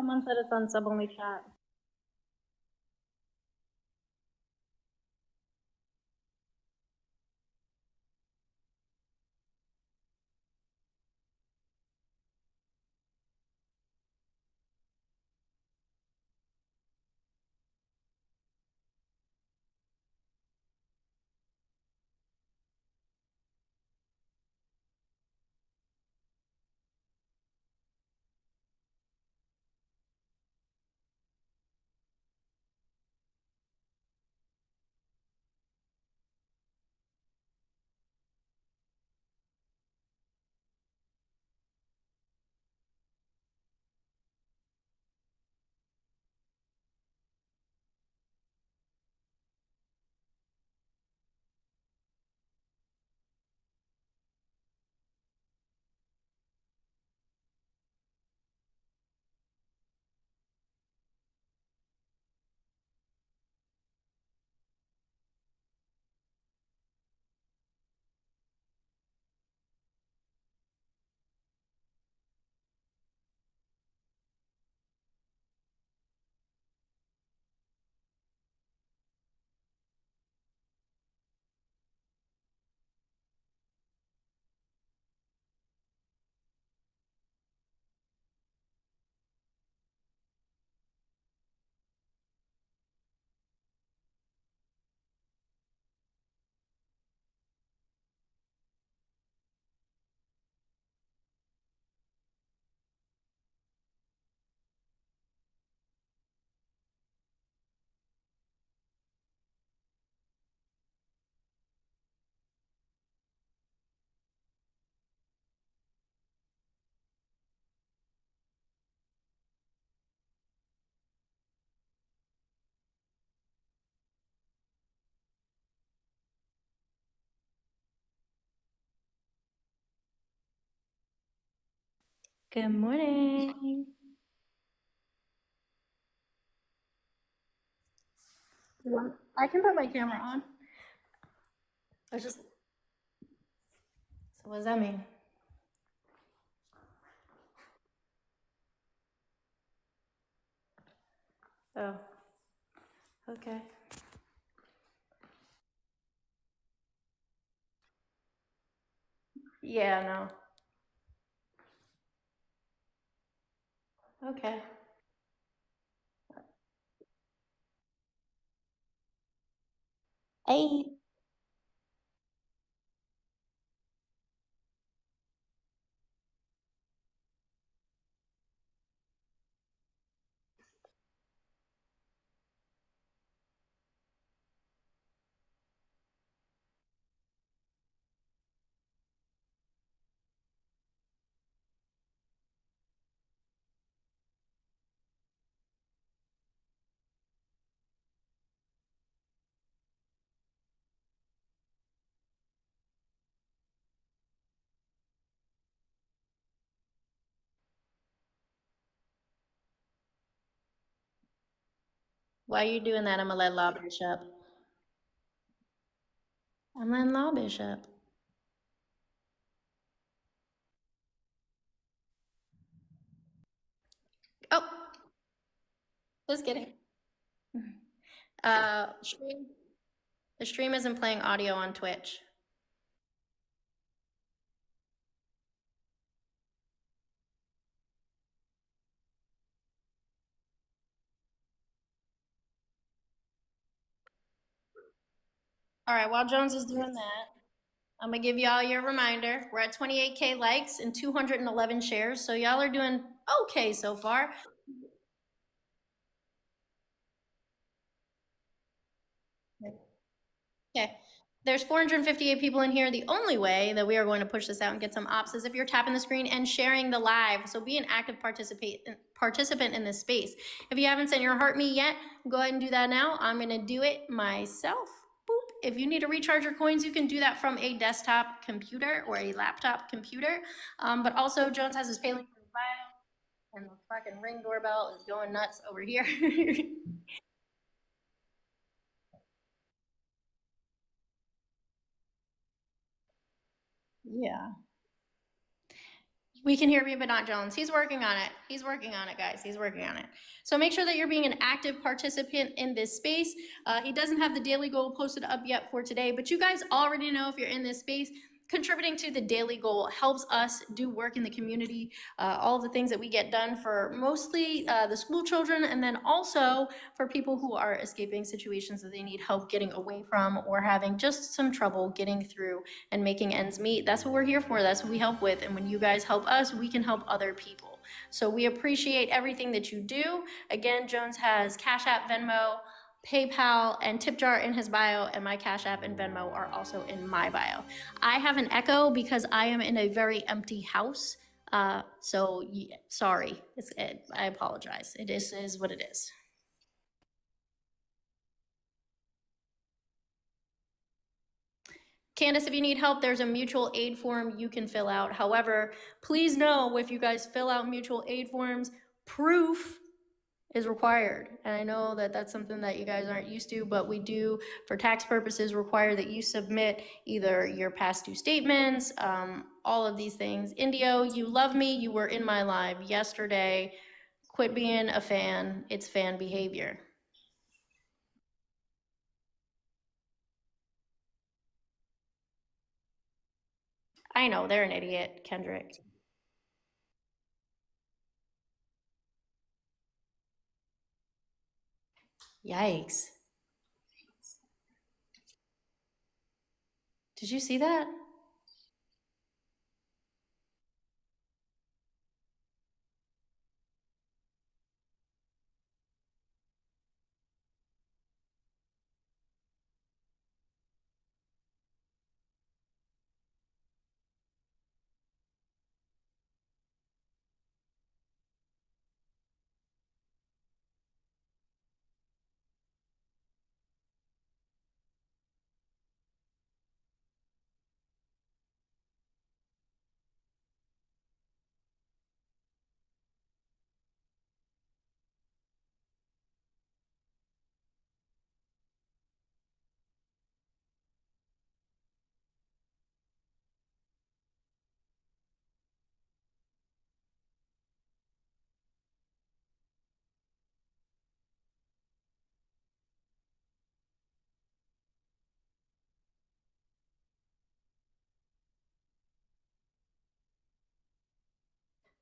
Someone said it's on sub-only chat. Good morning. I can put my camera on. I just. So what does that mean? Oh. Okay. Yeah, no. Okay. Hey. While you're doing that, I'm gonna let Law Bishop. I'm letting Law Bishop. Oh, just kidding. Stream. The stream isn't playing audio on Twitch. All right, while Jones is doing that, I'm gonna give y'all your reminder. We're at 28K likes and 211 shares, so y'all are doing okay so far. Okay. There's 458 people in here. The only way that we are going to push this out and get some ops is if you're tapping the screen and sharing the live. So be an active participant in this space. If you haven't sent your heart me yet, go ahead and do that now. I'm going to do it myself. Boop. If you need to recharge your coins, you can do that from a desktop computer or a laptop computer. But also, Jones has his pay link in the bio, and the fucking Ring doorbell is going nuts over here. Yeah. We can hear me, but not Jones. He's working on it. He's working on it, guys. He's working on it. So make sure that you're being an active participant in this space. He doesn't have the daily goal posted up yet for today, but you guys already know if you're in this space, contributing to the daily goal helps us do work in the community, all of the things that we get done for mostly the school children, and then also for people who are escaping situations that they need help getting away from or having just some trouble getting through and making ends meet. That's what we're here for. That's what we help with. And when you guys help us, we can help other people. So we appreciate everything that you do. Again, Jones has Cash App, Venmo, PayPal, and tip jar in his bio, and my Cash App and Venmo are also in my bio. I have an echo because I am in a very empty house. So yeah, sorry. I apologize. It is what it is. Candace, if you need help, there's a mutual aid form you can fill out. However, please know if you guys fill out mutual aid forms, proof is required. And I know that that's something that you guys aren't used to, but we do, for tax purposes, require that you submit either your past due statements, all of these things. Indio, you love me. You were in my live yesterday. Quit being a fan. It's fan behavior. I know, they're an idiot, Kendrick. Yikes. Did you see that?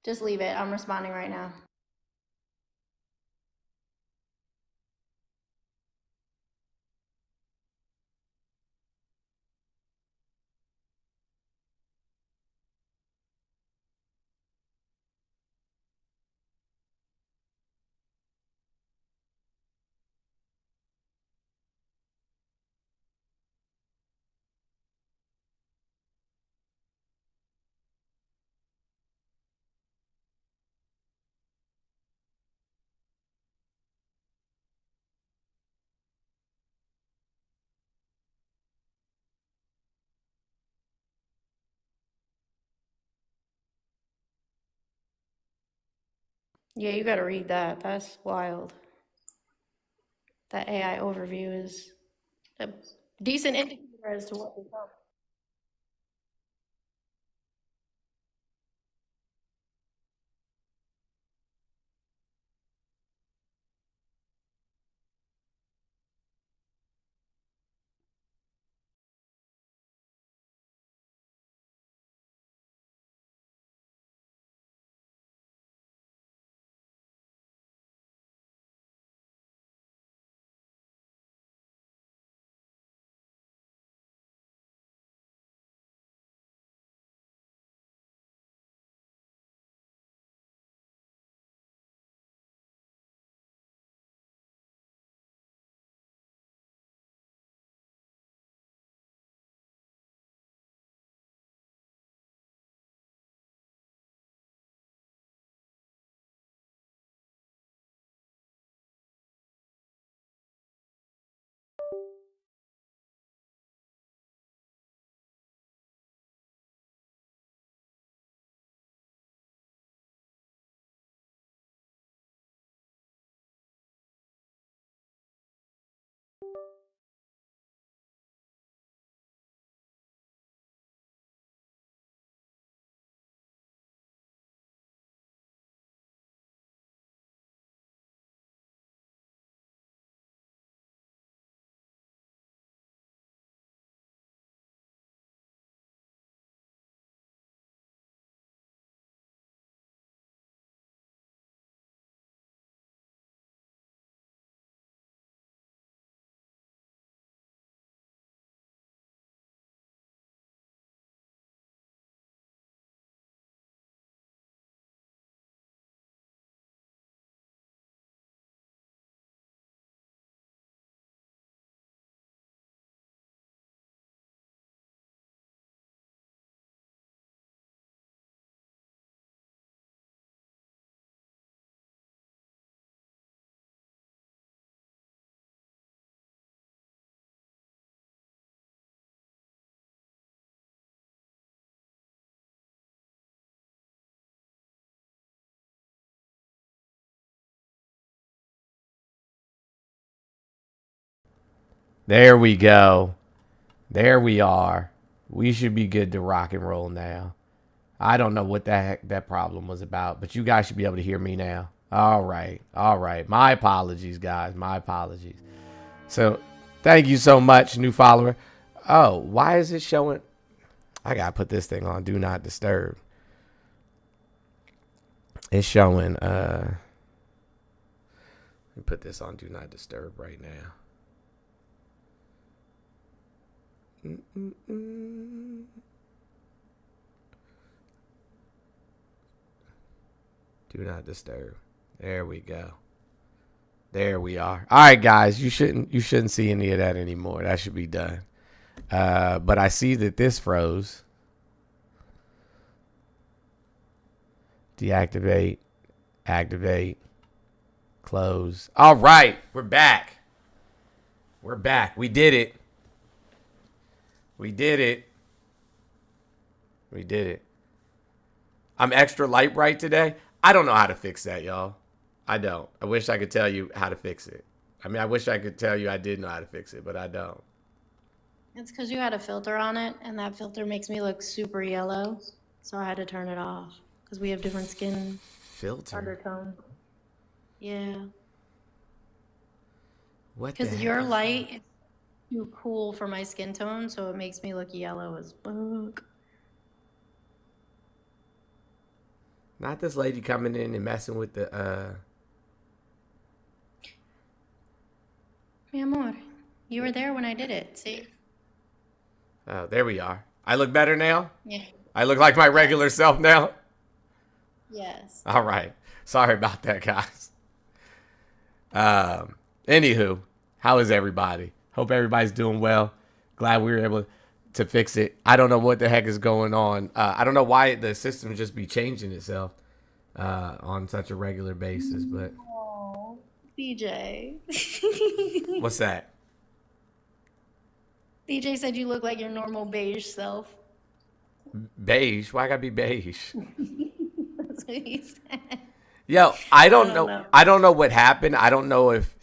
Just leave it. I'm responding right now. Yeah, you gotta read that. That's wild. That AI overview is a decent indicator as to what we come. There we go. There we are. We should be good to rock and roll now. I don't know what the heck that problem was about, but you guys should be able to hear me now. All right. All right. My apologies, guys. My apologies. So thank you so much, new follower. Oh, why is it showing? I got to put this thing on Do Not Disturb. It's showing. Let me put this on Do Not Disturb right now. Do not disturb. There we go. There we are. All right, guys. You shouldn't see any of that anymore. That should be done. But I see that this froze. Deactivate. Activate. Close. All right. We're back. We're back. We did it. We did it. We did it. I'm extra light bright today. I don't know how to fix that, y'all. I don't. I wish I could tell you how to fix it. I mean, I wish I could tell you I did know how to fix it, but I don't. It's because you had a filter on it, and that filter makes me look super yellow. So I had to turn it off because we have different skin filter undertone. Yeah. What? Because your light is too cool for my skin tone, so it makes me look yellow as fuck. Not this lady coming in and messing with the Mi amor, you were there when I did it. See? Oh, there we are. I look better now? Yeah. I look like my regular self now? Yes. All right. Sorry about that, guys. Anywho, how is everybody? Hope everybody's doing well. Glad we were able to fix it. I don't know what the heck is going on. I don't know why the system just be changing itself on such a regular basis, but oh, DJ. What's that? DJ said you look like your normal beige self. Beige? Why gotta be beige? That's what he said. Yo, I don't know. I don't know what happened. I don't know if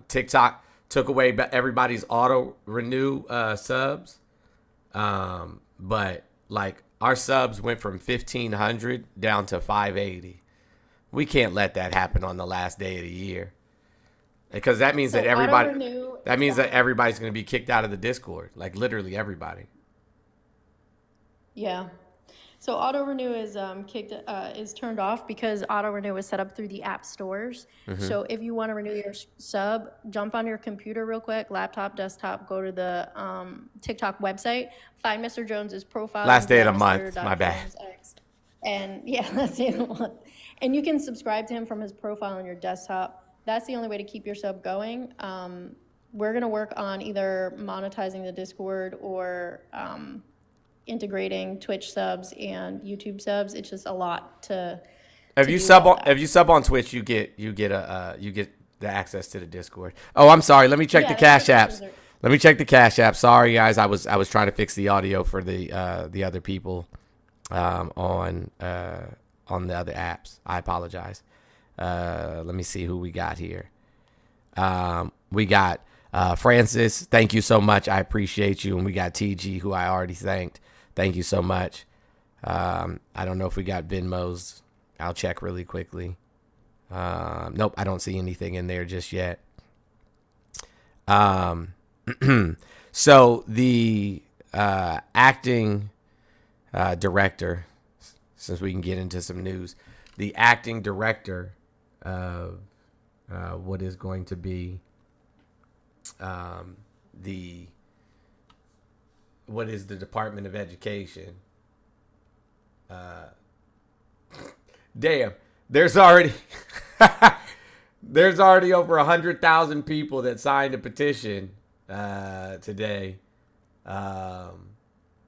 TikTok took away everybody's auto renew subs, but like our subs went from 1,500 down to 580. We can't let that happen on the last day of the year, because that means that everybody. That means that everybody's going to be kicked out of the Discord, like literally everybody. Yeah. So auto renew is is turned off because auto renew is set up through the app stores. Mm-hmm. So if you want to renew your sub, jump on your computer real quick, laptop, desktop, go to the TikTok website, find Mr. Jones's profile. Last day of the month. My bad. JonesX. And yeah, last day of the month. And you can subscribe to him from his profile on your desktop. That's the only way to keep your sub going. We're going to work on either monetizing the Discord or integrating Twitch subs and YouTube subs. It's just a lot to. If you sub on Twitch, you get the access to the Discord. Oh, I'm sorry. Let me check the Cash Apps. Let me check the Cash App. Sorry, guys. I was trying to fix the audio for the other people on the other apps. I apologize. Let me see who we got here. We got Francis. Thank you so much. I appreciate you. And we got TG, who I already thanked. Thank you so much. I don't know if we got Venmos. I'll check really quickly. Nope, I don't see anything in there just yet. So the acting director, since we can get into some news, the acting director of what is going to be what is the Department of Education. Damn, there's already over 100,000 people that signed a petition today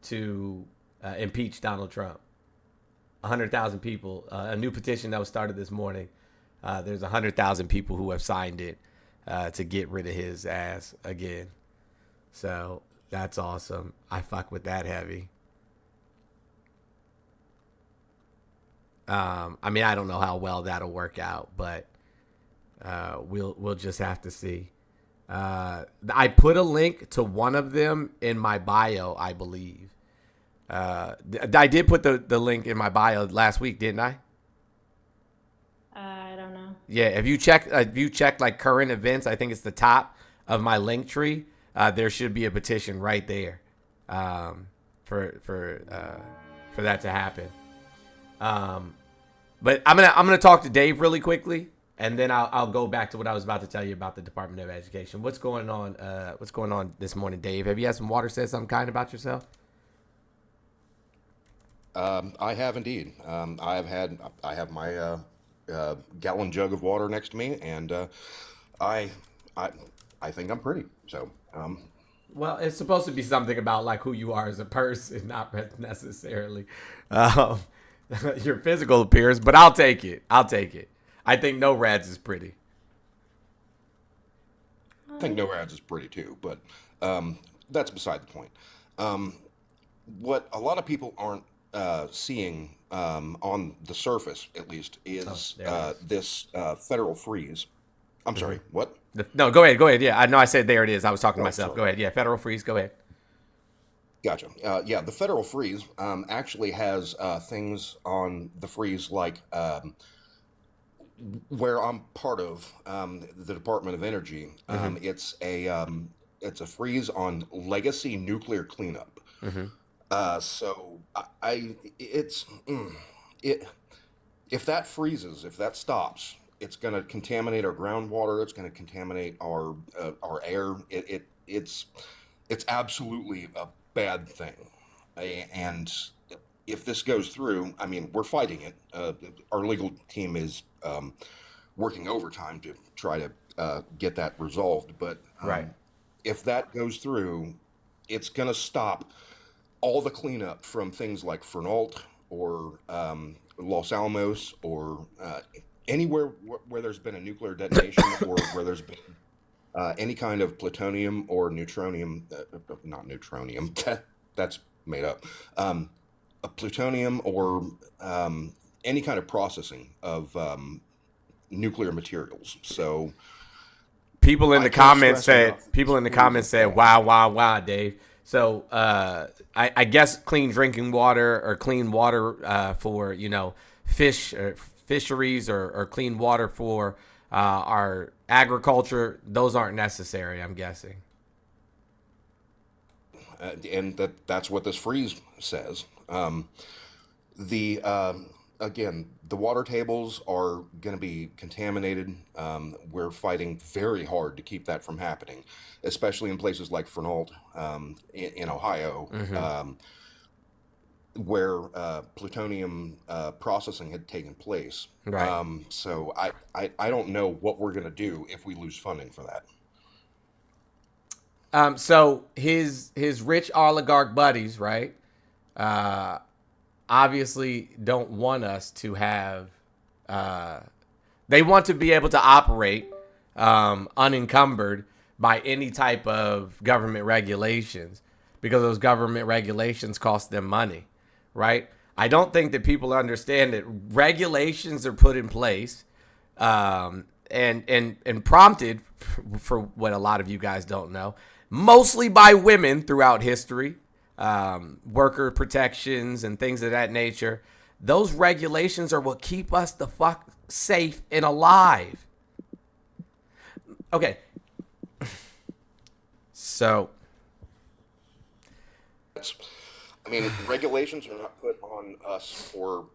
to impeach Donald Trump. 100,000 people, a new petition that was started this morning. There's 100,000 people who have signed it to get rid of his ass again. So that's awesome. I fuck with that heavy. I mean, I don't know how well that'll work out, but we'll just have to see. I put a link to one of them in my bio, I believe. I did put the link in my bio last week, didn't I? I don't know. Yeah, if you check like current events, I think it's the top of my link tree. There should be a petition right there for that to happen. But I'm gonna talk to Dave really quickly, and then I'll go back to what I was about to tell you about the Department of Education. What's going on? What's going on this morning, Dave? Have you had some water? Said something kind about yourself? I have indeed. I have my gallon jug of water next to me, and I I think I'm pretty. So Well, it's supposed to be something about like who you are as a person, not necessarily your physical appearance. But I'll take it. I'll take it. I think no rads is pretty. I think no ads is pretty too, but that's beside the point. What a lot of people aren't seeing on the surface, at least, is There it is. this federal freeze. I'm sorry, what? No, go ahead. Go ahead. Yeah, I know I said there it is. I was talking to Oh, myself. sorry. Go ahead. Yeah, federal freeze. Go ahead. Gotcha. Yeah, the federal freeze actually has things on the freeze like where I'm part of the Department of Energy. It's a freeze on legacy nuclear cleanup. So it if that freezes, if that stops, it's going to contaminate our groundwater. It's going to contaminate our air. It's absolutely a bad thing. And if this goes through, I mean, we're fighting it. Our legal team is working overtime to try to get that resolved. But Right. if that goes through, it's going to stop all the cleanup from things like Fernald or Los Alamos or anywhere where there's been a nuclear detonation or where there's been any kind of plutonium or neutronium, not neutronium, that's made up, a plutonium or any kind of processing of nuclear materials. So People in I the can't comments stress said. enough. People in the Freeze comments is said, bad. "Wow, wow, wow, Dave." So I guess clean drinking water or clean water for fisheries or clean water for our agriculture. Those aren't necessary. I'm guessing. And that's what this freeze says. The Again, the water tables are going to be contaminated. We're fighting very hard to keep that from happening, especially in places like Fernald in Ohio, where plutonium processing had taken place. Right. So I don't know what we're going to do if we lose funding for that. So his rich oligarch buddies, right? Obviously don't want us to have. They want to be able to operate unencumbered by any type of government regulations because those government regulations cost them money, right? I don't think that people understand that regulations are put in place and prompted for what a lot of you guys don't know, mostly by women throughout history, worker protections and things of that nature. Those regulations are what keep us the fuck safe and alive. Okay. So, I mean, regulations are not put on us for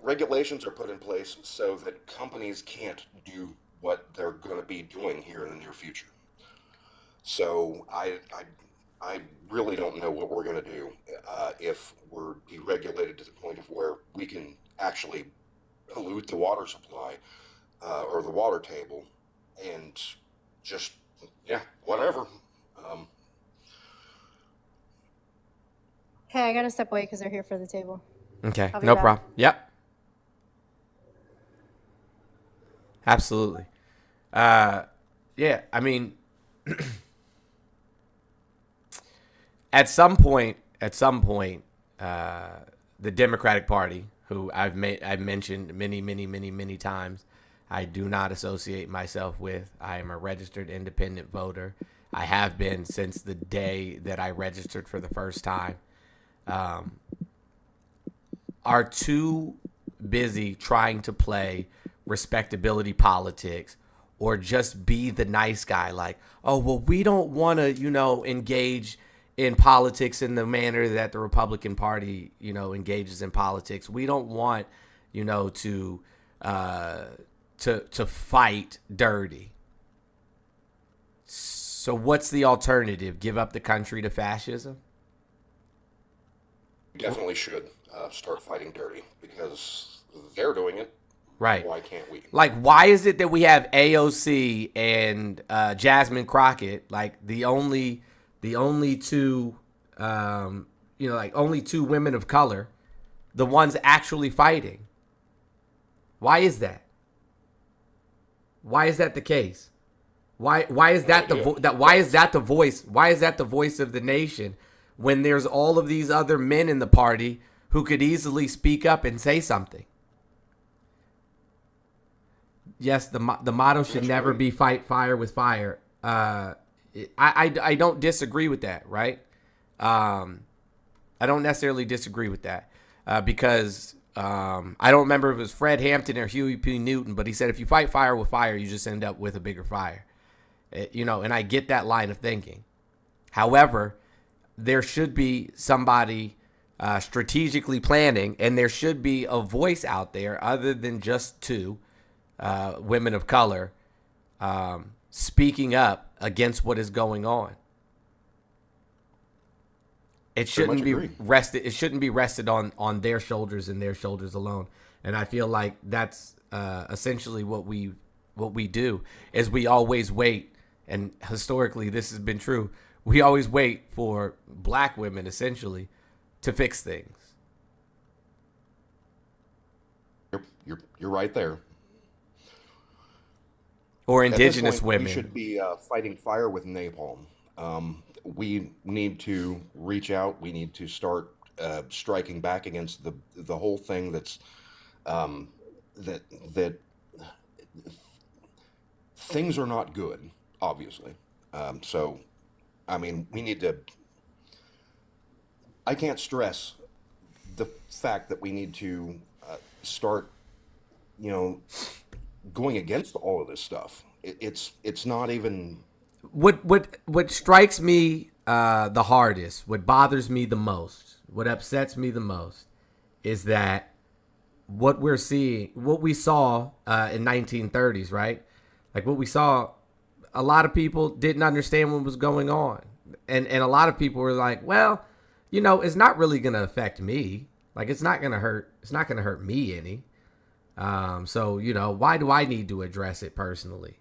regulations are put in place so that companies can't do what they're going to be doing here in the near future. So I really don't know what we're going to do if we're deregulated to the point of where we can actually pollute the water supply or the water table and just whatever. Hey, I gotta step away because they're here for the table. okay, I'll be no back. problem. Yep. Absolutely. Yeah, I mean, at some point, the Democratic Party, who I've mentioned many times, I do not associate myself with. I am a registered independent voter. I have been since the day that I registered for the first time. Are too busy trying to play respectability politics or just be the nice guy. Like, oh, well, we don't want to, engage in politics in the manner that the Republican Party, engages in politics. We don't want, to fight dirty. So what's the alternative? Give up the country to fascism? Definitely should start fighting dirty because they're doing it. Right. Why can't we? Like, why is it that we have AOC and Jasmine Crockett, like the only two, only two women of color, the ones actually fighting? Why is that? Why is that the case? Why is that why is that the voice? Why is that the voice of the nation when there's all of these other men in the party who could easily speak up and say something? Yes, the motto should never be fight fire with fire. I don't disagree with that, right? I don't necessarily disagree with that because I don't remember if it was Fred Hampton or Huey P. Newton, but he said if you fight fire with fire, you just end up with a bigger fire. And I get that line of thinking. However, there should be somebody strategically planning, and there should be a voice out there other than just two women of color speaking up against what is going on. It shouldn't be rested. It shouldn't be rested on their shoulders and their shoulders alone. And I feel like that's essentially what we do is we always wait. And historically, this has been true. We always wait for black women essentially to fix things. You're right there. Or indigenous point, women. We should be fighting fire with napalm. We need to reach out. We need to start striking back against the whole thing that's that things are not good, obviously. So, I mean, we need to. I can't stress the fact that we need to start, going against all of this stuff. It's not even. What strikes me the hardest, what bothers me the most, what upsets me the most, is that what we saw in 1930s, right? Like what we saw, a lot of people didn't understand what was going on, and a lot of people were like, well, it's not really gonna affect me. Like it's not gonna hurt me any. So why do I need to address it personally?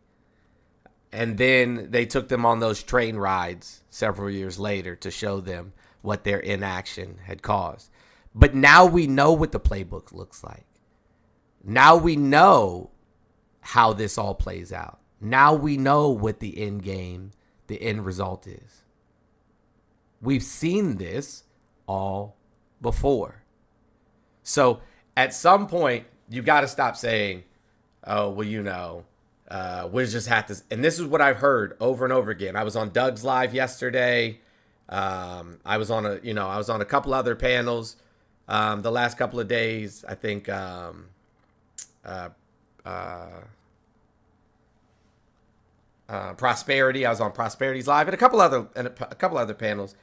And then they took them on those train rides several years later to show them what their inaction had caused. But now we know what the playbook looks like. Now we know how this all plays out. Now we know what the end game, the end result is. We've seen this all before. So at some point, you got to stop saying, oh, well, we just have to. And this is what I've heard over and over again. I was on Doug's Live yesterday. I was on a couple other panels the last couple of days. I think Prosperity. I was on Prosperity's Live and a couple other panels,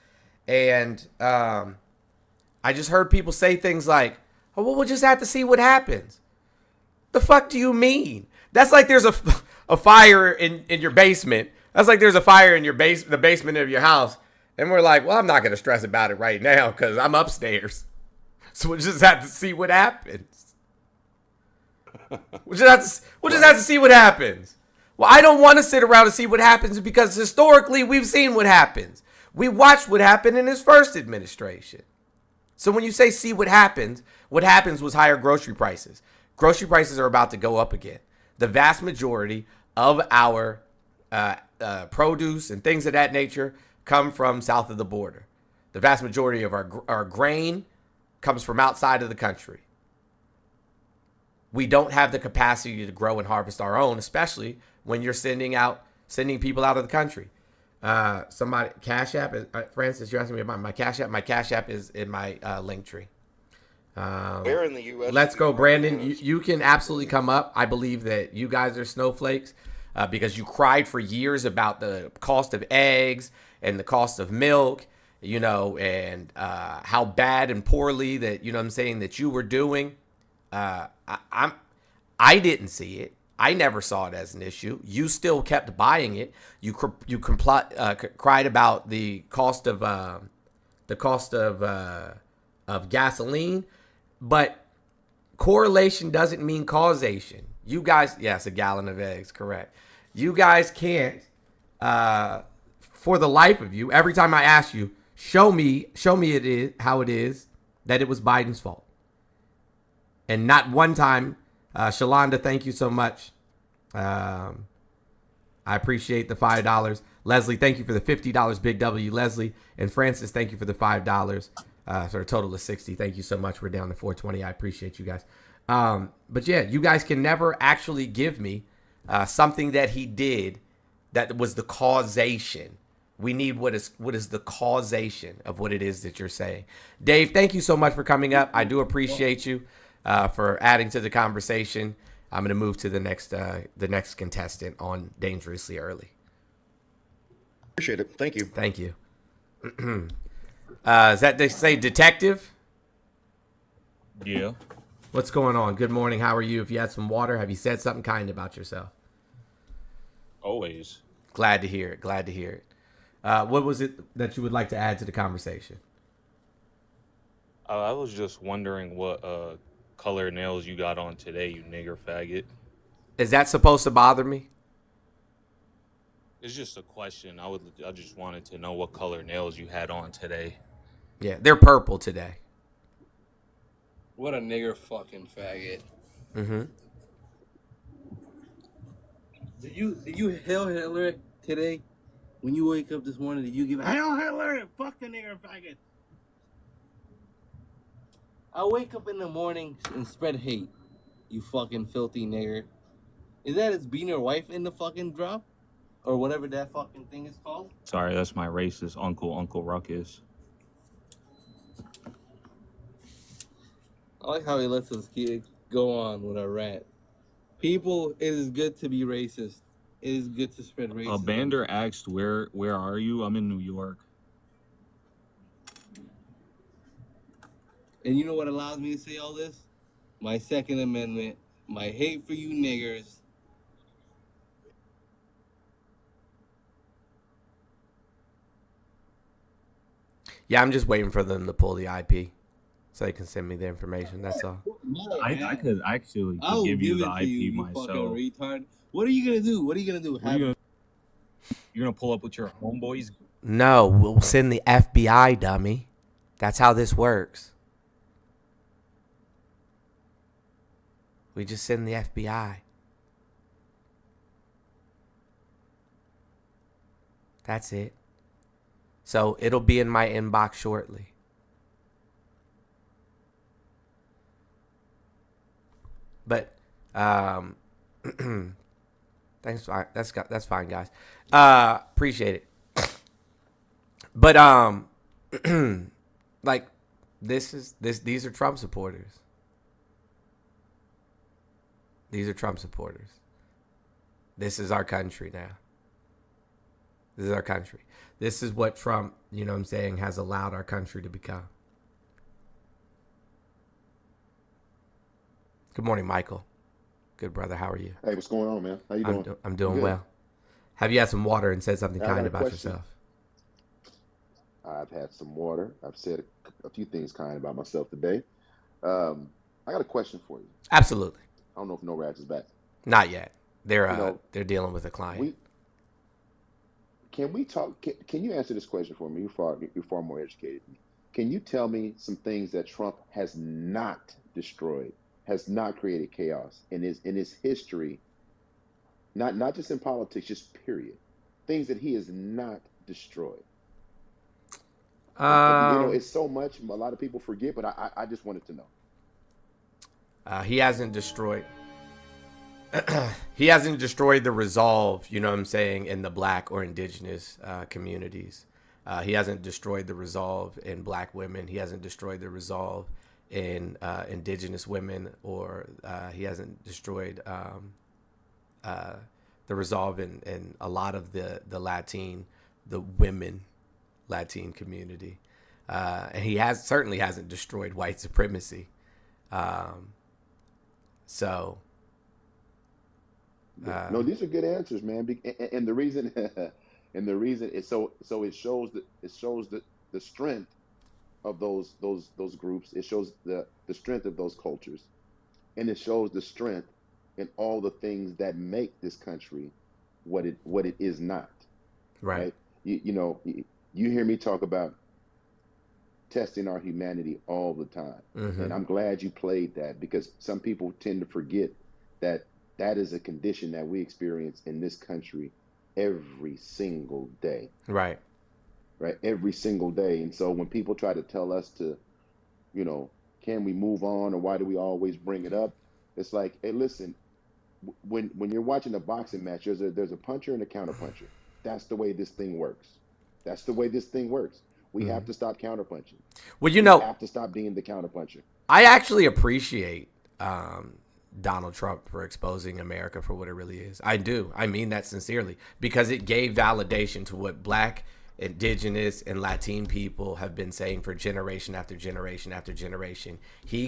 and I just heard people say things like, "Oh, well, we'll just have to see what happens." The fuck do you mean? That's like there's a fire in your basement. That's like there's a fire in the basement of your house, and we're like, well, I'm not gonna stress about it right now because I'm upstairs. So we'll just have to see what happens. We'll just have to see what happens. Well, I don't want to sit around and see what happens because historically we've seen what happens. We watched what happened in his first administration. So when you say see what happens was higher grocery prices. Grocery prices are about to go up again. The vast majority of our produce and things of that nature come from south of the border. The vast majority of our grain comes from outside of the country. we don't have the capacity to grow and harvest our own, especially when you're sending people out of the country. Somebody Cash App, Francis, you're asking me about my Cash App. My Cash App is in my link tree. Where in the U.S.? Let's go, Brandon. You can absolutely come up. I believe that you guys are snowflakes because you cried for years about the cost of eggs and the cost of milk, and how bad and poorly that, what I'm saying, that you were doing. I didn't see it. I never saw it as an issue. You still kept buying it. You cried about the cost of gasoline. But correlation doesn't mean causation. You guys, yes, a gallon of eggs, correct. You guys can't, for the life of you, every time I ask you, show me how it is that it was Biden's fault. And not one time, Shalonda, thank you so much. I appreciate the $5. Leslie, thank you for the $50. Big W, Leslie. And Francis, thank you for the $5. So a total of 60. Thank you so much. We're down to 420. I appreciate you guys. But yeah, you guys can never actually give me something that he did that was the causation. We need what is the causation of what it is that you're saying. Dave, thank you so much for coming up. I do appreciate you for adding to the conversation. I'm going to move to the next contestant on Dangerously Early. Appreciate it. Thank you. Thank you. Is that they say detective? Yeah. What's going on? Good morning. How are you? If you had some water, have you said something kind about yourself? Always. Glad to hear it. Glad to hear it. What was it that you would like to add to the conversation? I was just wondering what color nails you got on today, you nigger faggot. Is that supposed to bother me? It's just a question. I just wanted to know what color nails you had on today. Yeah, they're purple today. What a nigger fucking faggot. Mm-hmm. Did you hail Hitler today? When you wake up this morning, did you give hail Hitler? Fuck the nigger faggot. I wake up in the morning and spread hate. You fucking filthy nigger. Is that his beaner wife in the fucking drop? Or whatever that fucking thing is called? Sorry, that's my racist Uncle Ruckus. I like how he lets us go on with our rant. People, it is good to be racist. It is good to spread racism. Bander asked, where are you? I'm in New York. And you know what allows me to say all this? My Second Amendment, my hate for you niggers. Yeah, I'm just waiting for them to pull the IP so they can send me the information. That's all. No, I could actually I'll give you the it to IP you, myself. fucking retard. What are you gonna do? What are you gonna do? You're gonna pull up with your homeboys? No, we'll send the FBI, dummy. That's how this works. We just send the FBI. That's it. So it'll be in my inbox shortly. But thanks. That's fine, guys. Appreciate it. But like these are Trump supporters. These are Trump supporters. This is our country now. This is our country. This is what Trump, has allowed our country to become. Good morning, Michael. Good brother. How are you? Hey, what's going on, man? How you doing? I'm doing well. Have you had some water and said something kind about yourself? I've had some water. I've said a few things kind about myself today. I got a question for you. Absolutely. I don't know if No Raps is back. Not yet. They're dealing with a client. Can we talk? Can you answer this question for me? You're far more educated than me. Can you tell me some things that Trump has not destroyed, has not created chaos in his history? Not just in politics, just period. Things that he has not destroyed. It's so much. A lot of people forget, but I just wanted to know. He hasn't destroyed. He hasn't destroyed the resolve, you know what I'm saying, in the black or indigenous communities. He hasn't destroyed the resolve in black women. He hasn't destroyed the resolve in indigenous women, or he hasn't destroyed the resolve in a lot of the women Latin community. And he certainly hasn't destroyed white supremacy. No, these are good answers, man. And the reason, and the reason is so it shows the strength of those groups. It shows the strength of those cultures, and it shows the strength in all the things that make this country what it is not. Right. You hear me talk about testing our humanity all the time, and I'm glad you played that, because some people tend to forget that is a condition that we experience in this country every single day. Right. Every single day. And so when people try to tell us to, can we move on, or why do we always bring it up? It's like, hey, listen, when you're watching a boxing match, there's a puncher and a counterpuncher. That's the way this thing works. We have to stop counterpunching. Well, we have to stop being the counterpuncher. I actually appreciate Donald Trump for exposing America for what it really is. I do. I mean that sincerely, because it gave validation to what black, indigenous, and Latin people have been saying for generation after generation after generation. He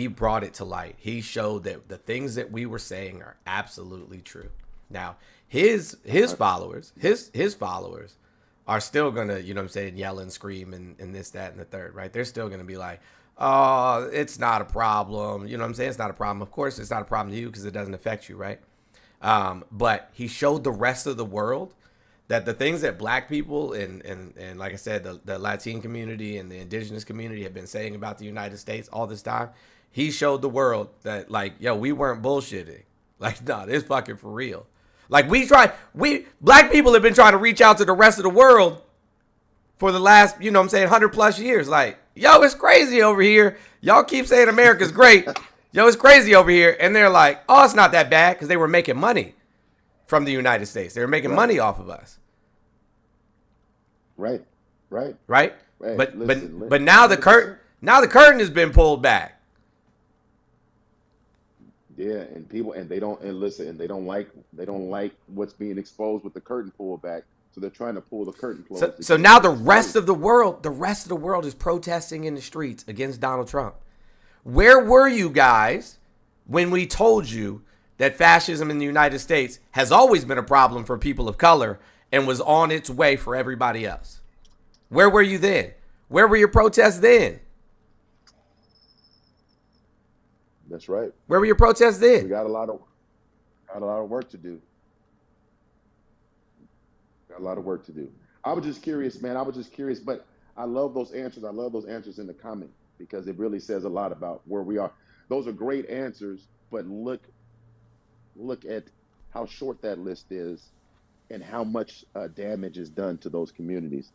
brought it to light. He showed that the things that we were saying are absolutely true. Now, his followers are still gonna, yell and scream and this, that, and the third, right? They're still gonna be like, oh, it's not a problem. You know what I'm saying? It's not a problem. Of course, it's not a problem to you because it doesn't affect you, right? But he showed the rest of the world that the things that black people and like I said, the Latin community and the indigenous community have been saying about the United States all this time. He showed the world that, like, yo, we weren't bullshitting. Like, no, this fucking for real. Like, black people have been trying to reach out to the rest of the world for the last, 100 plus years. Like, yo, it's crazy over here. Y'all keep saying America's great. Yo, it's crazy over here. And they're like, oh, it's not that bad, because they were making money from the United States. They were making money off of us. Right. But now the curtain has been pulled back. Yeah, and they don't like what's being exposed with the curtain pulled back. So they're trying to pull the curtain closed. So now the rest of the world is protesting in the streets against Donald Trump. Where were you guys when we told you that fascism in the United States has always been a problem for people of color and was on its way for everybody else? Where were you then? Where were your protests then? That's right. Where were your protests then? We got a lot of work to do. I was just curious, man. But I love those answers. I love those answers in the comment, because it really says a lot about where we are. Those are great answers, but look at how short that list is and how much damage is done to those communities.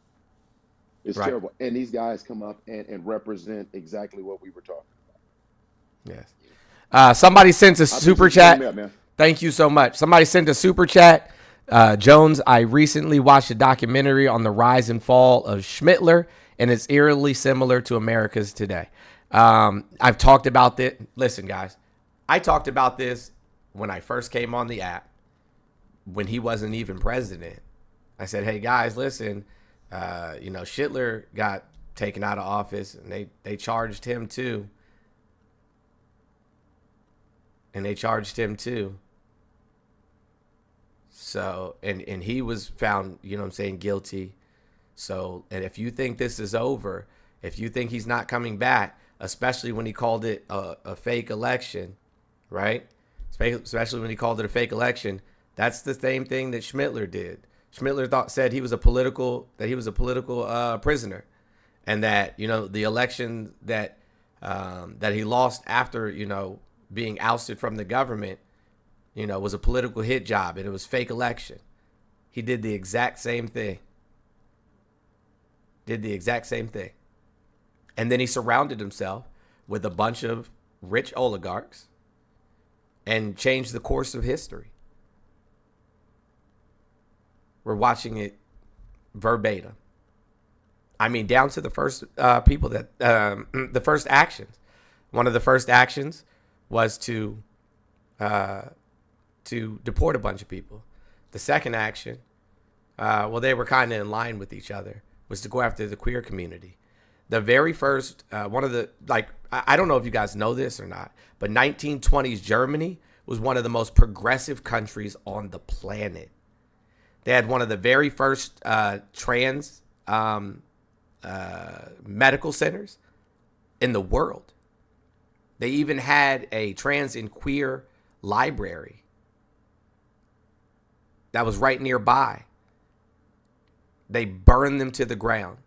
It's terrible. And these guys come up and represent exactly what we were talking about. Yes. Somebody sent a super chat. Thank you so much. Somebody sent a super chat. Jones, I recently watched a documentary on the rise and fall of Schmittler, and it's eerily similar to America's today. I've talked about this. Listen, guys, I talked about this when I first came on the app, when he wasn't even president. I said, hey, guys, listen, Schindler got taken out of office, and they charged him too. So, and he was found, guilty. So, and if you think this is over, if you think he's not coming back, especially when he called it a fake election, right? Especially when he called it a fake election, that's the same thing that Schmittler did. Schmittler said he was a political prisoner, and that, the election that he lost after, being ousted from the government, was a political hit job, and it was fake election. He did the exact same thing. And then he surrounded himself with a bunch of rich oligarchs and change the course of history. We're watching it verbatim. I mean, down to the first people that the first actions. One of the first actions was to deport a bunch of people. The second action, well, they were kind of in line with each other, was to go after the queer community. The very first, one of the, like, I don't know if you guys know this or not, but 1920s Germany was one of the most progressive countries on the planet. They had one of the very first trans medical centers in the world. They even had a trans and queer library that was right nearby. They burned them to the ground.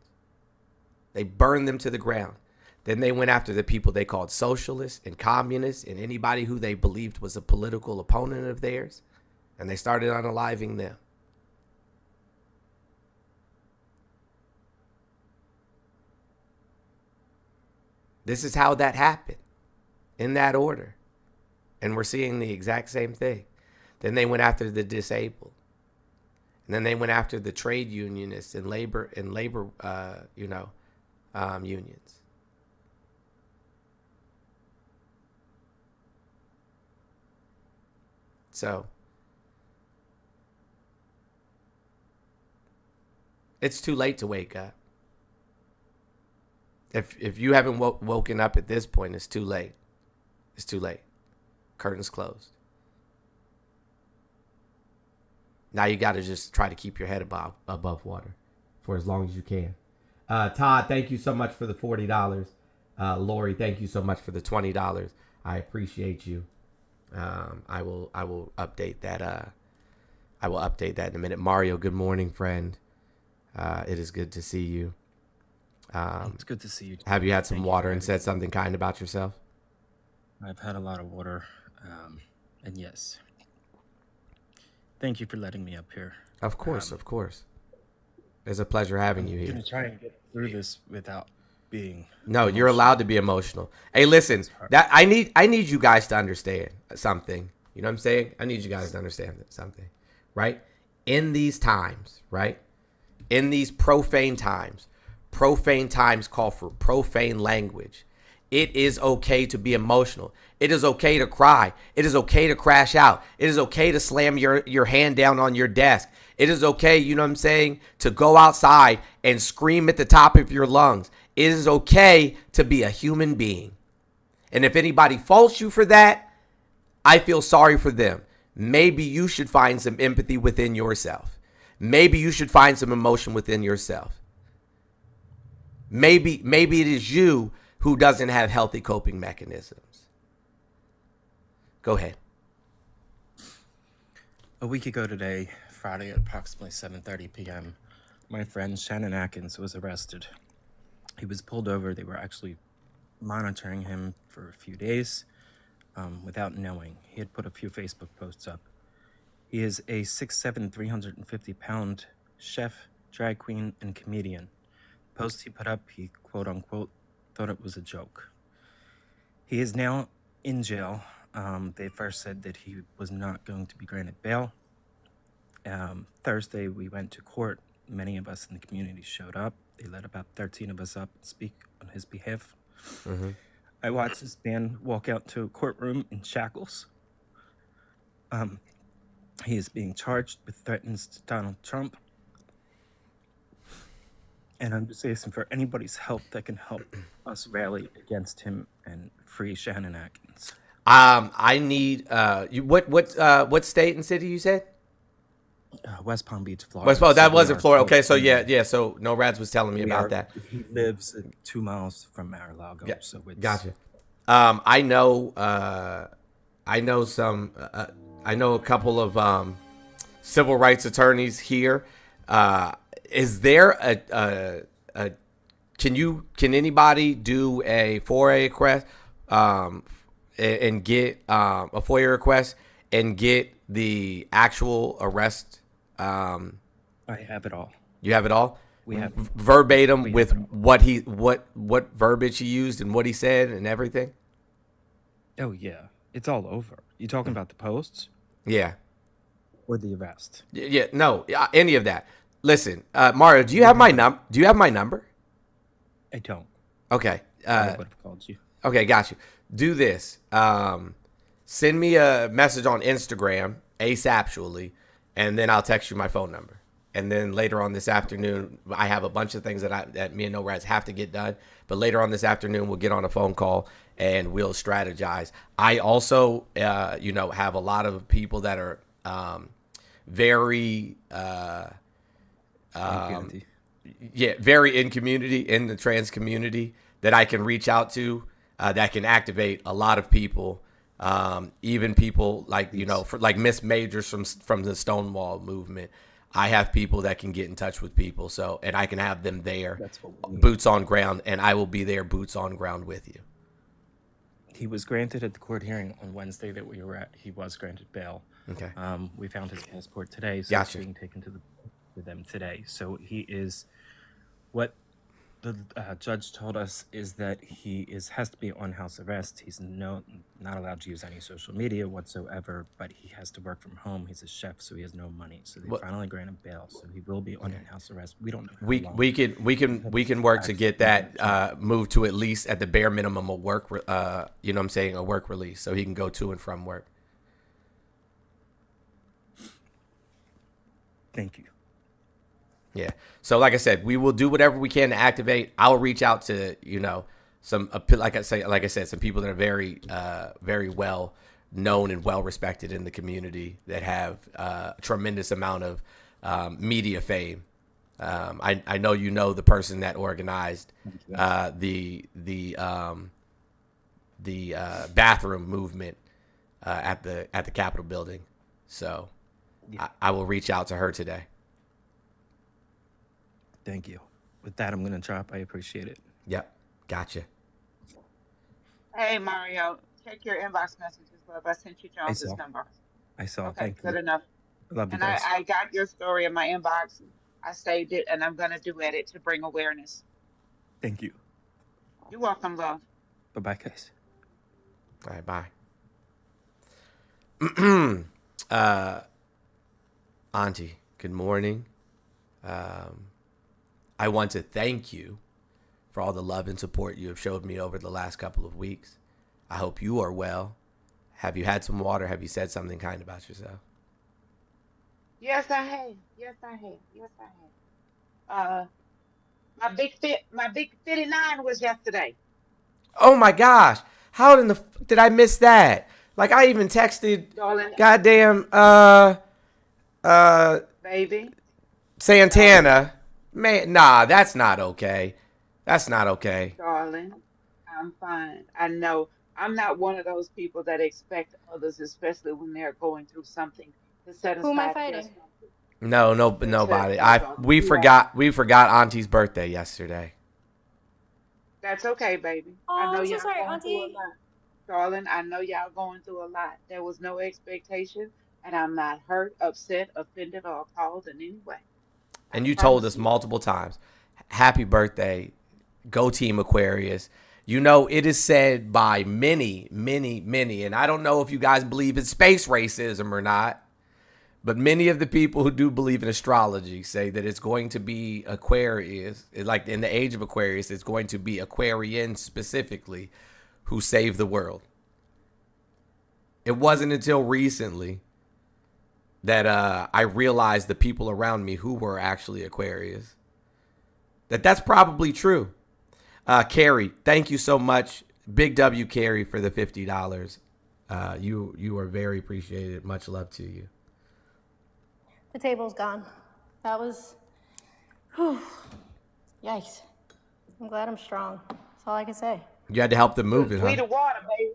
They burned them to the ground. Then they went after the people they called socialists and communists and anybody who they believed was a political opponent of theirs. And they started unaliving them. This is how that happened, in that order. And we're seeing the exact same thing. Then they went after the disabled. And then they went after the trade unionists and labor unions. So it's too late to wake up. If you haven't woken up at this point, it's too late. It's too late. Curtains closed. Now you got to just try to keep your head above water for as long as you can. Todd, thank you so much for the $40. Lori, thank you so much for the $20. I appreciate you. I will update that. I will update that in a minute. Mario, good morning, friend. It is good to see you. It's good to see you. Have you had some Thank water you and said something kind about yourself? I've had a lot of water, and yes. Thank you for letting me up here. Of course, of course. It's a pleasure having you I'm here. gonna try and get through this without being. No, you're allowed to be emotional. Hey, listen, that I need you guys to understand something. You know what I'm saying? I need you guys to understand something, right? In these times, right? In these profane times call for profane language. It is okay to be emotional. It is okay to cry. It is okay to crash out. It is okay to slam your hand down on your desk. It is okay, you know what I'm saying, to go outside and scream at the top of your lungs. It is okay to be a human being. And if anybody faults you for that, I feel sorry for them. Maybe you should find some empathy within yourself. Maybe you should find some emotion within yourself. Maybe it is you who doesn't have healthy coping mechanisms. Go ahead. A week ago today, Friday at approximately 7:30 p.m., my friend Shannon Atkins was arrested. He was pulled over. They were actually monitoring him for a few days without knowing. He had put a few Facebook posts up. He is a 6'7", 350-pound chef, drag queen, and comedian. The post he put up, he quote-unquote thought it was a joke. He is now in jail. They first said that he was not going to be granted bail. Thursday, we went to court. Many of us in the community showed up. They let about 13 of us up and speak on his behalf. Mm-hmm. I watched this man walk out to a courtroom in shackles. He is being charged with threats to Donald Trump. And I'm just asking for anybody's help that can help us rally against him and free Shannon Atkins. I need what state and city you said? West Palm Beach, Florida. West Palm. That wasn't Florida. Okay, so yeah. So No Rads was telling me about that. He lives 2 miles from Mar-a-Lago. Yeah, so it's, gotcha. I know a couple of civil rights attorneys here. Is there a can anybody do a FOIA request and get a FOIA request and get the actual arrest? I have it all. You have it all? We have verbatim with what verbiage he used and what he said and everything? Oh yeah, it's all over. You talking about the posts Yeah. or the arrest? Yeah. No, any of that. Listen, Mario, do you have my Do you have my number? I don't. Okay. I would have called you. Okay, got you. Do this. Send me a message on Instagram, asaptually, and then I'll text you my phone number. And then later on this afternoon, I have a bunch of things that me and No Rats have to get done. But later on this afternoon, we'll get on a phone call and we'll strategize. I also, have a lot of people that are very, very in community, in the trans community that I can reach out to, that can activate a lot of people. Even people like, for like Miss Majors from the Stonewall movement. I have people that can get in touch with people. So, and I can have them there, boots on ground, and I will be there boots on ground with you. He was granted at the court hearing on Wednesday that we were at. He was granted bail. Okay. We found his passport today, so Gotcha. it's being taken to them today. So he is, what the judge told us is that he has to be on house arrest. He's not allowed to use any social media whatsoever, but he has to work from home. He's a chef, so he has no money. So they finally granted bail, so he will be on house arrest. We don't know how long. We can work to get that moved to at least at the bare minimum a work a work release, so he can go to and from work. Thank you. Yeah. So like I said, we will do whatever we can to activate. I'll reach out to, some, like I said, some people that are very, very well known and well respected in the community that have a tremendous amount of media fame. I know the person that organized the bathroom movement at the Capitol building. So I will reach out to her today. Thank you. With that, I'm going to drop. I appreciate it. Yep. Gotcha. Hey, Mario, check your inbox messages, love. I sent you Jones's number. I saw. Okay, Thank you. good enough. Love you And guys. I got your story in my inbox. I saved it, and I'm going to duet it to bring awareness. Thank you. You're welcome, love. Bye-bye, guys. All right, bye. Auntie, good morning. I want to thank you for all the love and support you have showed me over the last couple of weeks. I hope you are well. Have you had some water? Have you said something kind about yourself? Yes, I have. Yes, I have. Yes, I have. My big 59 was yesterday. Oh my gosh. How did I miss that? Like I even texted Darling, goddamn baby. Santana. Man, nah, that's not okay. That's not okay. Darling, I'm fine. I know I'm not one of those people that expect others, especially when they're going through something, to satisfy. Who am I fighting? No, nobody. We forgot Auntie's birthday yesterday. That's okay, baby. Oh, I know I'm so y'all sorry, going through a Auntie. lot. Darling, I know y'all going through a lot. There was no expectation, and I'm not hurt, upset, offended, or appalled in any way. And you told us multiple times, happy birthday, go Team Aquarius. It is said by many, many, many, and I don't know if you guys believe in space racism or not, but many of the people who do believe in astrology say that it's going to be Aquarius, like in the age of Aquarius, it's going to be Aquarians specifically who save the world. It wasn't until recently that I realized the people around me who were actually Aquarius. That's probably true. Kery, thank you so much. Big W, Kery, for the $50. You are very appreciated. Much love to you. The table's gone. That was, yikes. I'm glad I'm strong. That's all I can say. You had to help them move it, We huh? the water, baby.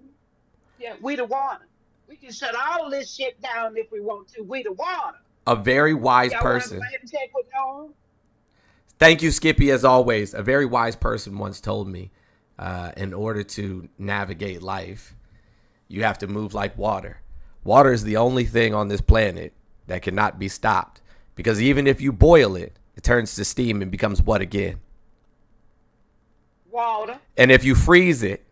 Yeah, we the water. We can shut all this shit down if we want to. We the water. A very wise Y'all person. want to go ahead and check with Dawn? Thank you, Skippy, as always. A very wise person once told me, in order to navigate life, you have to move like water. Water is the only thing on this planet that cannot be stopped. Because even if you boil it, it turns to steam and becomes what again? Water. And if you freeze it,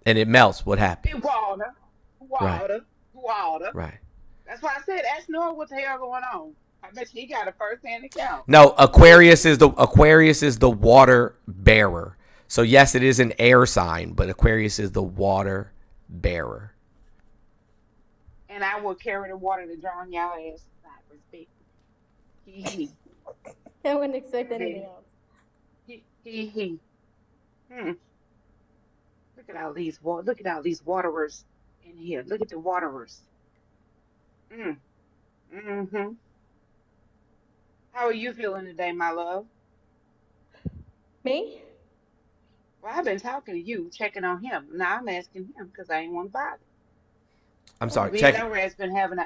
And it melts. What happens? It water, Right. water, water. Right. That's why I said, ask Noah what the hell going on. I bet you he got a first-hand account. No, Aquarius is the water bearer. So yes, it is an air sign, but Aquarius is the water bearer. And I will carry the water to drown y'all ass backwards, baby. He. I wouldn't expect anything else. He. Hmm. Look at all these waterers in here. Look at the waterers. Mm. Mm-hmm. How are you feeling today, my love? Me? Well, I've been talking to you, checking on him. Now I'm asking him because I ain't want to bother. I'm sorry. Me and Norad's been having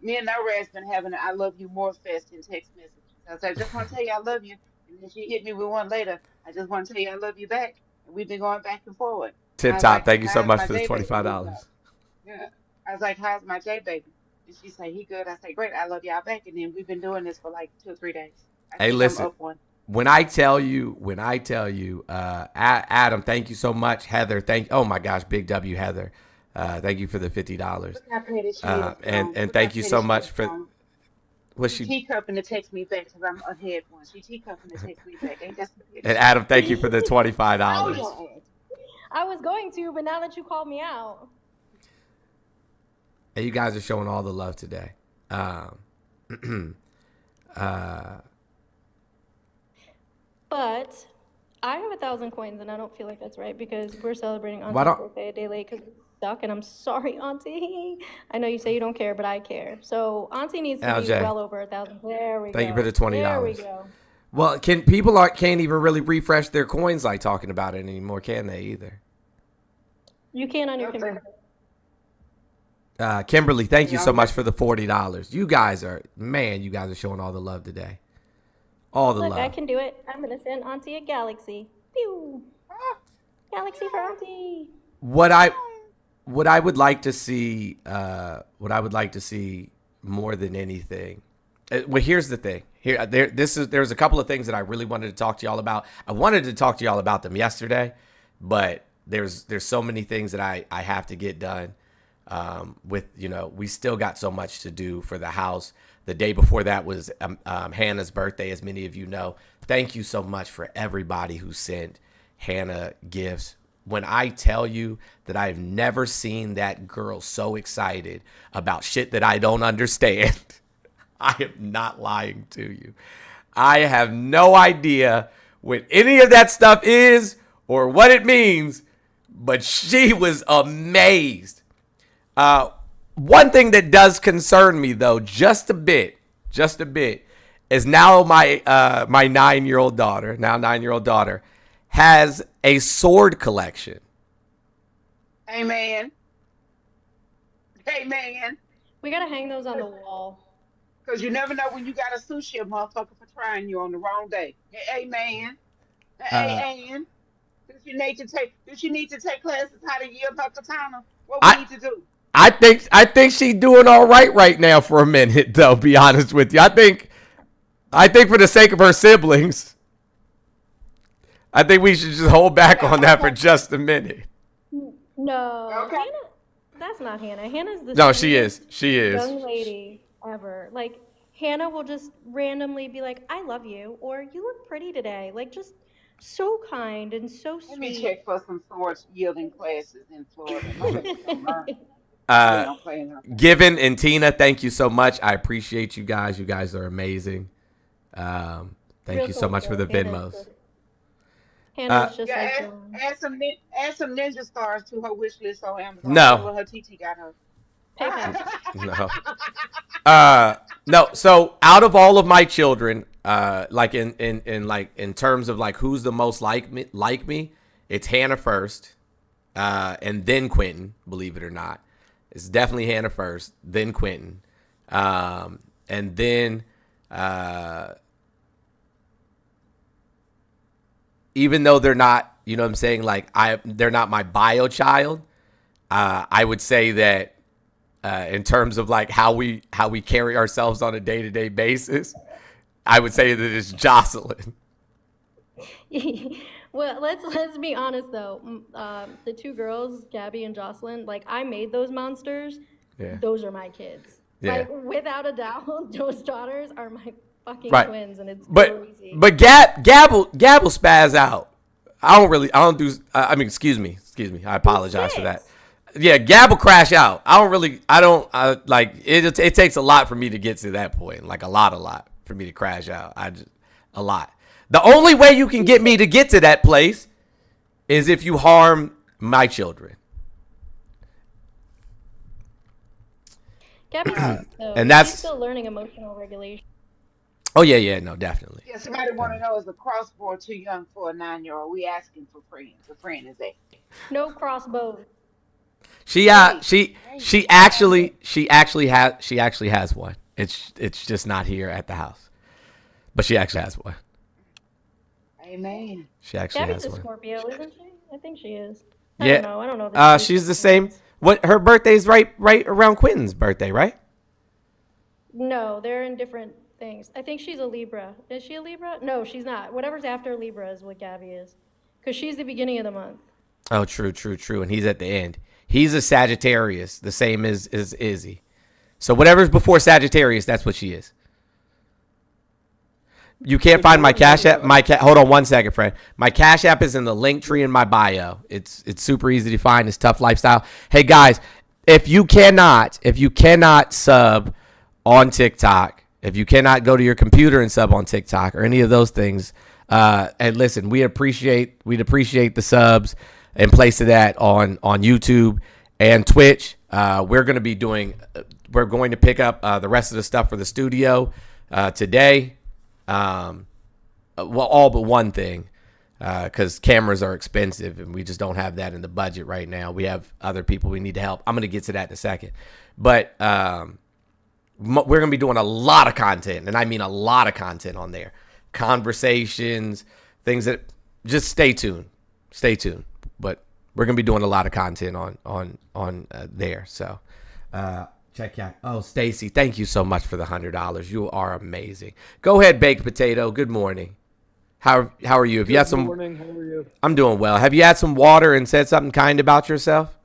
me and Norad's been having an I love you more fest in text messages. I said, I just want to tell you I love you. And then she hit me with one later. I just want to tell you I love you back. And we've been going back and forward. Tip top. Thank you so much for the $25. Yeah. I was like, how's my J baby? And she said, he good. I said, great. I love y'all back. And then we've been doing this for like 2 or 3 days. Hey, listen. When I tell you, Adam, thank you so much. Heather, oh my gosh, Big W, Heather. Thank you for the $50. And thank you so much for what she teacupping to text me back because I'm ahead one. She teacupping to text me back. Ain't that and Adam, thank you for the $25. I was going to, but now that you called me out. And you guys are showing all the love today. But I have 1,000 coins, and I don't feel like that's right because we're celebrating Auntie's birthday a day late because we stuck, and I'm sorry, Auntie. I know you say you don't care, but I care. So Auntie needs to be well over 1,000. There we go. Thank you for the $20. There we go. Well, can't even really refresh their coins like talking about it anymore, can they either? You can on your computer. Kimberly, thank you so much for the $40. You guys are showing all the love today. All the love. Look, I can do it. I'm going to send Auntie a galaxy. Pew. Galaxy for Auntie. What I would like to see, more than anything. Well, here's the thing. There's a couple of things that I really wanted to talk to y'all about. I wanted to talk to y'all about them yesterday, but there's so many things that I have to get done. We still got so much to do for the house. The day before that was Hannah's birthday, as many of you know. Thank you so much for everybody who sent Hannah gifts. When I tell you that I've never seen that girl so excited about shit that I don't understand, I am not lying to you. I have no idea what any of that stuff is or what it means, but she was amazed. One thing that does concern me, though, just a bit, is now my 9-year-old daughter, has a sword collection. Amen. We gotta hang those on the wall. Because you never know when you got a sushi motherfucker for trying you on the wrong day. Amen. Amen. Do she need to take classes how to yield her katana? What we need to do? I think she's doing all right now for a minute, though, be honest with you. I think for the sake of her siblings, I think we should just hold back on that for just a minute. No. Okay. Hannah, that's not Hannah. Hannah's the No, she is young lady ever. Like, Hannah will just randomly be like, I love you, or you look pretty today. Like, just so kind and so sweet. Let me check for some sword yielding classes in Florida. Given and Tina, thank you so much. I appreciate you guys. You guys are amazing. Thank you so much for the Venmos. Hannah's just add some ninja stars to her wish list on Amazon. No. Her TT got her. No. So out of all of my children, like in terms of like who's the most like me, it's Hannah first, and then Quentin. Believe it or not, it's definitely Hannah first, then Quentin, and then even though they're not, you know what I'm saying, like they're not my bio child, I would say that. In terms of like how we carry ourselves on a day-to-day basis, I would say that it's Jocelyn. Well, let's be honest though. The two girls, Gabby and Jocelyn, like I made those monsters. Yeah. Those are my kids. Yeah. Like without a doubt, those daughters are my fucking Right. twins, and it's But crazy. Gab will spaz out. I don't do. I mean, excuse me. I apologize for that. Yeah, Gab will crash out. Like it. It takes a lot for me to get to that point. Like a lot for me to crash out. A lot. The only way you can get me to get to that place is if you harm my children. Gabby's though, And that's- she's still learning emotional regulation. Oh yeah, no, definitely. Yeah, somebody want to know, is the crossbow too young for a 9-year-old? We asking for friends. A friend is that? No crossbows. She actually has one. It's just not here at the house, but she actually has one. Amen. She actually Gabby's has a one. Scorpio, isn't she? I think she is. Yeah. I don't know. She's the same. What her birthday's right around Quentin's birthday, right? No, they're in different things. I think she's a Libra. Is she a Libra? No, she's not. Whatever's after Libra is what Gabby is, because she's the beginning of the month. Oh, true. And he's at the end. He's a Sagittarius, the same as Izzy. So whatever's before Sagittarius, that's what she is. You can't find my Cash App. Hold on one second, friend. My Cash App is in the link tree in my bio. It's super easy to find. It's Tough Lifestyle. Hey guys, if you cannot sub on TikTok, if you cannot go to your computer and sub on TikTok or any of those things, and listen, we'd appreciate the subs in place of that on YouTube and Twitch. We're going to pick up the rest of the stuff for the studio today. Well, all but one thing, because cameras are expensive and we just don't have that in the budget right now. We have other people we need to help. I'm going to get to that in a second. But we're going to be doing a lot of content, and I mean a lot of content on there. Conversations, things that just stay tuned. But we're going to be doing a lot of content on there. So check out. Oh, Stacy, thank you so much for the $100. You are amazing. Go ahead, baked potato. Good morning. How are you? Have you had some? Good morning. How are you? I'm doing well. Have you had some water and said something kind about yourself?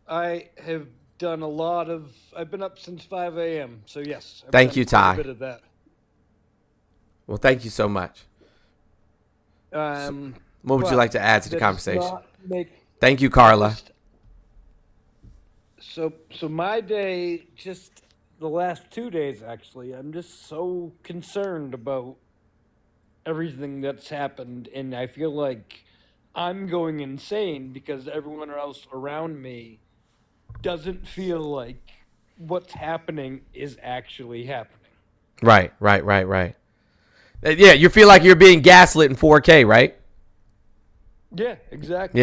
I have done a lot of. I've been up since 5 a.m. So yes. I've Thank done you, quite Ty. A bit of that. Well, thank you so much. What would you like to add to the conversation? Thank you, Carla. So my day, just the last 2 days actually, I'm just so concerned about everything that's happened, and I feel like I'm going insane because everyone else around me doesn't feel like what's happening is actually happening. Right. Yeah, you feel like you're being gaslit in 4K, right? Yeah, exactly.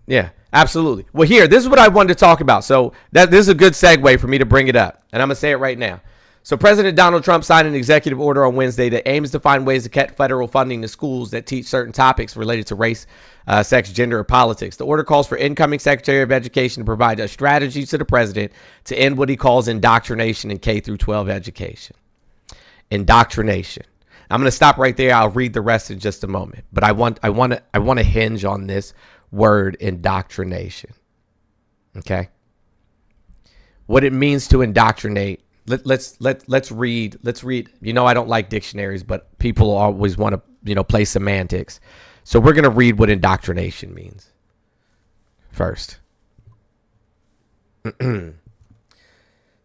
Yeah, absolutely. Well, this is what I wanted to talk about. So this is a good segue for me to bring it up, and I'm going to say it right now. So President Donald Trump signed an executive order on Wednesday that aims to find ways to cut federal funding to schools that teach certain topics related to race, sex, gender, or politics. The order calls for incoming Secretary of Education to provide a strategy to the president to end what he calls indoctrination in K through 12 education. Indoctrination. I'm going to stop right there. I'll read the rest in just a moment, but I want to hinge on this word indoctrination. Okay? What it means to indoctrinate. Let's read. You know, I don't like dictionaries, but people always want to, play semantics. So we're going to read what indoctrination means first. The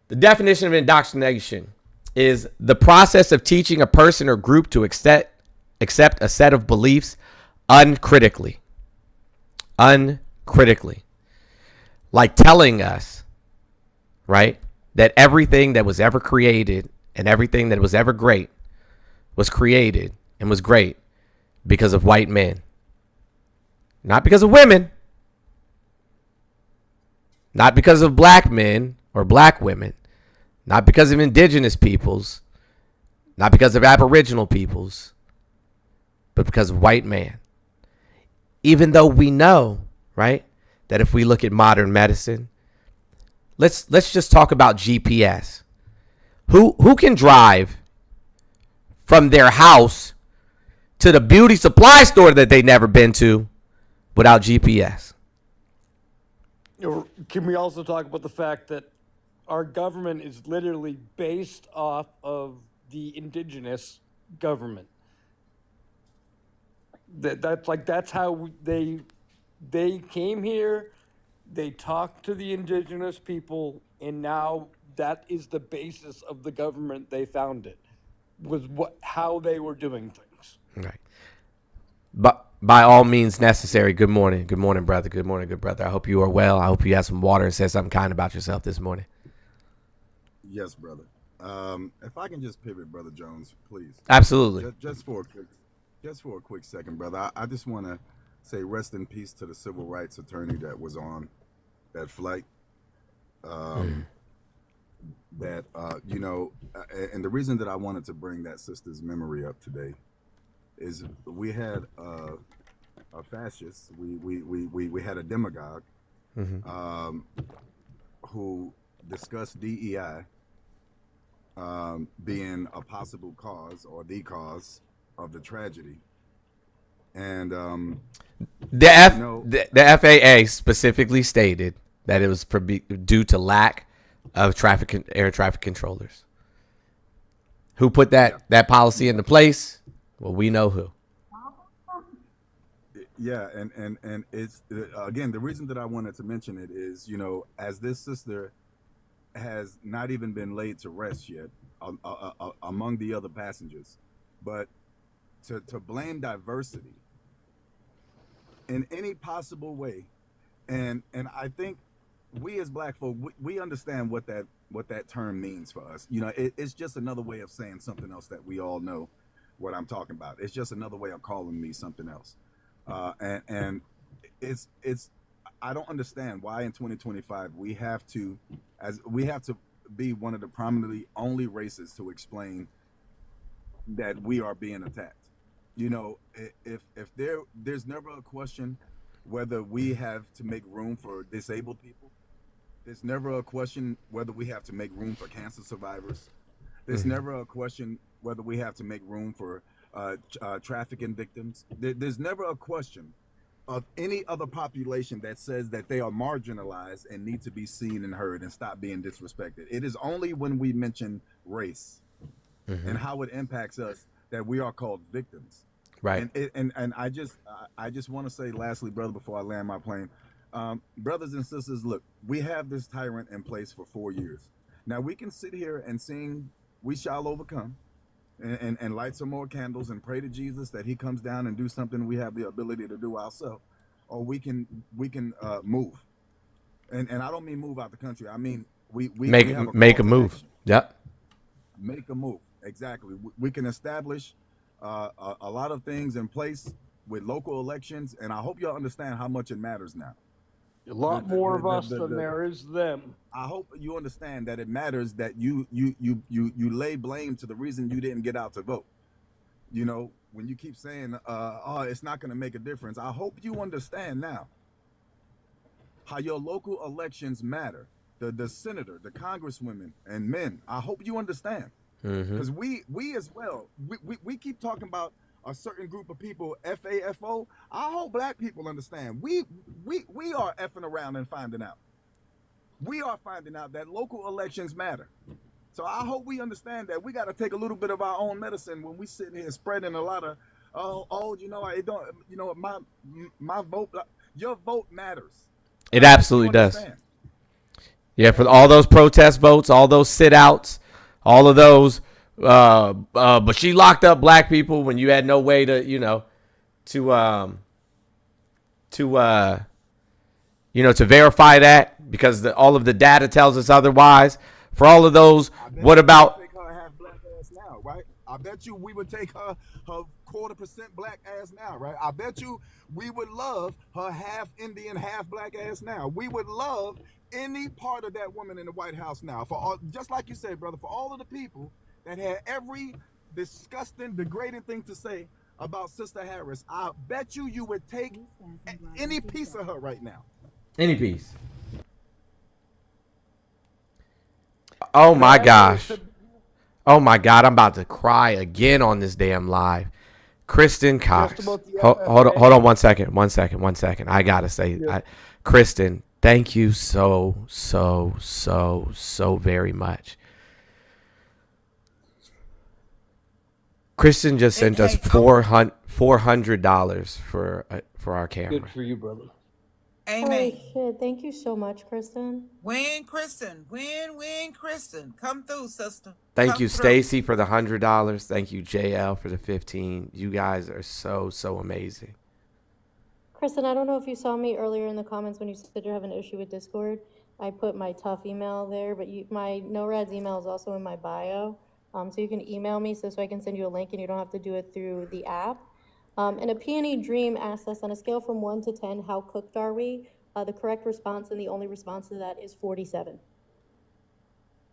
definition of indoctrination is the process of teaching a person or group to accept a set of beliefs uncritically. Like telling us, right, that everything that was ever created and everything that was ever great was created and was great because of white men. Not because of women. Not because of black men or black women. Not because of indigenous peoples. Not because of aboriginal peoples. But because of white man. Even though we know, right, that if we look at modern medicine, let's just talk about GPS. Who can drive from their house to the beauty supply store that they never been to without GPS. Can we also talk about the fact that our government is literally based off of the indigenous government? That's how they came here. They talked to the indigenous people, and now that is the basis of the government they founded, was how they were doing things. Right. But by all means necessary, good morning. Good morning, brother. Good morning, good brother. I hope you are well. I hope you have some water and said something kind about yourself this morning. Yes, brother. If I can just pivot, Brother Jones, please. Absolutely. Just for a quick second, brother. I just want to say rest in peace to the civil rights attorney that was on that flight. That and the reason that I wanted to bring that sister's memory up today is we had a fascist, we had a demagogue who discussed DEI being a possible cause or the cause of the tragedy. And the FAA specifically stated that it was due to lack of air traffic controllers. Who put that policy into place? Well, we know who. Yeah, and it's again, the reason that I wanted to mention it is, as this sister has not even been laid to rest yet among the other passengers, but to blame diversity in any possible way, and I think we as black folk, we understand what that term means for us. It's just another way of saying something else that we all know what I'm talking about. It's just another way of calling me something else. And it's I don't understand why in 2025 we have to be one of the prominently only races to explain that we are being attacked. If there's never a question whether we have to make room for disabled people. There's never a question whether we have to make room for cancer survivors. There's never a question whether we have to make room for trafficking victims. There's never a question of any other population that says that they are marginalized and need to be seen and heard and stop being disrespected. It is only when we mention race and how it impacts us that we are called victims. Right. And I just want to say lastly, brother, before I land my plane, brothers and sisters, look, we have this tyrant in place for 4 years. Now we can sit here and sing "We Shall Overcome" and light some more candles and pray to Jesus that he comes down and do something we have the ability to do ourselves, or we can move. And I don't mean move out the country. I mean we make a move. Action. Yep. Make a move. Exactly. We can establish a lot of things in place with local elections, and I hope y'all understand how much it matters now. A lot more of us than there is them. I hope you understand that it matters that you lay blame to the reason you didn't get out to vote. When you keep saying, it's not going to make a difference. I hope you understand now how your local elections matter. The senator, the congresswomen and men. I hope you understand. Because we as well, we keep talking about a certain group of people, FAFO. I hope black people understand. We are effing around and finding out. We are finding out that local elections matter. So I hope we understand that we got to take a little bit of our own medicine when we sitting here spreading a lot of, it don't, my vote, your vote matters. It absolutely does. Yeah, for all those protest votes, all those sit-outs, all of those. But she locked up black people when you had no way to verify that because all of the data tells us otherwise. For all of those, what about? Take her half black ass now, right? I bet you we would take her 0.25% black ass now, right? I bet you we would love her half Indian, half black ass now. We would love any part of that woman in the White House now. For all, just like you said, brother, for all of the people that had every disgusting, degrading thing to say about Sister Harris, I bet you would take any piece of her right now. Any piece. Oh my gosh. Oh my God, I'm about to cry again on this damn live. Kristen Cox. Hold on 1 second. 1 second. 1 second. I gotta say, Kristen, thank you so very much. Kristen just sent us $400 for our camera. Good for you, brother. Amen. Holy shit! Thank you so much, Kristen. Win, Kristen. Win, Kristen. Come through, sister. Thank you, Stacy, for the $100. Thank you, JL, for the 15. You guys are so amazing. Kristen, I don't know if you saw me earlier in the comments when you said you're having an issue with Discord. I put my TUFF email there, but my NORAD's email is also in my bio. So you can email me so I can send you a link and you don't have to do it through the app. And a Peony Dream asked us, on a scale from 1 to 10, how cooked are we? The correct response and the only response to that is 47.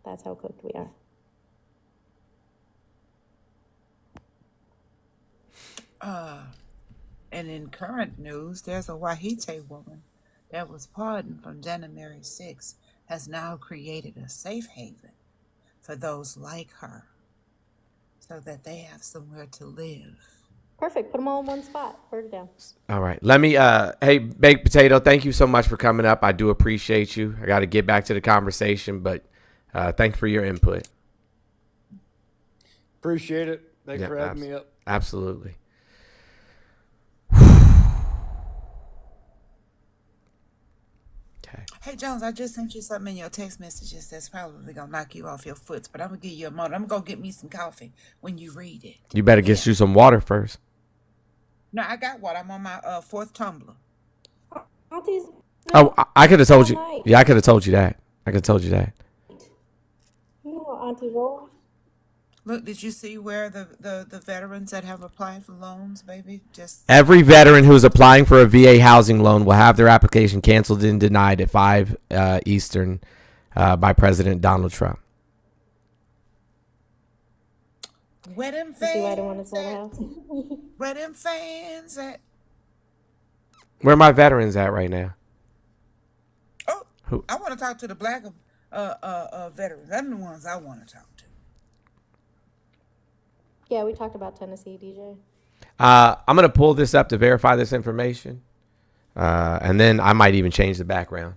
That's how cooked we are. And in current news, there's a Wahite woman that was pardoned from January 6th, has now created a safe haven for those like her so that they have somewhere to live. Perfect. Put them all in one spot. Word it down. All right. Let me, hey, Baked Potato, thank you so much for coming up. I do appreciate you. I got to get back to the conversation, but thanks for your input. Appreciate it. Thanks for having me up. Absolutely. Okay. Hey, Jones, I just sent you something in your text messages that's probably going to knock you off your foot, but I'm going to give you a moment. I'm going to go get me some coffee when you read it. You better get you some water first. No, I got water. I'm on my fourth tumbler. Oh, I could have told you. Yeah, I could have told you that. You know, Auntie Rose. Look, did you see where the veterans that have applied for loans, baby? Just every veteran who is applying for a VA housing loan will have their application canceled and denied at 5 Eastern by President Donald Trump. Where them fans at? Where them fans at? Where are my veterans at right now? Oh, who? I want to talk to the black veterans. They're the ones I want to talk to. Yeah, we talked about Tennessee, DJ. I'm going to pull this up to verify this information. And then I might even change the background.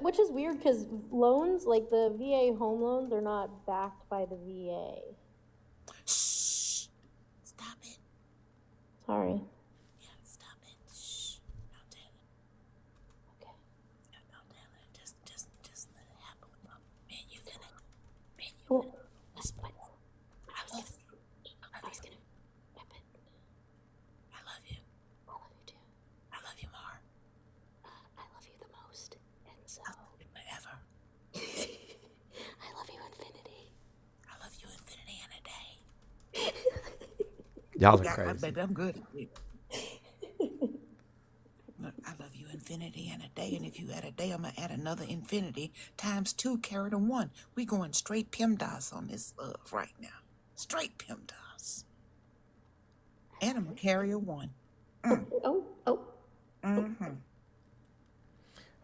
Which is weird because loans, like the VA home loans, are not backed by the VA. Shh. Stop it. Sorry. Yeah, stop it. Shh. Don't tell it. Okay. No, don't tell it. Just let it happen. Man, you finna. Listen. I was gonna. I love you. I love you too. I love you more. I love you the most, and so. Forever. I love you infinity. I love you infinity in a day. Y'all are crazy. Baby, I'm good. Look, I love you infinity in a day, and if you add a day, I'm gonna add another infinity times 2, carry the 1. We going straight PEMDAS on this love right now. Straight PEMDAS. And I'm gonna carry a 1. Oh. Mm-hmm.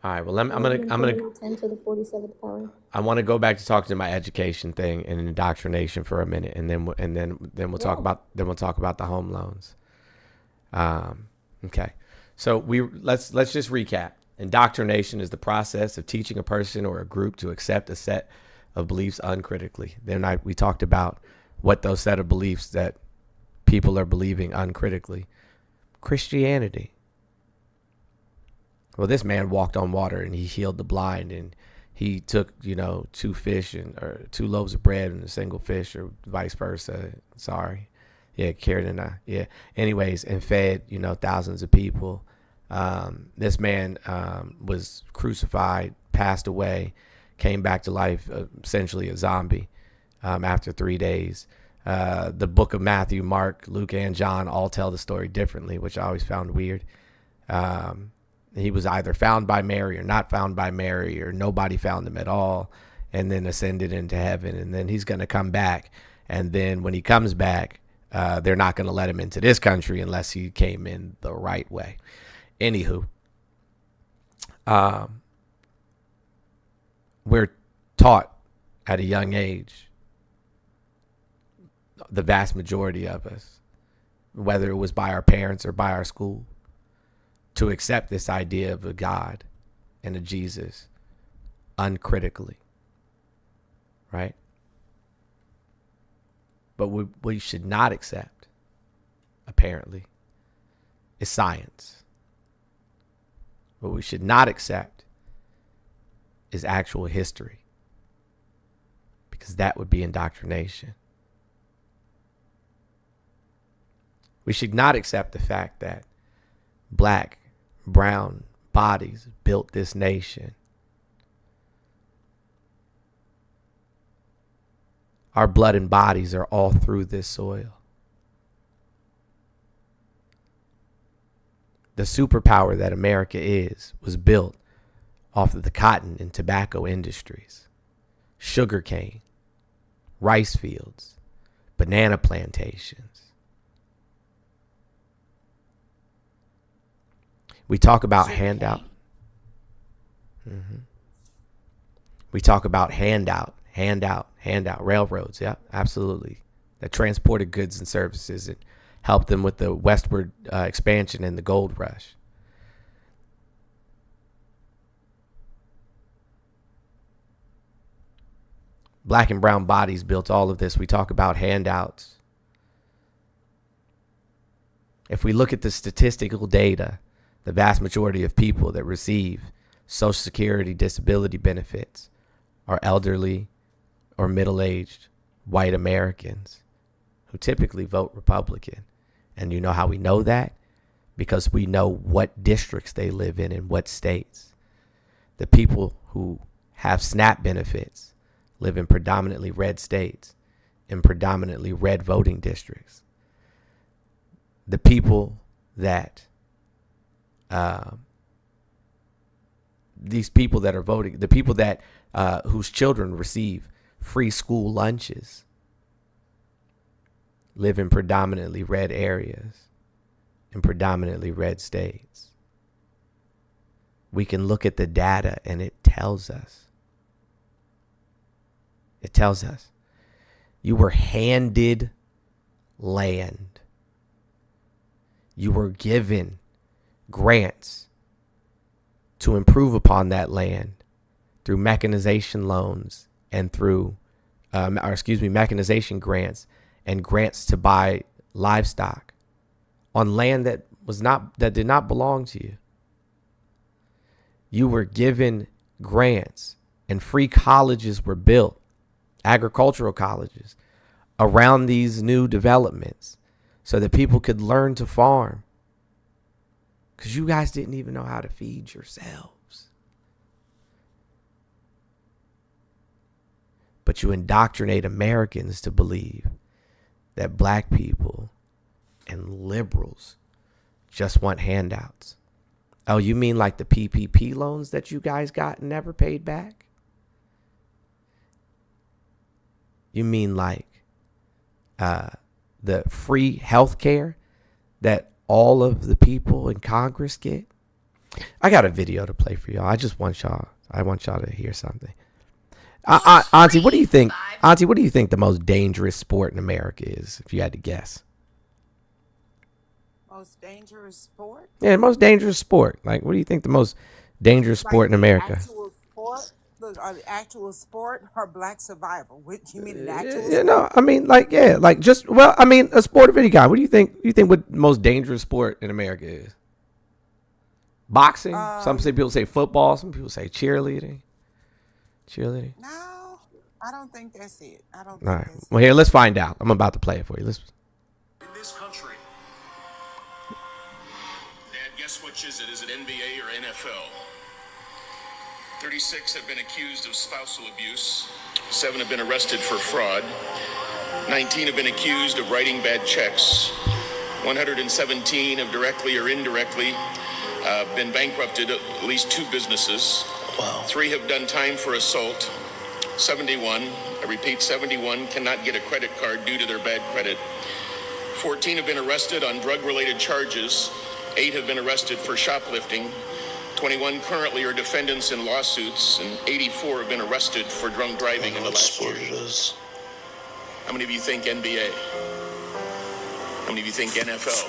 All right. Well, I'm gonna 10 to the 47th power. I want to go back to talking to my education thing and indoctrination for a minute, and then we'll talk about the home loans. Okay. So let's just recap. Indoctrination is the process of teaching a person or a group to accept a set of beliefs uncritically. Then we talked about what those set of beliefs that people are believing uncritically. Christianity. Well, this man walked on water and he healed the blind, and he took, 2 fish or 2 loaves of bread and a single fish, or vice versa. Sorry. Yeah, Karen and I. Yeah. Anyways, and fed, thousands of people. This man was crucified, passed away, came back to life, essentially a zombie after 3 days. The book of Matthew, Mark, Luke, and John all tell the story differently, which I always found weird. He was either found by Mary or not found by Mary, or nobody found him at all, and then ascended into heaven. And then he's going to come back. And then when he comes back, they're not going to let him into this country unless he came in the right way. Anywho, we're taught at a young age the vast majority of us, whether it was by our parents or by our school, to accept this idea of a God and a Jesus uncritically, right? But what we should not accept, apparently, is science. What we should not accept is actual history, because that would be indoctrination. We should not accept the fact that black, brown bodies built this nation. Our blood and bodies are all through this soil. The superpower that America is was built off of the cotton and tobacco industries, sugarcane, rice fields, banana plantations. We talk about handout. We talk about handout, railroads. Yeah, absolutely. That transported goods and services and helped them with the westward expansion and the gold rush. Black and brown bodies built all of this. We talk about handouts. If we look at the statistical data, the vast majority of people that receive Social Security disability benefits are elderly or middle-aged white Americans who typically vote Republican. And you know how we know that? Because we know what districts they live in what states. The people who have SNAP benefits live in predominantly red states, in predominantly red voting districts. The people that these people that are voting, the people that whose children receive free school lunches, live in predominantly red areas, in predominantly red states. We can look at the data and it tells us. It tells us you were handed land. You were given grants to improve upon that land through mechanization loans and through, mechanization grants and grants to buy livestock on land that did not belong to you. You were given grants and free colleges were built, agricultural colleges, around these new developments so that people could learn to farm. Because you guys didn't even know how to feed yourselves. But you indoctrinate Americans to believe that black people and liberals just want handouts. Oh, you mean like the PPP loans that you guys got and never paid back? You mean like the free health care that all of the people in Congress get? I got a video to play for y'all. I want y'all to hear something. Auntie, what do you think? Auntie, what do you think the most dangerous sport in America is, if you had to guess? Most dangerous sport? Yeah, most dangerous sport. Like, what do you think the most dangerous sport in America? Actual sport? Look, the actual sport or black survival? What you mean, an actual sport? No, I mean, a sport of any kind. What do you think? What the most dangerous sport in America is? Boxing. Some people say football. Some people say cheerleading. No, I don't think that's it. I don't. All right. Well, here, let's find out. I'm about to play it for you. In this country, Dad, guess which is it? Is it NBA or NFL? 36 have been accused of spousal abuse. 7 have been arrested for fraud. 19 have been accused of writing bad checks. 117 have directly or indirectly been bankrupted at least 2 businesses. Wow. 3 have done time for assault. 71, I repeat, 71 cannot get a credit card due to their bad credit. 14 have been arrested on drug-related charges. 8 have been arrested for shoplifting. 21 currently are defendants in lawsuits, and 84 have been arrested for drunk driving in the last year. How many of you think NBA? How many of you think NFL?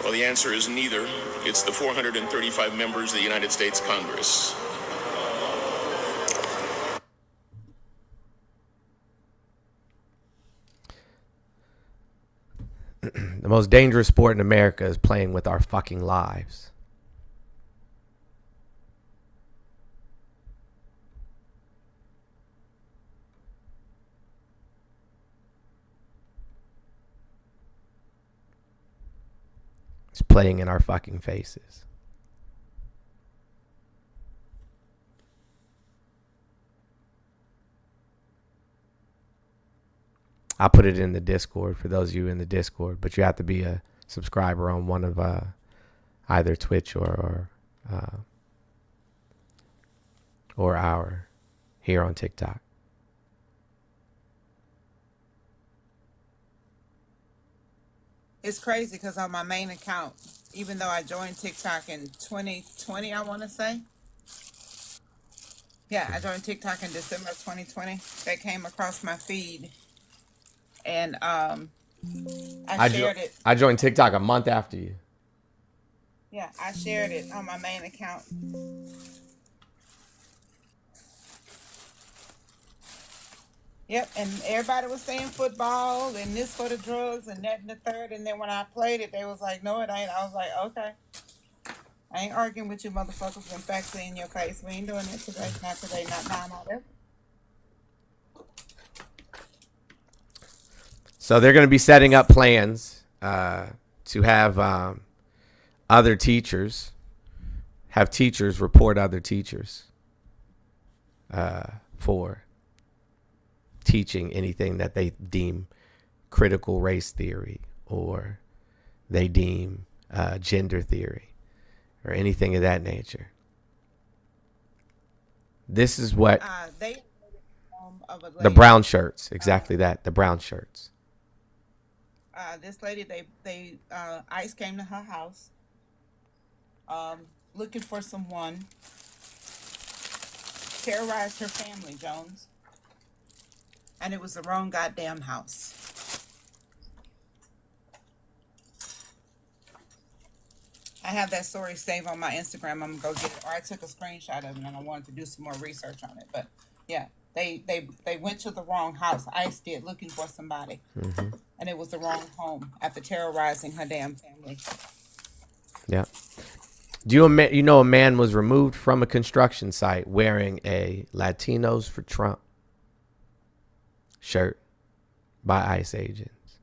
Well, the answer is neither. It's the 435 members of the United States Congress. The most dangerous sport in America is playing with our fucking lives. It's playing in our fucking faces. I'll put it in the Discord for those of you in the Discord, but you have to be a subscriber on one of either Twitch or our here on TikTok. It's crazy because on my main account, even though I joined TikTok in 2020, I want to say. Yeah, I joined TikTok in December of 2020. That came across my feed. And I shared it. I joined TikTok a month after you. Yeah, I shared it on my main account. Yep, and everybody was saying football and this for the drugs and that and the third. And then when I played it, they was like, no, it ain't. I was like, okay. I ain't arguing with you motherfuckers when facts are in your face. We ain't doing it today. Not today, not now, not ever. So they're going to be setting up plans to have other teachers, have teachers report other teachers for teaching anything that they deem critical race theory or they deem gender theory or anything of that nature. This is what the brown shirts, exactly that, the brown shirts. This lady, ICE came to her house looking for someone, terrorized her family, Jones. And it was the wrong goddamn house. I have that story saved on my Instagram. I'm going to go get it. Or I took a screenshot of it and I wanted to do some more research on it. But yeah, they went to the wrong house. ICE did, looking for somebody. Mm-hmm. And it was the wrong home after terrorizing her damn family. Yeah. You know a man was removed from a construction site wearing a Latinos for Trump shirt by ICE agents.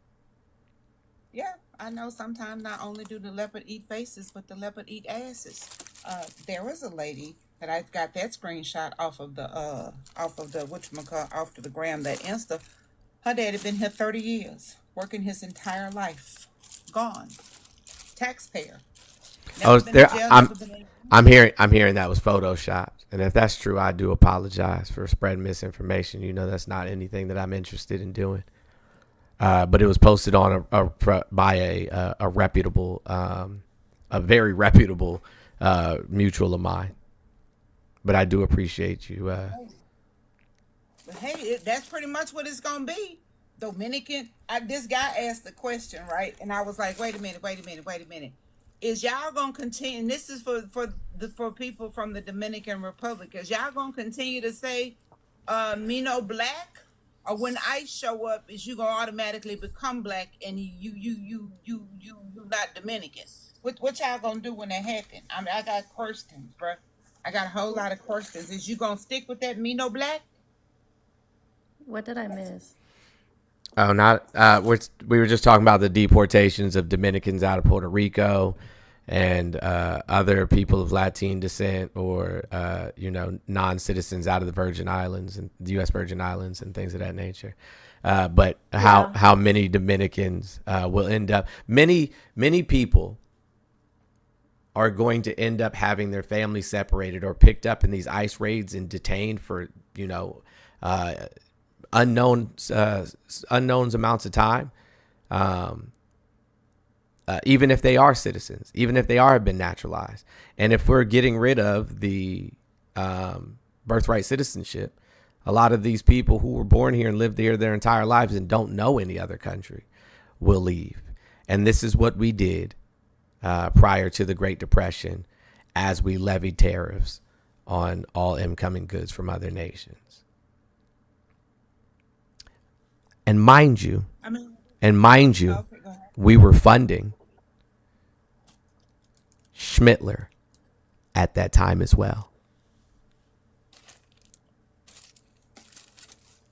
Yeah, I know sometimes not only do the leopard eat faces, but the leopard eat asses. There was a lady that I got that screenshot off of the gram, that Insta. Her dad had been here 30 years, working his entire life. Gone. Taxpayer. I'm hearing that was photoshopped. And if that's true, I do apologize for spreading misinformation. You know, that's not anything that I'm interested in doing. But it was posted on by a reputable, a very reputable mutual of mine. But I do appreciate you. Hey, that's pretty much what it's gonna be. Dominican. This guy asked the question, right? And I was like, wait a minute. Is y'all gonna continue? And this is for people from the Dominican Republic. Is y'all gonna continue to say me no black? Or when ICE show up, is you gonna automatically become black and you not Dominican? What y'all gonna do when that happen? I got questions, bro. I got a whole lot of questions. Is you gonna stick with that me no black? What did I miss? Oh, not we were just talking about the deportations of Dominicans out of Puerto Rico and other people of Latin descent or non-citizens out of the Virgin Islands and the U.S. Virgin Islands and things of that nature. But how many Dominicans will end up? Many people are going to end up having their family separated or picked up in these ICE raids and detained for unknowns amounts of time, even if they are citizens, even if they have been naturalized. And if we're getting rid of the birthright citizenship, A lot of these people who were born here and lived here their entire lives and don't know any other country will leave. And this is what we did prior to the Great Depression as we levied tariffs on all incoming goods from other nations. And mind you, we were funding Schmittler at that time as well.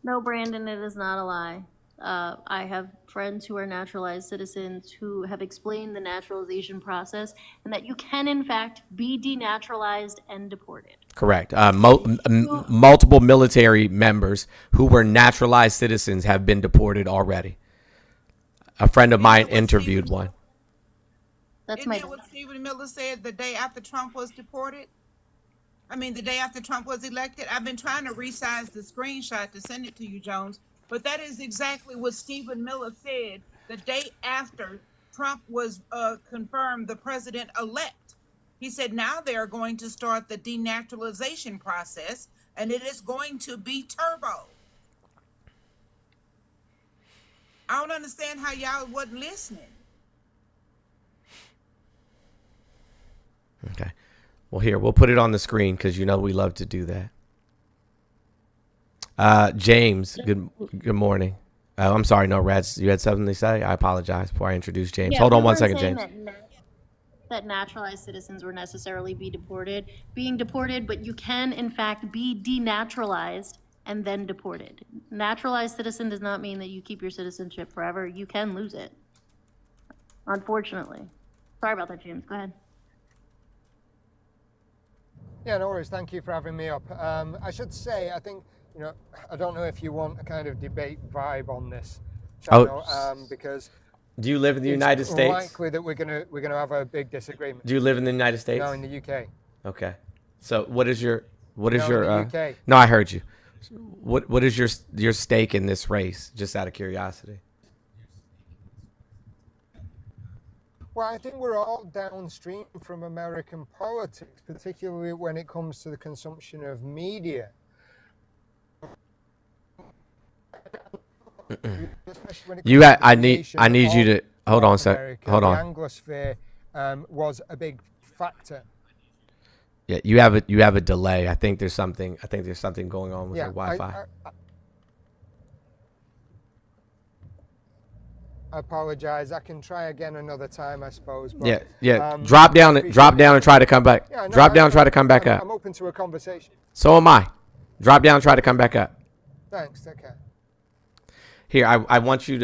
No, Brandon, it is not a lie. I have friends who are naturalized citizens who have explained the naturalization process and that you can, in fact, be denaturalized and deported. Correct. Multiple military members who were naturalized citizens have been deported already. A friend of mine interviewed one. Isn't that what Stephen Miller said the day after Trump was deported? I mean, the day after Trump was elected? I've been trying to resize the screenshot to send it to you, Jones. But that is exactly what Stephen Miller said the day after Trump was confirmed the president-elect. He said now they are going to start the denaturalization process, and it is going to be turbo. I don't understand how y'all wasn't listening. Okay. Well, here, we'll put it on the screen because you know we love to do that. James, good morning. I'm sorry, no, Reds, you had something to say? I apologize before I introduce James. Yeah, Hold on one second, James. That naturalized citizens were necessarily being deported, but you can, in fact, be denaturalized and then deported. Naturalized citizen does not mean that you keep your citizenship forever. You can lose it, unfortunately. Sorry about that, James. Go ahead. Yeah, no worries. Thank you for having me up. I should say, I think, you know, I don't know if you want a kind of debate vibe on this channel, because do you live in the United States? It's likely that we're gonna have a big disagreement. Do you live in the United States? No, in the UK. Okay. So what is your in the UK. No, I heard you. What is your stake in this race? Just out of curiosity. Well, I think we're all downstream from American politics, particularly when it comes to the consumption of media. I need you to hold on a sec. Hold on. The Anglosphere was a big factor. Yeah, you have a delay. I think there's something going on with your Wi-Fi. I apologize. I can try again another time, I suppose. But, Drop down and try to come back. Drop down and try to come back up. I'm open to a conversation. So am I. Drop down and try to come back up. Thanks. Take care. Here, I want you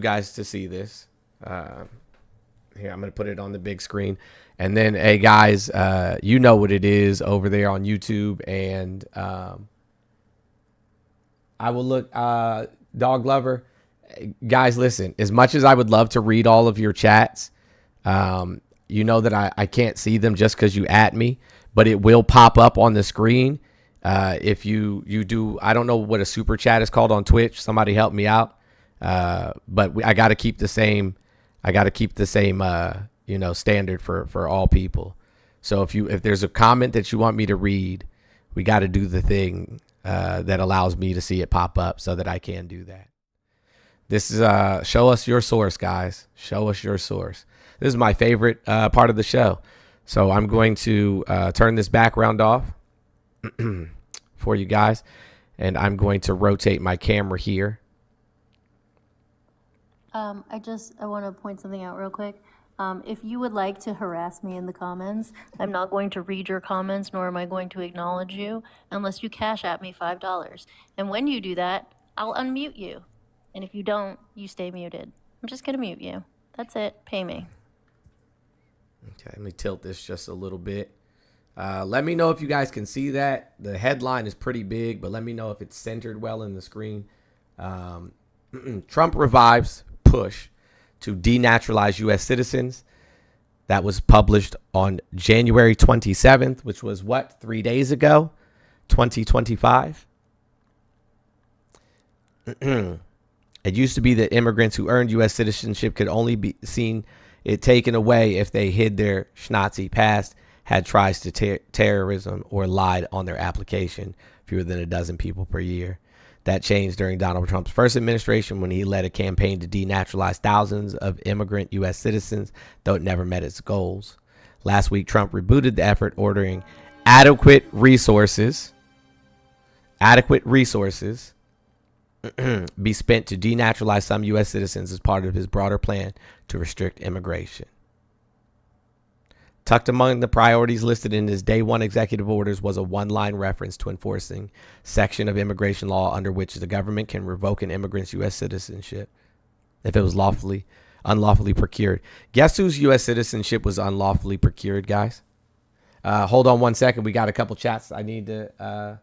guys to see this. Here, I'm going to put it on the big screen. And then, hey, guys, you know what it is over there on YouTube. And I will look, Dog Lover. Guys, listen, as much as I would love to read all of your chats, you know that I can't see them just because you at me, but it will pop up on the screen. If you do, I don't know what a super chat is called on Twitch. Somebody help me out. But I got to keep the same, standard for all people. So if there's a comment that you want me to read, we got to do the thing that allows me to see it pop up so that I can do that. This is show us your source, guys. Show us your source. This is my favorite part of the show. So I'm going to turn this background off for you guys, and I'm going to rotate my camera here. I want to point something out real quick. If you would like to harass me in the comments, I'm not going to read your comments, nor am I going to acknowledge you unless you cash at me $5. And when you do that, I'll unmute you. And if you don't, you stay muted. I'm just going to mute you. That's it. Pay me. Okay, let me tilt this just a little bit. Let me know if you guys can see that. The headline is pretty big, but let me know if it's centered well in the screen. Trump revives push to denaturalize U.S. citizens. That was published on January 27th, which was 3 days ago, 2025. It used to be that immigrants who earned U.S. citizenship could only be seen it taken away if they hid their Schnazi past, had ties to terrorism, or lied on their application fewer than a dozen people per year. That changed during Donald Trump's first administration when he led a campaign to denaturalize thousands of immigrant U.S. citizens, though it never met its goals. Last week, Trump rebooted the effort, ordering adequate resources be spent to denaturalize some U.S. citizens as part of his broader plan to restrict immigration. Tucked among the priorities listed in his day one executive orders was a one-line reference to enforcing section of immigration law under which the government can revoke an immigrant's U.S. citizenship if it was unlawfully procured. Guess whose U.S. citizenship was unlawfully procured, guys? Hold on one second. We got a couple chats I need to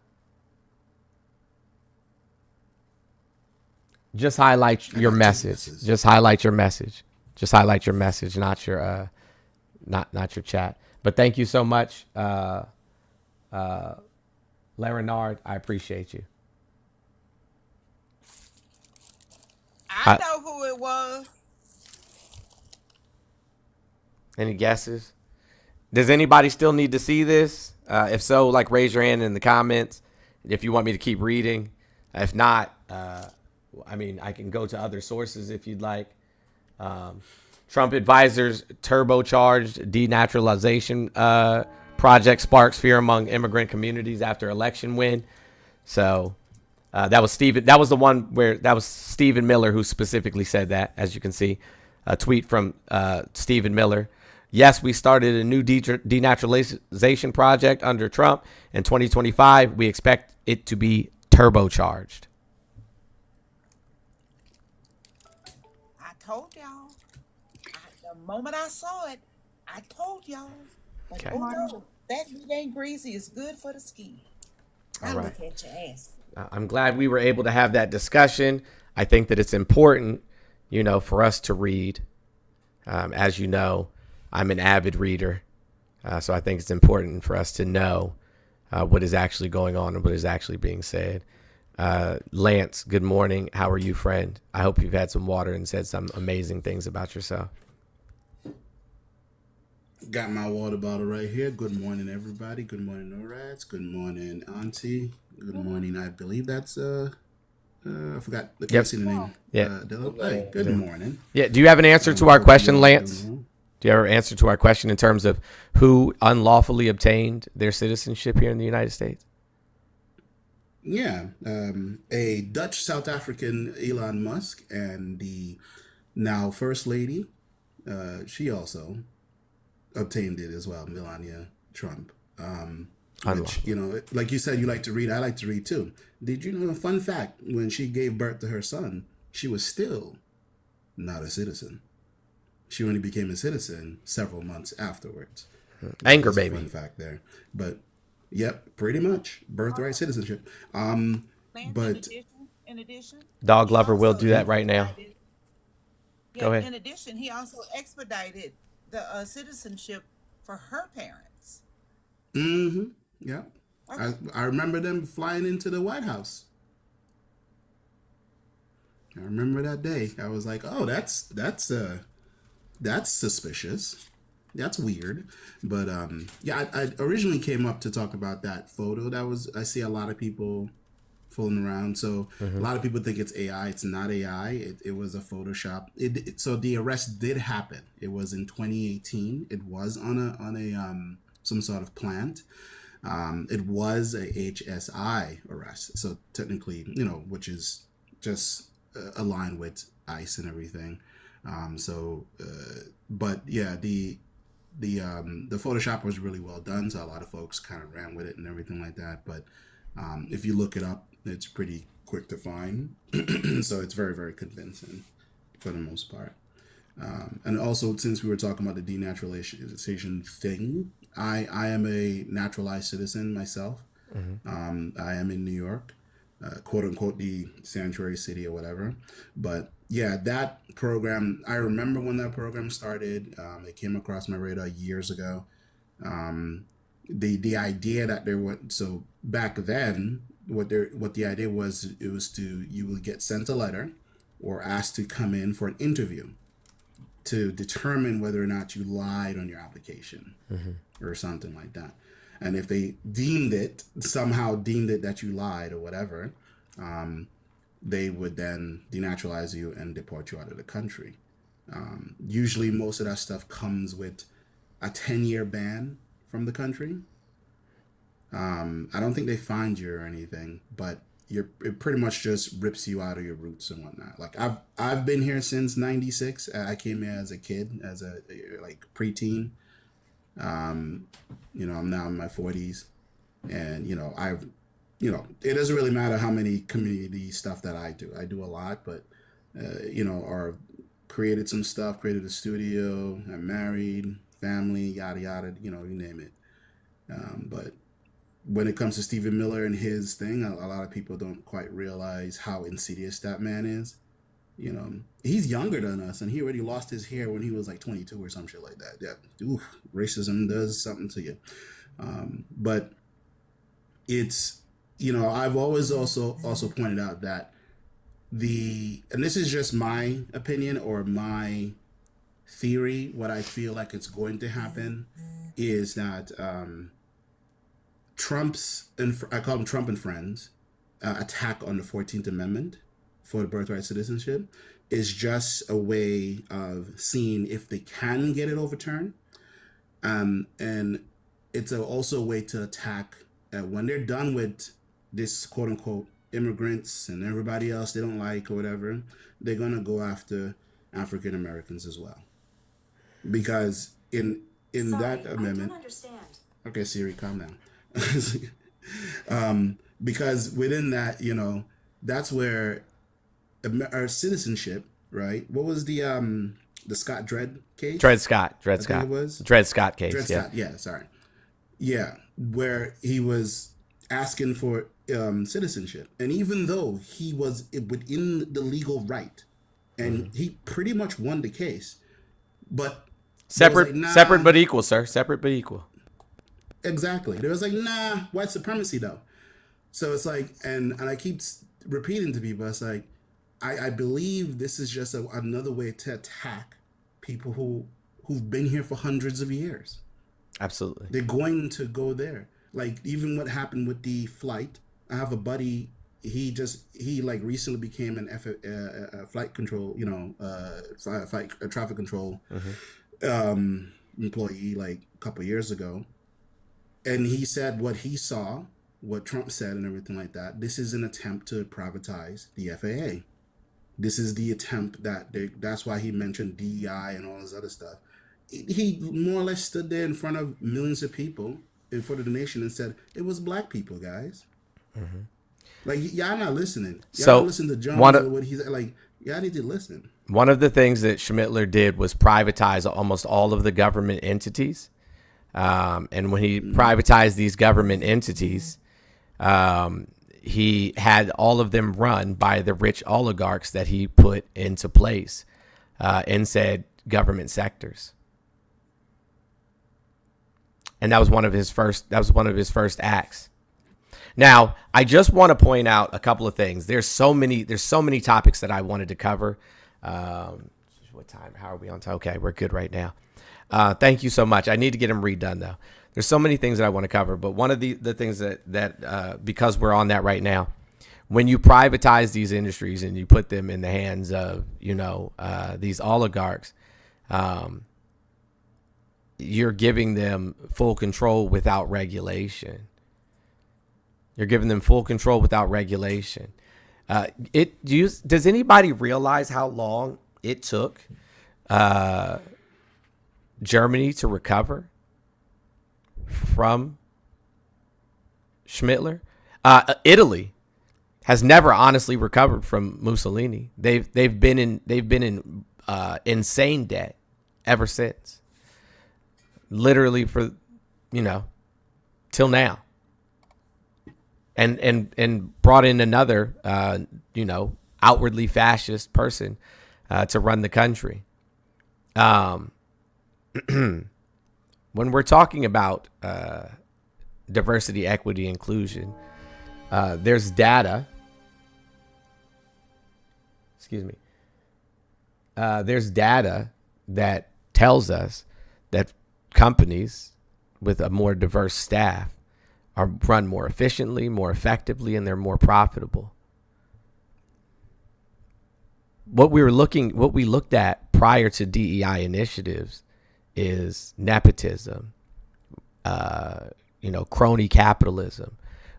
just highlight your message. Just highlight your message. Just highlight your message, not your not your chat. But thank you so much, Leonard. I appreciate you. I know who it was. Any guesses? Does anybody still need to see this? If so, like, raise your hand in the comments if you want me to keep reading. If not, I mean, I can go to other sources if you'd like. Trump advisors turbocharged denaturalization project sparks fear among immigrant communities after election win. So that was Stephen. That was the one where that was Stephen Miller who specifically said that. As you can see, a tweet from Stephen Miller. Yes, we started a new denaturalization project under Trump. In 2025, we expect it to be turbocharged. I told y'all. The moment I saw it, I told y'all. But Okay. oh no, that meat ain't greasy. It's good for the skin. I All right. look at your ass. I'm glad we were able to have that discussion. I think that it's important, you know, for us to read. As you know, I'm an avid reader. So I think it's important for us to know what is actually going on and what is actually being said. Lance, good morning. How are you, friend? I hope you've had some water and said some amazing things about yourself. Got my water bottle right here. Good morning, everybody. Good morning, NORADs. Good morning, Auntie. Good morning. I believe that's I forgot. I can't see the name. Yeah. Hey, good morning. Yeah. Do you have an answer to our question, Lance? Do you have an answer to our question in terms of who unlawfully obtained their citizenship here in the United States? Yeah, a Dutch South African Elon Musk and the now First Lady, she also obtained it as well, Melania Trump. Which, you know, like you said, you like to read. I like to read too. Did you know, fun fact, when she gave birth to her son, she was still not a citizen. She only became a citizen several months afterwards. Anger baby. Fun fact there. But, yep, pretty much. Birthright citizenship. But in addition, Dog Lover will do that right now. Go ahead. In addition, he also expedited the citizenship for her parents. Mm-hmm. Yeah. Okay. I remember them flying into the White House. I remember that day. I was like, oh, that's suspicious. That's weird. But yeah, I originally came up to talk about that photo. I see a lot of people fooling around. So a lot of people think it's AI. It's not AI. It was a Photoshop. So the arrest did happen. It was in 2018. It was on a some sort of plant. It was a HSI arrest. So technically, you know, which is just aligned with ICE and everything. But yeah, the Photoshop was really well done. So a lot of folks kind of ran with it and everything like that. But if you look it up, it's pretty quick to find. So it's very, very convincing for the most part. And also, since we were talking about the denaturalization thing, I am a naturalized citizen myself. I am in New York, quote unquote, the sanctuary city or whatever. But yeah, that program, I remember when that program started. It came across my radar years ago. The idea that so back then, what the idea was, it was you would get sent a letter or asked to come in for an interview to determine whether or not you lied on your application or something like that. And if they somehow deemed it that you lied or whatever, they would then denaturalize you and deport you out of the country. Usually most of that stuff comes with a 10-year ban from the country. I don't think they find you or anything, but it pretty much just rips you out of your roots and whatnot. Like I've been here since '96. I came here as a kid, as a like preteen. I'm now in my 40s, and it doesn't really matter how many community stuff that I do. I do a lot, but or created some stuff, created a studio. I'm married, family, yada yada. You name it. But when it comes to Stephen Miller and his thing, a lot of people don't quite realize how insidious that man is. He's younger than us, and he already lost his hair when he was like 22 or some shit like that. Yeah, oof, racism does something to you. But it's, I've always also pointed out that and this is just my opinion or my theory, what I feel like it's going to happen is that I call them Trump and friends, attack on the 14th Amendment for the birthright citizenship is just a way of seeing if they can get it overturned. And it's also a way to attack when they're done with this quote unquote immigrants and everybody else they don't like or whatever, they're going to go after African Americans as well. Because in that amendment, I don't understand. Okay, Siri, calm down. Because within that, that's where our citizenship, right? What was the Scott Dred case? Dred Scott. It was Dred Scott case. Dred Scott. Yeah, sorry. Yeah, where he was asking for citizenship, and even though he was within the legal right, and he pretty much won the case, but separate but equal, sir. Separate but equal. Exactly. There was like, nah, white supremacy though. So it's like, and I keep repeating to people, it's like, I believe this is just another way to attack people who've been here for hundreds of years. Absolutely. They're going to go there. Like even what happened with the flight. I have a buddy. He like recently became a flight control, traffic control employee like a couple of years ago. And he said what he saw, what Trump said and everything like that. This is an attempt to privatize the FAA. This is the attempt that's why he mentioned DEI and all this other stuff. He more or less stood there in front of millions of people in front of the nation and said, it was black people, guys. Mm-hmm. Like, y'all not listening. Y'all not listen to John or what he's like. Y'all need to listen. One of the things that Schmittler did was privatize almost all of the government entities. And when he privatized these government entities, he had all of them run by the rich oligarchs that he put into place in said government sectors. And that was one of his first acts. Now, I just want to point out a couple of things. There's so many topics that I wanted to cover. What time? How are we on time? Okay, we're good right now. Thank you so much. I need to get them redone though. There's so many things that I want to cover, but one of the things that because we're on that right now, when you privatize these industries and you put them in the hands of, these oligarchs, you're giving them full control without regulation. Does anybody realize how long it took Germany to recover from Schmittler? Italy has never honestly recovered from Mussolini. They've been in insane debt ever since. Literally for till now. And brought in another outwardly fascist person to run the country. When we're talking about diversity, equity, inclusion, there's data. There's data that tells us that companies with a more diverse staff are run more efficiently, more effectively, and they're more profitable. What we looked at prior to DEI initiatives is nepotism, crony capitalism.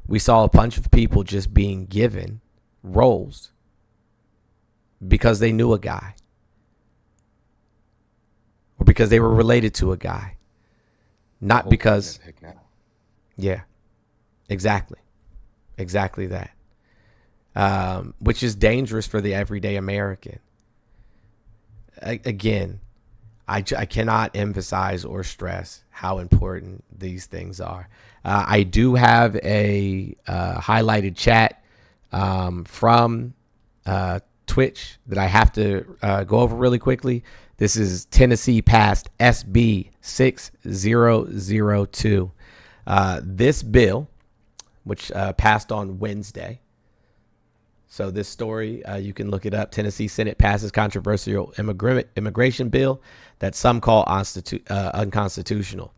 We saw a bunch of people just being given roles because they knew a guy or because they were related to a guy, not because. Yeah, exactly that. Which is dangerous for the everyday American. Again, I cannot emphasize or stress how important these things are. I do have a highlighted chat from Twitch that I have to go over really quickly. This is Tennessee passed SB 6002. This bill, which passed on Wednesday. So this story, you can look it up. Tennessee Senate passes controversial immigration bill that some call unconstitutional.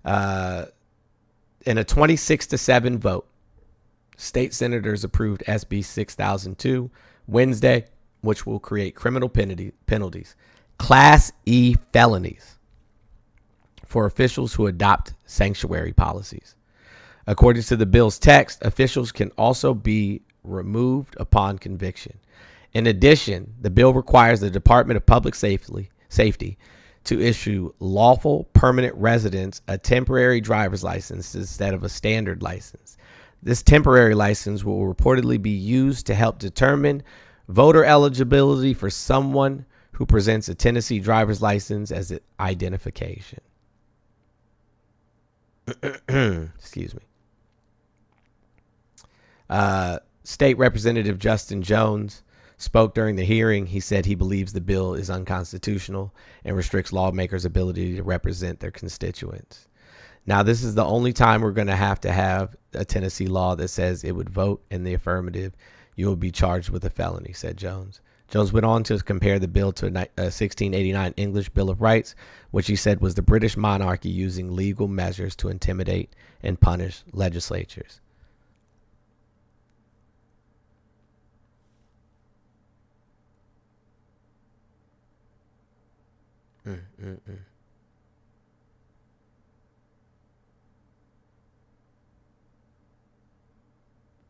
In a 26-7 vote, state senators approved SB 6002 Wednesday, which will create criminal penalties, Class E felonies for officials who adopt sanctuary policies. According to the bill's text, officials can also be removed upon conviction. In addition, the bill requires the Department of Public Safety to issue lawful permanent residents a temporary driver's license instead of a standard license. This temporary license will reportedly be used to help determine voter eligibility for someone who presents a Tennessee driver's license as an identification. Excuse me. State Representative Justin Jones spoke during the hearing. He said he believes the bill is unconstitutional and restricts lawmakers' ability to represent their constituents. Now, this is the only time we're going to have a Tennessee law that says it would vote in the affirmative. You will be charged with a felony, said Jones. Jones went on to compare the bill to a 1689 English Bill of Rights, which he said was the British monarchy using legal measures to intimidate and punish legislatures.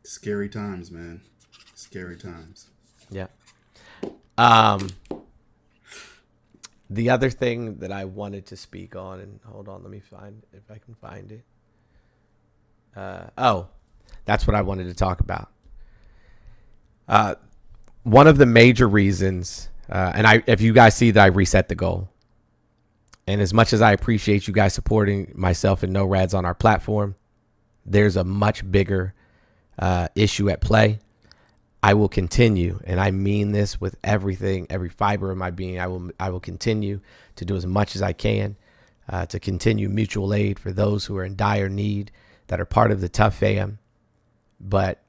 Scary times, man. Scary times. Yeah. The other thing that I wanted to speak on, and hold on, let me find if I can find it. That's what I wanted to talk about. One of the major reasons, if you guys see that I reset the goal, and as much as I appreciate you guys supporting myself and No Rads on our platform, there's a much bigger issue at play. I will continue, and I mean this with everything, every fiber of my being. I will continue to do as much as I can to continue mutual aid for those who are in dire need that are part of the TUFF Fam. But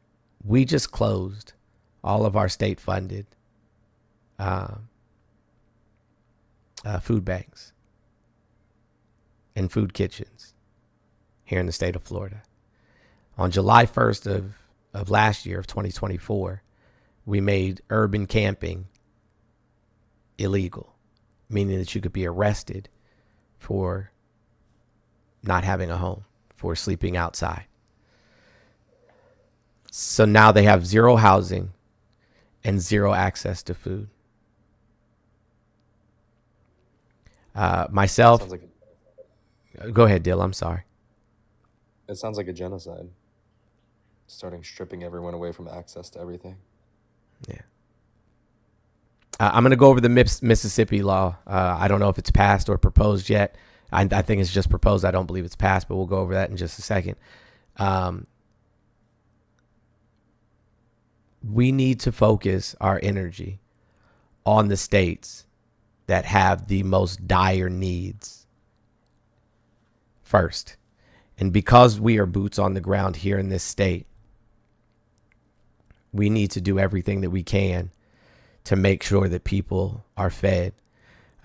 we just closed all of our state-funded food banks and food kitchens here in the state of Florida. On July 1st of last year, of 2024, we made urban camping illegal, meaning that you could be arrested for not having a home, for sleeping outside. So now they have zero housing and zero access to food. Myself, go ahead, Dill. I'm sorry. It sounds like a genocide. Starting stripping everyone away from access to everything. Yeah. I'm going to go over the Mississippi law. I don't know if it's passed or proposed yet. I think it's just proposed. I don't believe it's passed, but we'll go over that in just a second. We need to focus our energy on the states that have the most dire needs first. And because we are boots on the ground here in this state, we need to do everything that we can to make sure that people are fed.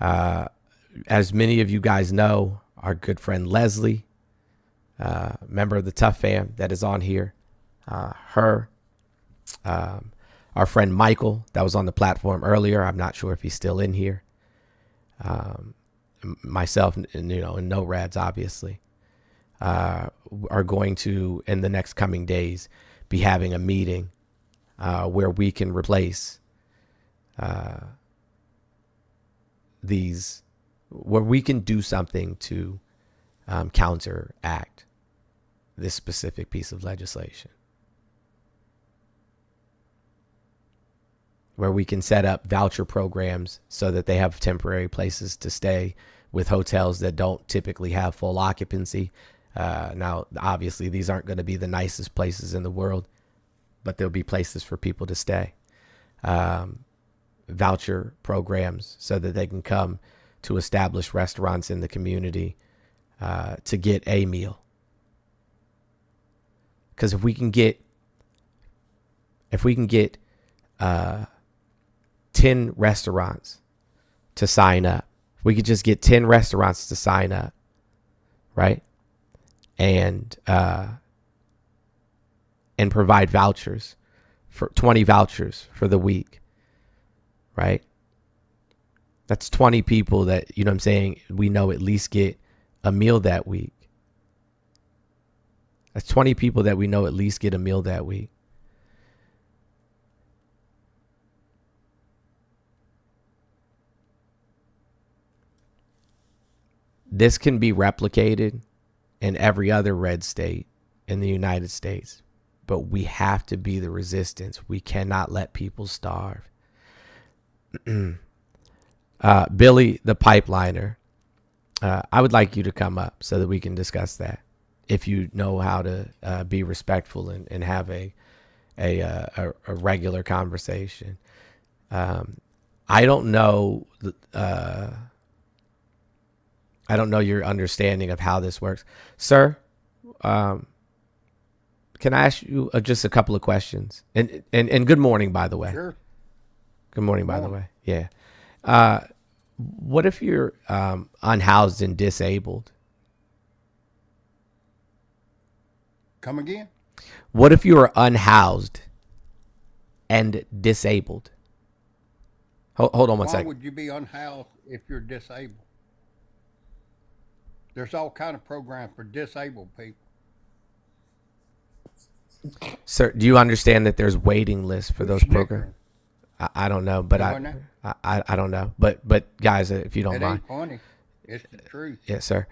As many of you guys know, our good friend Leslie member of the TUFF Fam that is on here, her, our friend Michael that was on the platform earlier. I'm not sure if he's still in here. Myself and No Rads obviously are going to, in the next coming days, be having a meeting where we can replace where we can do something to counteract this specific piece of legislation, where we can set up voucher programs so that they have temporary places to stay with hotels that don't typically have full occupancy. Now, obviously, these aren't going to be the nicest places in the world, but there'll be places for people to stay. Voucher programs so that they can come to established restaurants in the community to get a meal. Because if we can get 10 restaurants to sign up, we could just get 10 restaurants to sign up, right? And provide vouchers for 20 vouchers for the week, right? That's 20 people that, I'm saying, we know at least get a meal that week. That's 20 people that we know at least get a meal that week. This can be replicated in every other red state in the United States, but we have to be the resistance. We cannot let people starve. Billy, the pipeliner, I would like you to come up so that we can discuss that. If you know how to be respectful and have a regular conversation. I don't know your understanding of how this works, sir. Can I ask you just a couple of questions? And good morning, by the way. Sure. Good morning, by the way. Yeah. What if you're unhoused and disabled? Come again? What if you are unhoused and disabled? Hold on one second. Why would you be unhoused if you're disabled? There's all kind of programs for disabled people. Sir, do you understand that there's waiting lists for those programs? I don't know, but I don't know. But guys, if you don't mind. It ain't funny. It's the truth. Yes, sir.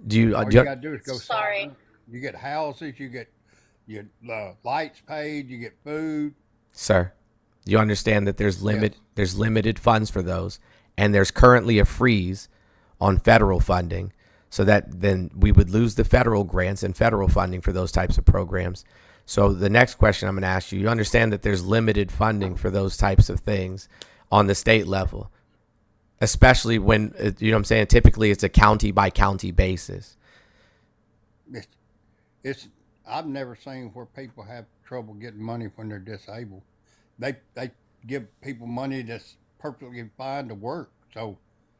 Do you All you gotta do is go. Sorry. You get houses, you get your lights paid, you get food. Sir, you understand that there's limited funds for those, and there's currently a freeze on federal funding, so that then we would lose the federal grants and federal funding for those types of programs. So the next question I'm going to ask you, you understand that there's limited funding for those types of things on the state level, especially when, typically it's a county by county basis. I've never seen where people have trouble getting money when they're disabled. They give people money that's perfectly fine to work. So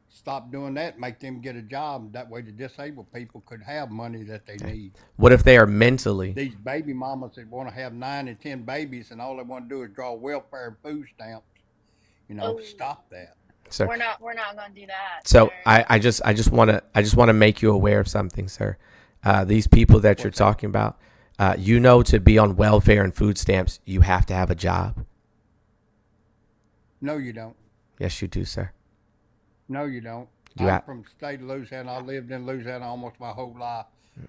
stop doing that, make them get a job. That way the disabled people could have money that they need. What if they are mentally? These baby mamas that want to have 9 and 10 babies and all they want to do is draw welfare and food stamps. Stop that. Sir. We're not going to do that. So I just want to make you aware of something, sir. These people that you're talking about, to be on welfare and food stamps, you have to have a job. No, you don't. Yes, you do, sir. No, you don't. I'm from the state of Louisiana. I lived in Louisiana almost my whole life.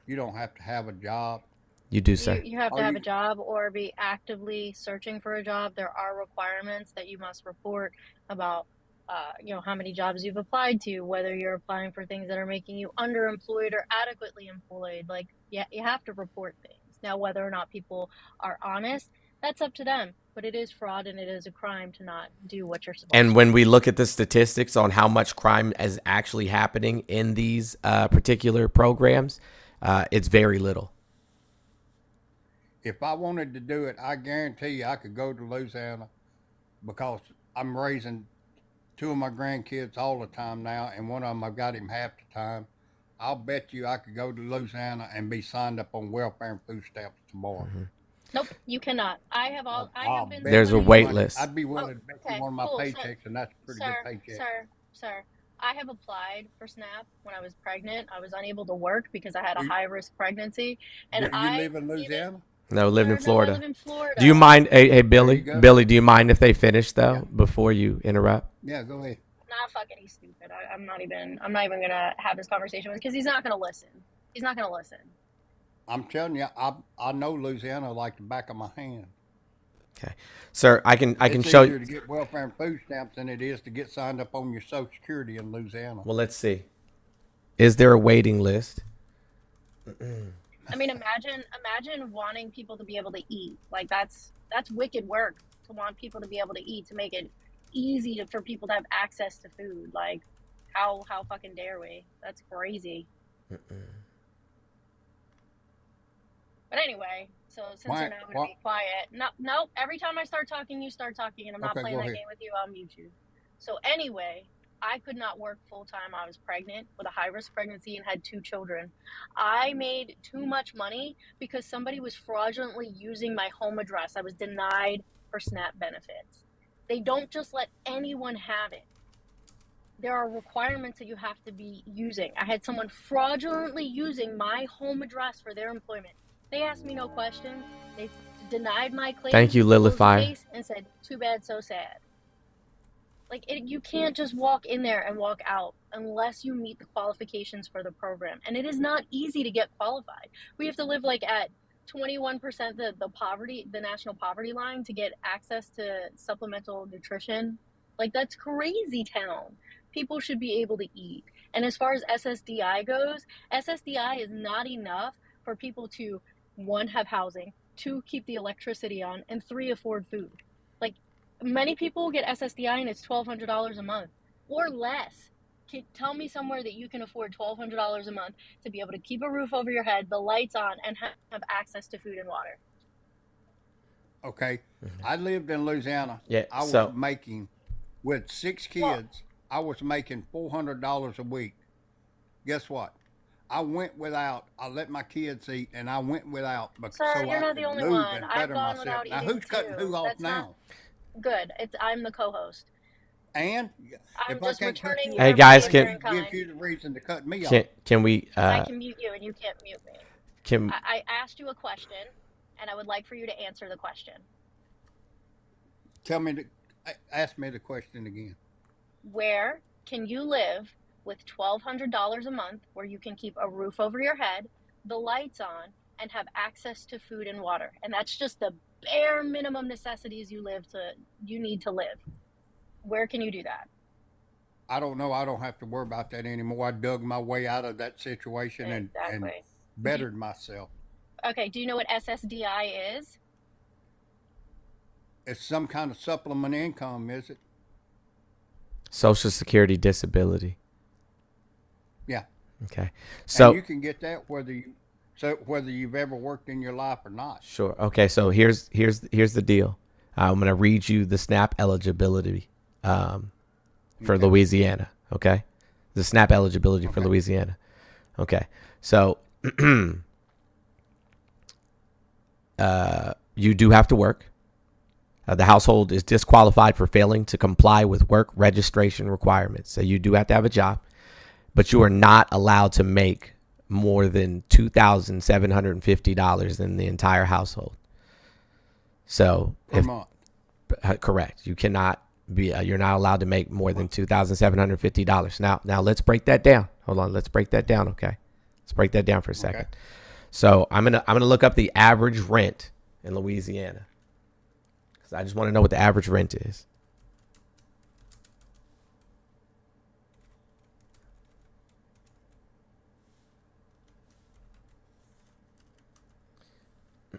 You don't have to have a job. You do, sir. You have to have a job or be actively searching for a job. There are requirements that you must report about, how many jobs you've applied to, whether you're applying for things that are making you underemployed or adequately employed. You have to report things. Now, whether or not people are honest, that's up to them. But it is fraud and it is a crime to not do what you're supposed to. And when we look at the statistics on how much crime is actually happening in these particular programs, it's very little. If I wanted to do it, I guarantee you I could go to Louisiana because I'm raising 2 of my grandkids all the time now, and one of them I've got him half the time. I'll bet you I could go to Louisiana and be signed up on welfare and food stamps tomorrow. Nope, you cannot. I have I'll been. bet There's a you wait money. list. I'd be willing to bet you Okay, one of my cool. paychecks, and that's a pretty good paycheck. Sir, I have applied for SNAP when I was pregnant. I was unable to work because I had a high risk pregnancy, and Do you live in Louisiana? No, lived in No, I Florida. live in Florida. Do you mind, hey Billy? go. Billy, do you mind if they finish though before you interrupt? Yeah, go ahead. Nah, fuck it. He's stupid. I'm not even gonna have this conversation with because he's not gonna listen. He's not gonna listen. I'm telling you, I know Louisiana like the back of my hand. Okay, sir, I can It's show easier you. to get welfare and food stamps than it is to get signed up on your Social Security in Louisiana. Well, let's see. Is there a waiting list? I mean, imagine wanting people to be able to eat. Like that's wicked work to want people to be able to eat, to make it easy for people to have access to food. Like how fucking dare we? That's crazy. But anyway, so since you're now going to be quiet, no, every time I start talking, you start talking, and I'm not playing that game with you. I'll mute you. So anyway, I could not work full time. I was pregnant with a high risk pregnancy and had 2 children. I made too much money because somebody was fraudulently using my home address. I was denied for SNAP benefits. They don't just let anyone have it. There are requirements that you have to be using. I had someone fraudulently using my home address for their employment. They asked me no questions. They denied my claim. Thank you, closed the Lilifire. case, and said, "Too bad, so sad." Like you can't just walk in there and walk out unless you meet the qualifications for the program, and it is not easy to get qualified. We have to live like at 21% the national poverty line to get access to supplemental nutrition. Like that's crazy town. People should be able to eat. And as far as SSDI goes, SSDI is not enough for people to 1, have housing, 2, keep the electricity on, and 3, afford food. Like many people get SSDI and it's $1,200 a month or less. Tell me somewhere that you can afford $1,200 a month to be able to keep a roof over your head, the lights on, and have access to food and water. Okay, I lived in Louisiana. Yeah, I was so- making, with 6 kids, I was making $400 a week. Guess what? I went without. I let my kids eat, and I went without because Sir, so you're I not could the only move one. and I've better gone myself. without Now, eating who's cutting too. who off That's now? not good. I'm the co-host. And I'm if I just can't cut returning you your Hey, guys, off, can- that gives you the reason to cut me Can off. can we I can mute you and you can't mute me. can I asked you a question, and I would like for you to answer the question. Ask me the question again. Where can you live with $1,200 a month where you can keep a roof over your head, the lights on, and have access to food and water? And that's just the bare minimum necessities you need to live. Where can you do that? I don't know. I don't have to worry about that anymore. I dug my way out of that situation and Exactly. bettered myself. Okay, do you know what SSDI is? It's some kind of supplement income, is it? Social Security disability? Yeah. Okay. So and you can get that whether you've ever worked in your life or not. Sure. Okay. So here's the deal. I'm gonna read you the SNAP eligibility for Louisiana. Okay. The SNAP eligibility for Louisiana. Okay. So you do have to work. The household is disqualified for failing to comply with work registration requirements. So you do have to have a job, but you are not allowed to make more than $2,750 in the entire household. So Per month. Correct. You cannot be, you're not allowed to make more than $2,750. Now let's break that down. Hold on. Let's break that down. Okay. Let's break that down for a second. Okay. So I'm going to look up the average rent in Louisiana, because I just want to know what the average rent is.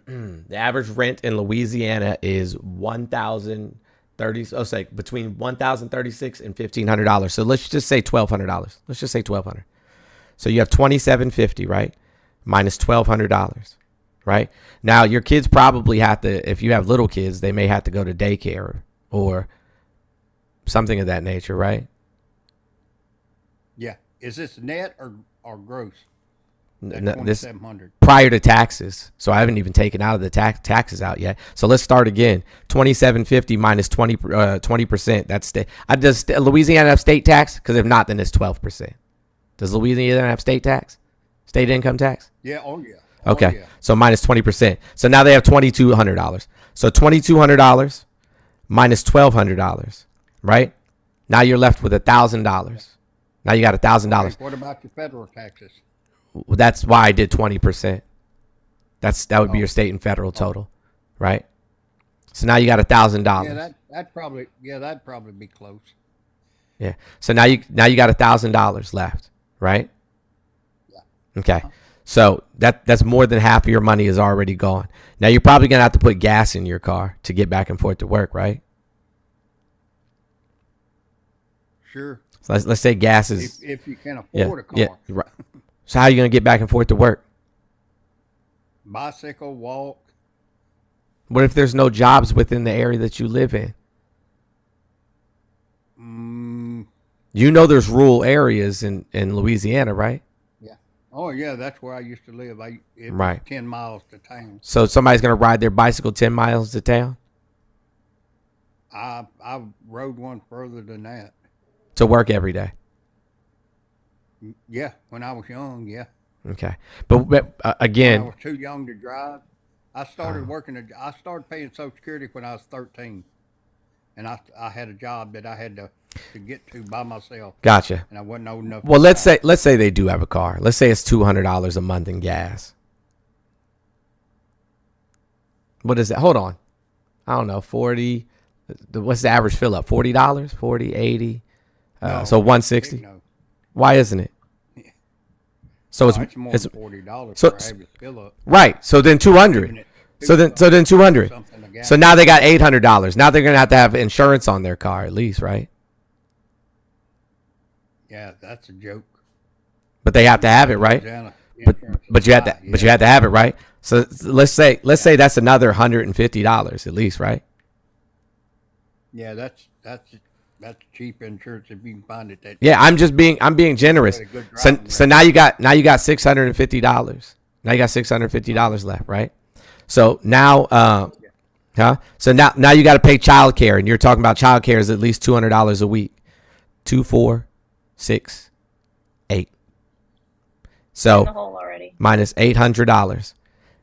The average rent in Louisiana is between $1,036 and $1,500. So let's just say $1,200. Let's just say $1,200. So you have $2,750, right? Minus $1,200, right? Now your kids probably have to, if you have little kids, they may have to go to daycare or something of that nature, right? Yeah. Is this net or gross? This 2,700 prior to taxes. So I haven't even taken out of the taxes out yet. So let's start again. 2,750 minus 20%. That's does Louisiana have state tax? Because if not, then it's 12%. Does Louisiana have state tax? State income tax? Yeah. Oh yeah. Okay. Yeah. So minus 20%. So now they have $2,200. So $2,200 minus $1,200. Right? Now you're left with $1,000. Now you got $1,000. Okay, what about your federal taxes? That's why I did 20%. That would be your state and federal total, right? So now you got $1,000. Yeah, that'd probably be close. Yeah. So now you got $1,000 left, right? Yeah. Okay. So that's more than half of your money is already gone. Now you're probably gonna have to put gas in your car to get back and forth to work, right? Sure. So let's say gas is if you can afford a car. Yeah. Right. So how are you gonna get back and forth to work? Bicycle, walk. What if there's no jobs within the area that you live in? You know there's rural areas in Louisiana, right? Yeah. Oh yeah, that's where I used to live. It was Right. 10 miles to town. So somebody's gonna ride their bicycle 10 miles to town I rode one further than that. to work every day. Yeah, when I was young, yeah. Okay, but again, I was too young to drive. I started I started paying Social Security when I was 13, and I had a job that I had to get to by myself. Gotcha. And I wasn't old enough. Well, let's say they do have a car. Let's say it's $200 a month in gas. What is that? Hold on. I don't know. 40. What's the average fill up? $40? 40, 80. No, So 160. no. Why isn't it? So it's more than $40 so, for a heavy fill up. Right. So then 200. So then 200. So now they got $800. Now they're gonna have to have insurance on their car at least, right? Yeah, that's a joke. But they have to have it, right? But you have to have it, right? So let's say that's another $150 at least, right? Yeah, that's cheap insurance if you can find it. Yeah, I'm being generous. So now you got $650. Now you got $650 left, right? So now So now you got to pay childcare, and you're talking about childcare is at least $200 a week. 2, 4, 6, 8. So minus $800.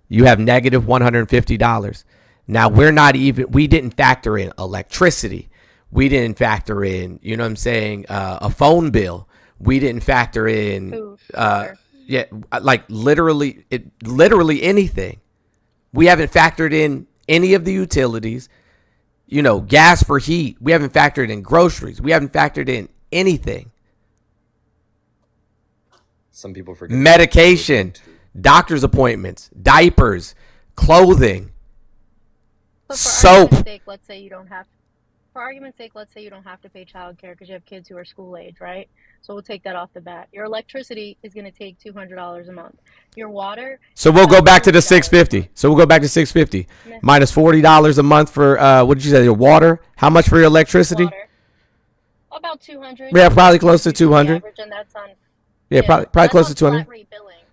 You have negative $150. Now we didn't factor in electricity. We didn't factor in, you know what I'm saying, a phone bill. We didn't factor in, like literally anything. We haven't factored in any of the utilities, gas for heat. We haven't factored in groceries. We haven't factored in anything. Some people forget. Medication, doctor's appointments, diapers, clothing, soap. For argument's sake, let's say you don't have to pay childcare because you have kids who are school age, right? So we'll take that off the bat. Your electricity is going to take $200 a month. Your water. So we'll go back to the $650. Minus $40 a month for what did you say? Your water. How much for your electricity? Water. About $200. Yeah, probably close to $200. Average, and that's on. Yeah, probably close to $200.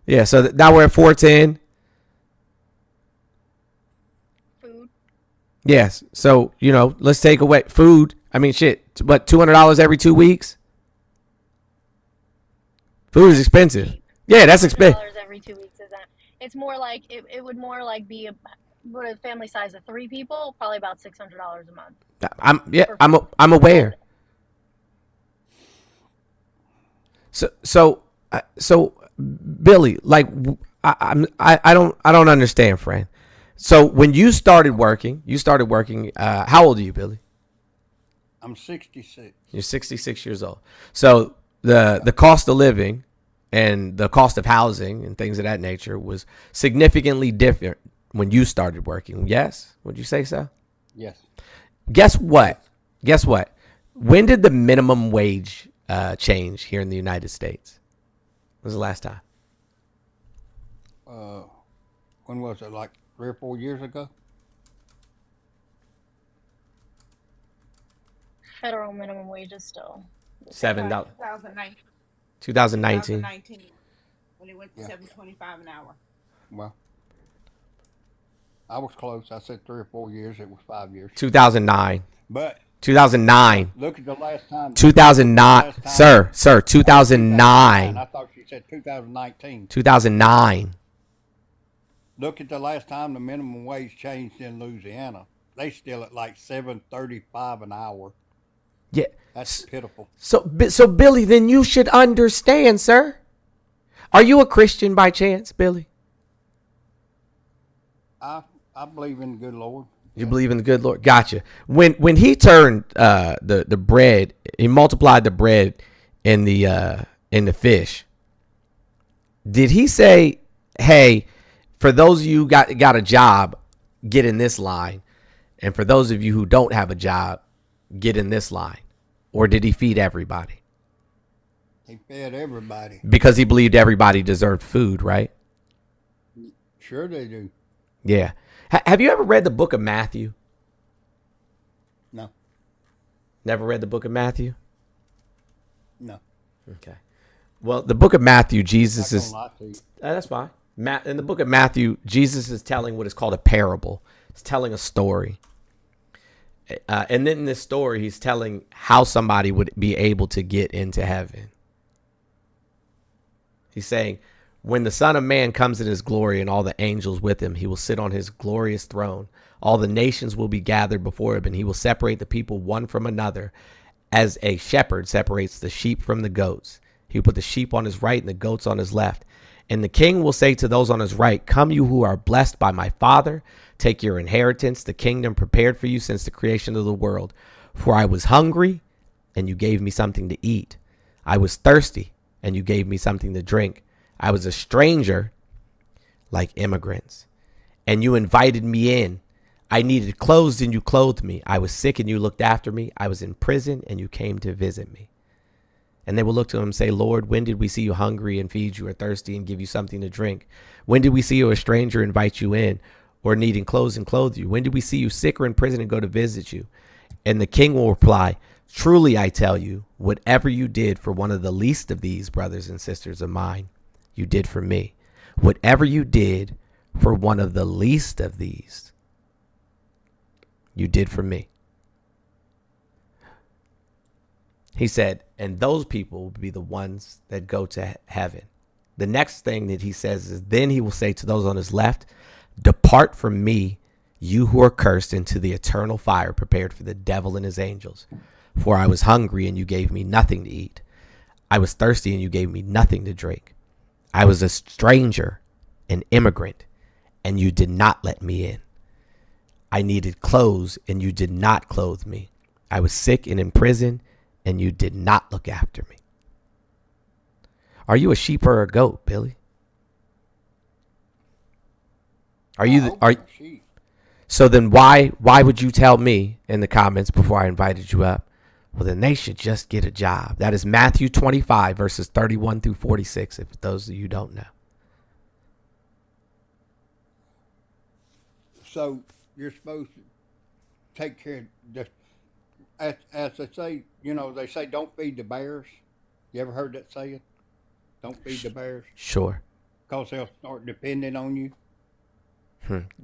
Yeah, so now we're at $410. Yes. So, let's take away food. I mean, shit, but $200 every 2 weeks? Food is expensive. Yeah, that's expensive. Every 2 weeks is that. It's more like, it would more like be a family size of 3 people, probably about $600 a month. I'm aware. So Billy, like, I don't understand, friend. So when you started working, how old are you, Billy? I'm 66. You're 66 years old. So the cost of living and the cost of housing and things of that nature was significantly different when you started working. Yes? Would you say so? Yes. Guess what? When did the minimum wage change here in the United States? When was the last time? When was it? Like 3 or 4 years ago? Federal minimum wage is still $7. 2019. 2019. when it went to Yeah. $7.25 an hour. Well, I was close. I said 3 or 4 years. It was 5 years. 2009. But 2009. look at the last time. 2009. Sir, 2009. I thought she said 2019. 2009. Look at the last time the minimum wage changed in Louisiana. They still at like $7.35 an hour. Yeah. That's pitiful. So Billy, then you should understand, sir. Are you a Christian by chance, Billy? I believe in the good Lord. You believe in the good Lord? Gotcha. When he turned the bread, he multiplied the bread in the fish. Did he say, "Hey, for those of you who got a job, get in this line, and for those of you who don't have a job, get in this line"? Or did he feed everybody? He fed everybody. Because he believed everybody deserved food, right? Sure they do. Yeah. Have you ever read the book of Matthew? No. Never read the book of Matthew? No. Okay. Well, the book of Matthew, Jesus Not is... gonna lie to you. That's fine. In the book of Matthew, Jesus is telling what is called a parable. He's telling a story. And then in this story, he's telling how somebody would be able to get into heaven. He's saying, when the Son of Man comes in his glory and all the angels with him, he will sit on his glorious throne. All the nations will be gathered before him, and he will separate the people one from another, as a shepherd separates the sheep from the goats. He will put the sheep on his right and the goats on his left. And the king will say to those on his right, "Come, you who are blessed by my Father, take your inheritance, the kingdom prepared for you since the creation of the world. For I was hungry, and you gave me something to eat. I was thirsty, and you gave me something to drink. I was a stranger, like immigrants, and you invited me in. I needed clothes, and you clothed me. I was sick, and you looked after me. I was in prison, and you came to visit me." And they will look to him and say, "Lord, when did we see you hungry and feed you, or thirsty and give you something to drink? When did we see you a stranger, invite you in, or needing clothes and clothe you? When did we see you sick or in prison and go to visit you?" And the king will reply, "Truly I tell you, whatever you did for one of the least of these brothers and sisters of mine, you did for me. Whatever you did for one of the least of these, you did for me." He said, and those people will be the ones that go to heaven. The next thing that he says is, then he will say to those on his left, "Depart from me, you who are cursed, into the eternal fire prepared for the devil and his angels. For I was hungry, and you gave me nothing to eat. I was thirsty, and you gave me nothing to drink. I was a stranger, an immigrant, and you did not let me in. I needed clothes, and you did not clothe me. I was sick and in prison, and you did not look after me." Are you a sheep or a goat, Billy? So then why would you tell me in the comments before I invited you up, well, then they should just get a job? That is Matthew 25, verses 31 through 46, if those of you don't know. So you're supposed to take care of just as they say, they say don't feed the bears. You ever heard that saying? Don't feed the bears. Sure. Because they'll start depending on you.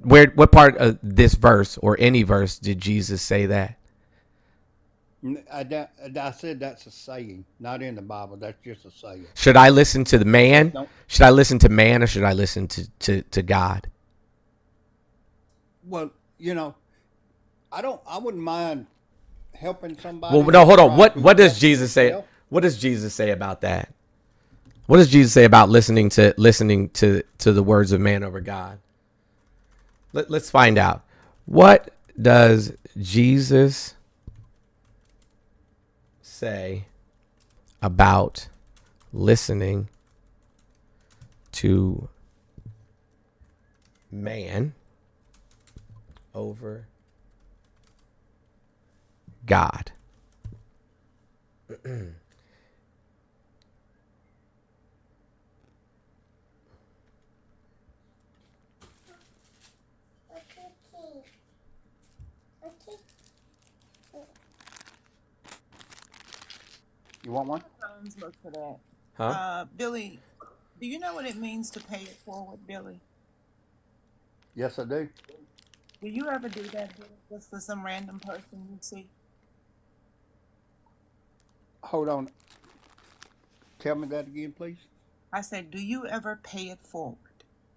What part of this verse or any verse did Jesus say that? I said that's a saying, not in the Bible. That's just a saying. Should I listen to the man? Should I listen to man, or should I listen to God? Well, I wouldn't mind helping somebody. Well, no, hold on. What does Jesus say? What does Jesus say about that? What does Jesus say about listening to the words of man over God? Let's find out. What does Jesus say about listening to man over God? You want one? Look for that. Huh? Billy, Do you know what it means to pay it forward, Billy? Yes, I do. Do you ever do that, Billy, just for some random person you see? Hold on. Tell me that again, please. I said, do you ever pay it forward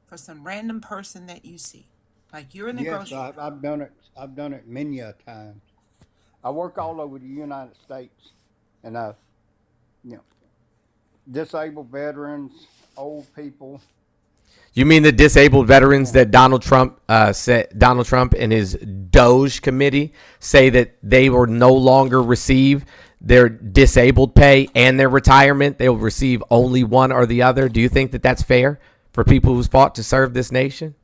for some random person that you see? Like you're in the Yes, grocery I've done it. I've done it many a times. I work all over the United States, and you know, disabled veterans, old people. You mean the disabled veterans that Donald Trump said? Donald Trump and his Doge committee say that they will no longer receive their disabled pay and their retirement. They will receive only one or the other. Do you think that that's fair for people who's fought to serve this nation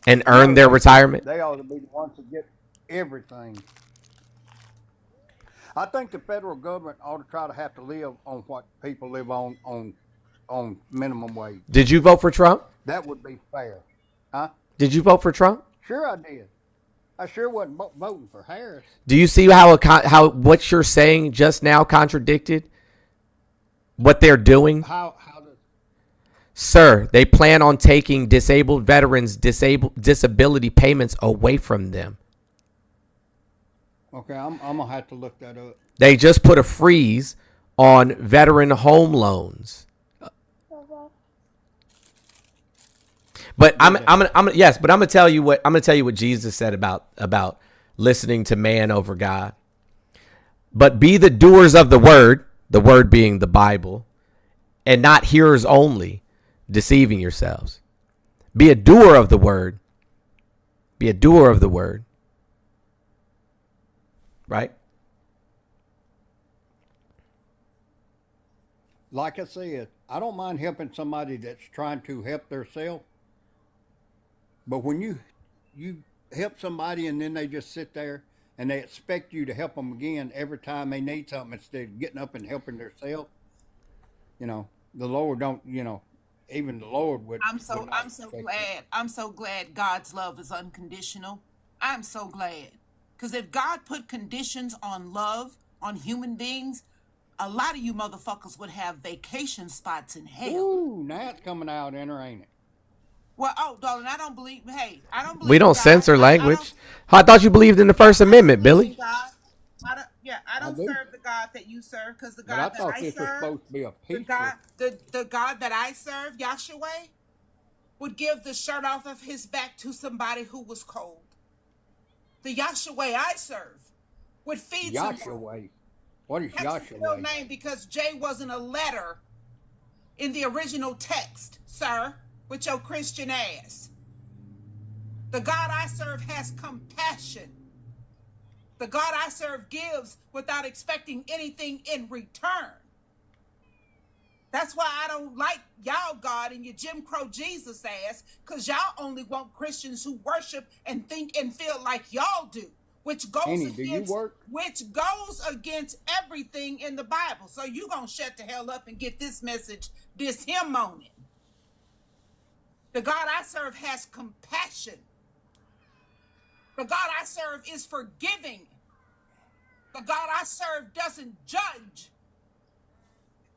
and earn their retirement? They ought to be the ones to get everything. I think the federal government ought to try to have to live on what people live on minimum wage. Did you vote for Trump? That would be fair, huh? Did you vote for Trump? Sure, I did. I sure wasn't voting for Harris. Do you see how what you're saying just now contradicted what they're doing? How does? Sir, they plan on taking disabled veterans' disability payments away from them. Okay, I'm gonna have to look that up. They just put a freeze on veteran home loans. But I'm gonna tell you what Jesus said about listening to man over God. But be the doers of the word being the Bible, and not hearers only, deceiving yourselves. Be a doer of the word. Be a doer of the word. Right? Like I said, I don't mind helping somebody that's trying to help themselves. But when you help somebody and then they just sit there and they expect you to help them again every time they need something instead of getting up and helping themselves, the Lord don't, even the Lord would. I'm so glad. I'm so glad God's love is unconditional. I'm so glad. Because if God put conditions on love, on human beings, a lot of you motherfuckers would have vacation spots in hell. Ooh, now it's coming out in her, ain't it? Well, darling, I don't believe. Hey, I don't believe. We don't God. censor language. I thought you believed in the First Amendment, Billy. I don't serve the God that you serve, because the But God I thought that I this was serve, supposed to be a the peaceful. God that I serve, Yahshua, would give the shirt off of his back to somebody who was cold. The Yahshua I serve would feed somebody. Yahshua. What is That's his real Yahshua? name, because J wasn't a letter in the original text, sir, with your Christian ass. The God I serve has compassion. The God I serve gives without expecting anything in return. That's why I don't like y'all God and your Jim Crow Jesus ass, because y'all only want Christians who worship and think and feel like y'all do, which goes Annie, do you work? against everything in the Bible. So you gonna shut the hell up and get this message, this hymn on it. The God I serve has compassion. The God I serve is forgiving. The God I serve doesn't judge.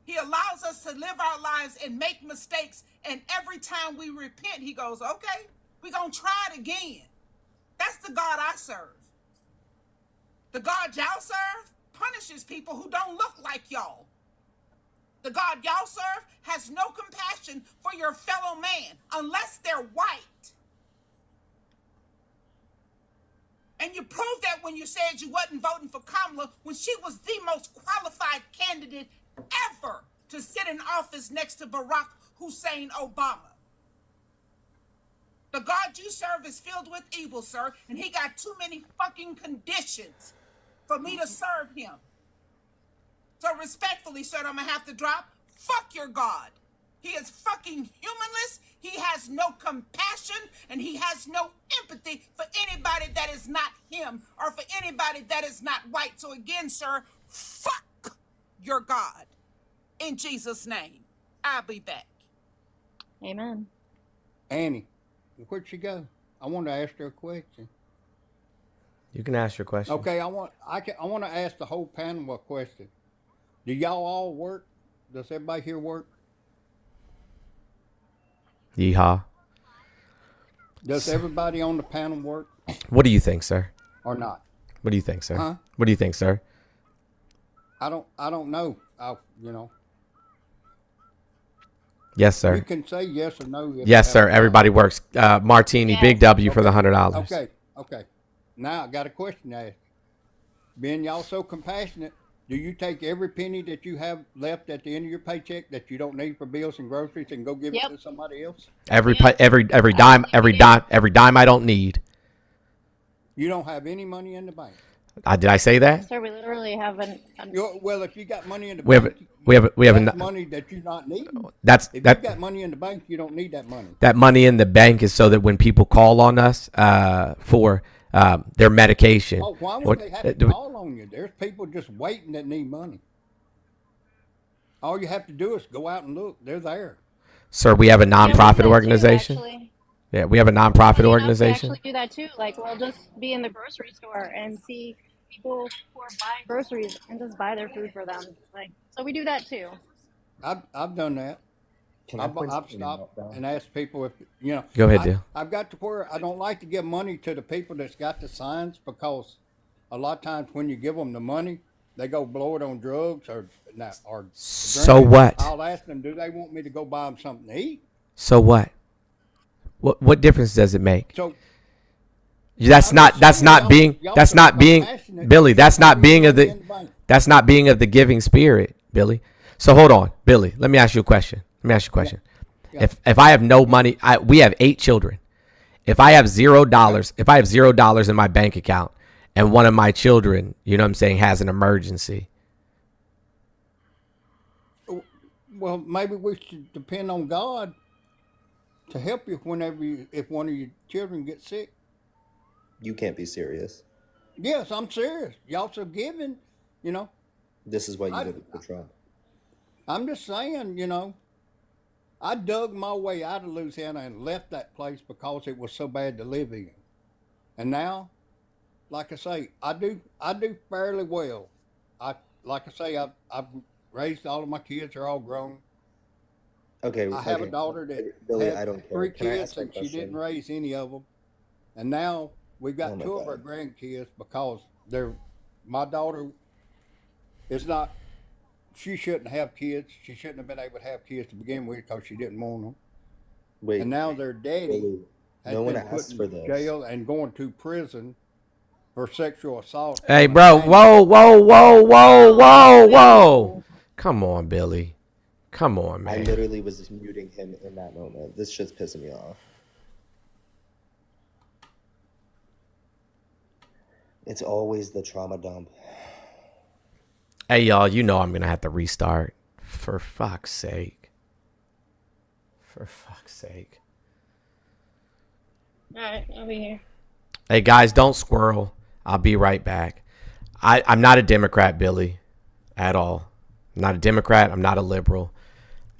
He allows us to live our lives and make mistakes, and every time we repent, he goes, okay, we're going to try it again. That's the God I serve. The God y'all serve punishes people who don't look like y'all. The God y'all serve has no compassion for your fellow man unless they're white. And you proved that when you said you wasn't voting for Kamala when she was the most qualified candidate ever to sit in office next to Barack Hussein Obama. The God you serve is filled with evil, sir, and he got too many fucking conditions for me to serve him. So respectfully, sir, I'm gonna have to drop. Fuck your God. He is fucking humanless. He has no compassion, and he has no empathy for anybody that is not him or for anybody that is not white. So again, sir, fuck your God. In Jesus' name, I'll be back. Amen. Annie, where'd she go? I want to ask her a question. You can ask your question. Okay, I want to ask the whole panel a question. Do y'all all work? Does everybody here work? Yeehaw. Does everybody on the panel work What do you think, sir? or not? What do you think, sir? Huh? What do you think, sir? I don't know. You know. Yes, sir. You can say yes or no. If Yes, you sir. have a Everybody works. Martini, Big W for the $100. Okay. Now I got a question to ask. Being y'all so compassionate, do you take every penny that you have left at the end of your paycheck that you don't need for bills and groceries and go give it to somebody else? Every dime I don't need. You don't have any money in the bank. Did I say that? Sir, we literally have Well, if you got money in the We have bank, that's money that you not need. If you that got money in the bank, you don't need that money. that money in the bank is so that when people call on us for their medication. Oh, why would they have to call on you? There's people just waiting that need money. All you have to do is go out and look. They're there. Sir, we have a nonprofit organization. Yeah, we have a nonprofit organization. We actually do that too. Like, we'll just be in the grocery store and see people who are buying groceries and just buy their food for them. Like, so we do that too. I've done that. I've stopped and asked people if Go ahead, Dale. I've got to where I don't like to give money to the people that's got the signs, because a lot of times when you give them the money, they go blow it on drugs or So drinking. what? I'll ask them, do they want me to go buy them something to eat? So what? What difference does it make? So that's not being Billy. That's not being of the giving spirit, Billy. So hold on, Billy. Let me ask you a question. Yeah. If I have no money, we have 8 children. If I have $0 in my bank account, and one of my children, you know what I'm saying, has an emergency. Well, maybe we should depend on God to help you if one of your children gets sick. You can't be serious. Yes, I'm serious. Y'all so giving, This is why you did it for Trump. I'm just saying, I dug my way out of Louisiana and left that place because it was so bad to live in. And now, like I say, I do fairly well. I've raised all of my kids, are all grown. Okay. I have a daughter that Billy, had I don't care. 3 Can I kids ask a and she question? didn't raise any of them. And now we've got Oh my 2 of God. our grandkids because my daughter is not, she shouldn't have kids. She shouldn't have been able to have kids to begin with because she didn't want them. Wait. And now their daddy Billy, has no one been put asked in for this. jail and going to prison for sexual assault. Hey, on a bro. family. Whoa. Come on, Billy. Come on, man. I literally was just muting him in that moment. This shit's pissing me off. It's always the trauma dump. Hey, y'all, I'm going to have to restart. For fuck's sake. All right, I'll be here. Hey, guys, don't squirrel. I'll be right back. I'm not a Democrat, Billy, at all. I'm not a Democrat. I'm not a liberal.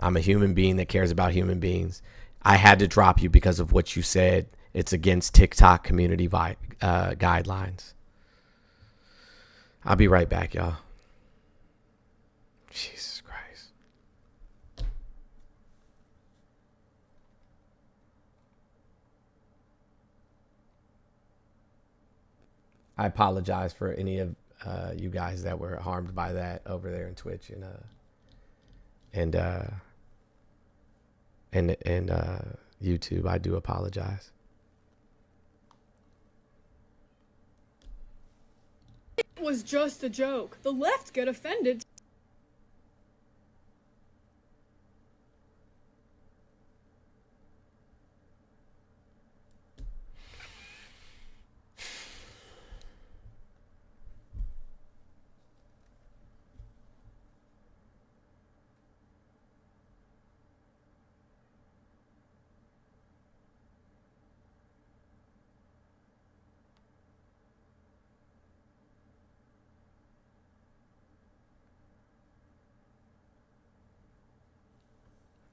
I'm a human being that cares about human beings. I had to drop you because of what you said. It's against TikTok community guidelines. I'll be right back, y'all. Jesus Christ. I apologize for any of you guys that were harmed by that over there in Twitch and YouTube. I do apologize. It was just a joke. The left get offended.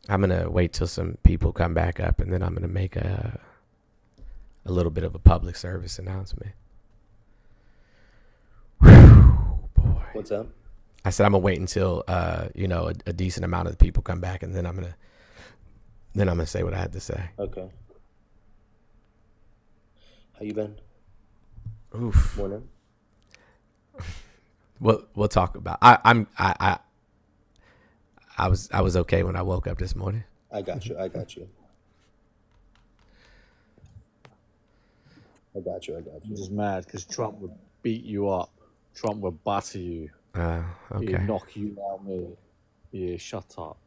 I'm going to wait till some people come back up, and then I'm going to make a little bit of a public service announcement. Whew, boy. What's up? I said I'm gonna wait until you know, a decent amount of the people come back, and then I'm gonna say what I had to say. Okay. How you been? Oof. Morning. We'll talk about. I was okay when I woke up this morning. I got you. I got you. I got you. I got I'm you. just mad because Trump would beat you up. Trump would butter you. Okay. He'd knock you out, me. Yeah, shut up.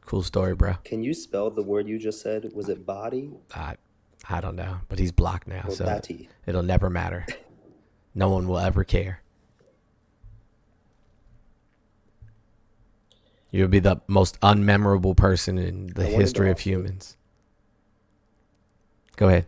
Cool story, bro. Can you spell the word you just said? Was it body? I don't know, but he's blocked now, Or so batty? it'll never matter. No one will ever care. You'll be the most unmemorable person in the history of humans. Go ahead.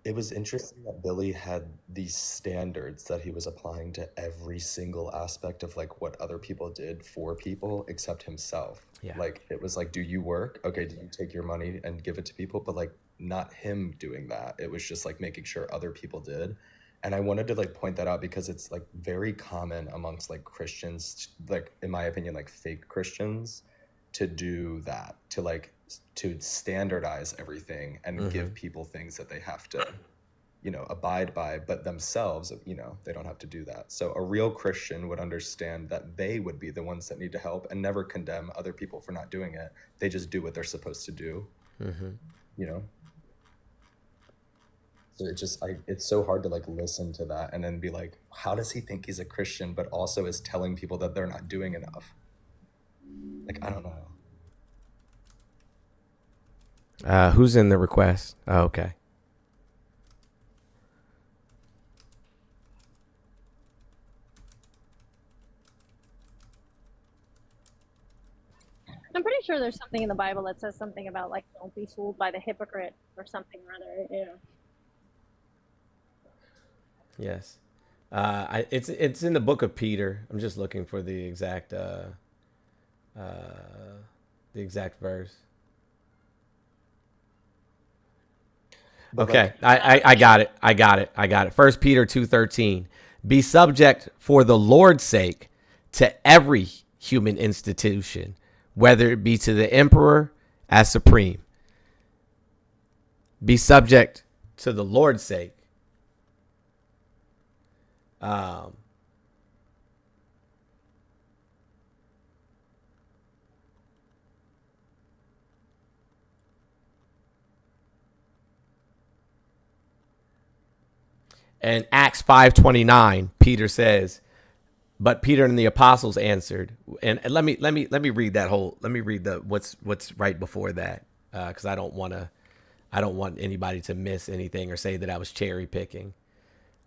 It was interesting that Billy had these standards that he was applying to every single aspect of like what other people did for people except himself. Yeah. Like it was like, do you work? Okay, do you take your money and give it to people? But like not him doing that. It was just like making sure other people did. And I wanted to like point that out because it's like very common amongst like Christians, like in my opinion, like fake Christians, to do that, to standardize everything and give people things that they have to, you know, abide by, but themselves, you know, they don't have to do that. So a real Christian would understand that they would be the ones that need to help and never condemn other people for not doing it. They just do what they're supposed to do, you know? So it's so hard to like listen to that and then be like, how does he think he's a Christian, but also is telling people that they're not doing enough? Like, I don't know. Who's in the request? Oh, okay. I'm pretty sure there's something in the Bible that says something about like don't be fooled by the hypocrite or something or other. Yeah. Yes. It's in the book of Peter. I'm just looking for the exact verse. But okay, I got it. 1 Peter 2:13. Be subject for the Lord's sake to every human institution, whether it be to the emperor as supreme. Be subject to the Lord's sake. And Acts 5:29, Peter says, but Peter and the apostles answered, and let me read that whole. Let me read what's right before that, because I don't want anybody to miss anything or say that I was cherry picking.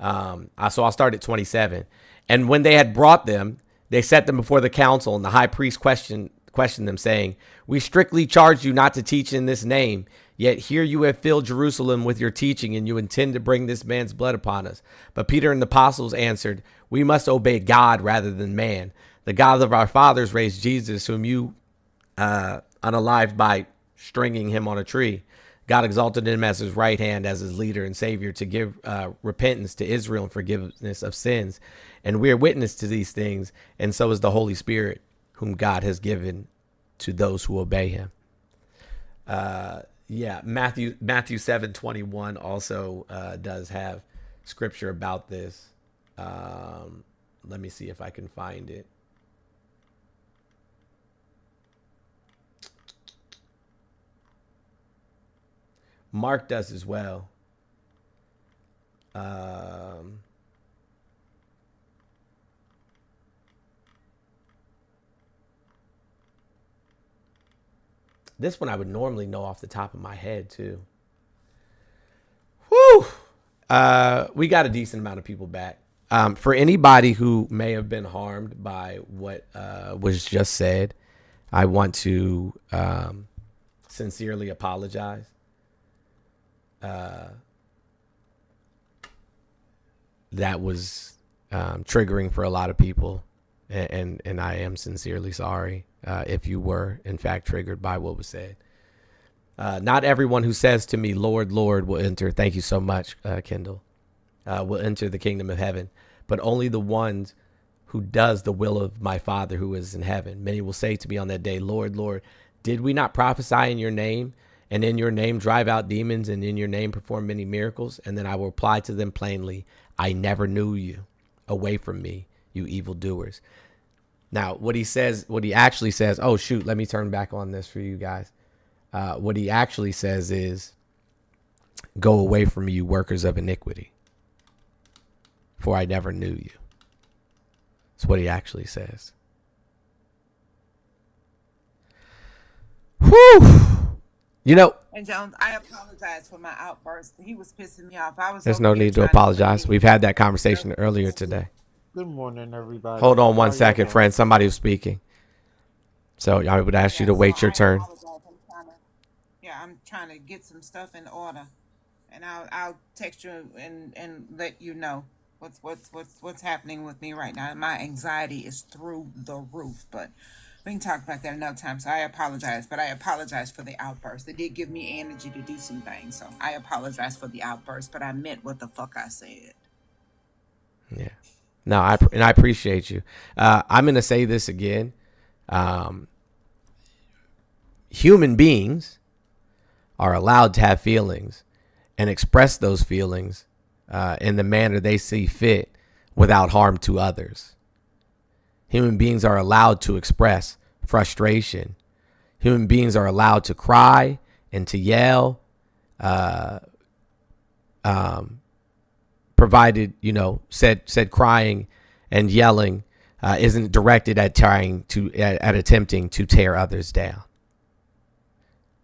So I'll start at 27. And when they had brought them, they set them before the council, and the high priest questioned them, saying, we strictly charge you not to teach in this name. Yet here you have filled Jerusalem with your teaching, and you intend to bring this man's blood upon us. But Peter and the apostles answered, we must obey God rather than man. The God of our fathers raised Jesus, whom you unalived by stringing him on a tree. God exalted him as his right hand, as his leader and savior, to give repentance to Israel and forgiveness of sins. And we are witness to these things, and so is the Holy Spirit, whom God has given to those who obey him. Yeah, Matthew 7:21 also does have scripture about this. Let me see if I can find it. Mark does as well. This one I would normally know off the top of my head too. Woo! We got a decent amount of people back. For anybody who may have been harmed by what was just said, I want to sincerely apologize. That was triggering for a lot of people, and I am sincerely sorry if you were in fact triggered by what was said. Not everyone who says to me, Lord, Lord, will enter. Thank you so much, Kendall. Will enter the kingdom of heaven, but only the ones who does the will of my Father who is in heaven. Many will say to me on that day, Lord, Lord, did we not prophesy in your name, and in your name drive out demons, and in your name perform many miracles? And then I will reply to them plainly, I never knew you. Away from me, you evildoers. Now, what he actually says, oh, shoot, let me turn back on this for you guys. What he actually says is, go away from me, you workers of iniquity, for I never knew you. That's what he actually says. Whew. You know, And Jones, I apologize for my outburst. He was pissing me off. I was there's over no here need to trying apologize. We've had that conversation earlier today. Good morning, everybody. Hold on How one y'all second, doing? friend. Somebody was speaking. So I would ask you to wait your turn. I'm trying to get some stuff in order, and I'll text you and let you know what's happening with me right now. My anxiety is through the roof, but we can talk about that another time. So I apologize, but I apologize for the outburst. It did give me energy to do some things, so I apologize for the outburst. But I meant what the fuck I said. Yeah. No, I appreciate you. I'm going to say this again. Human beings are allowed to have feelings and express those feelings in the manner they see fit without harm to others. Human beings are allowed to express frustration. Human beings are allowed to cry and to yell, provided, said crying and yelling isn't directed at attempting to tear others down.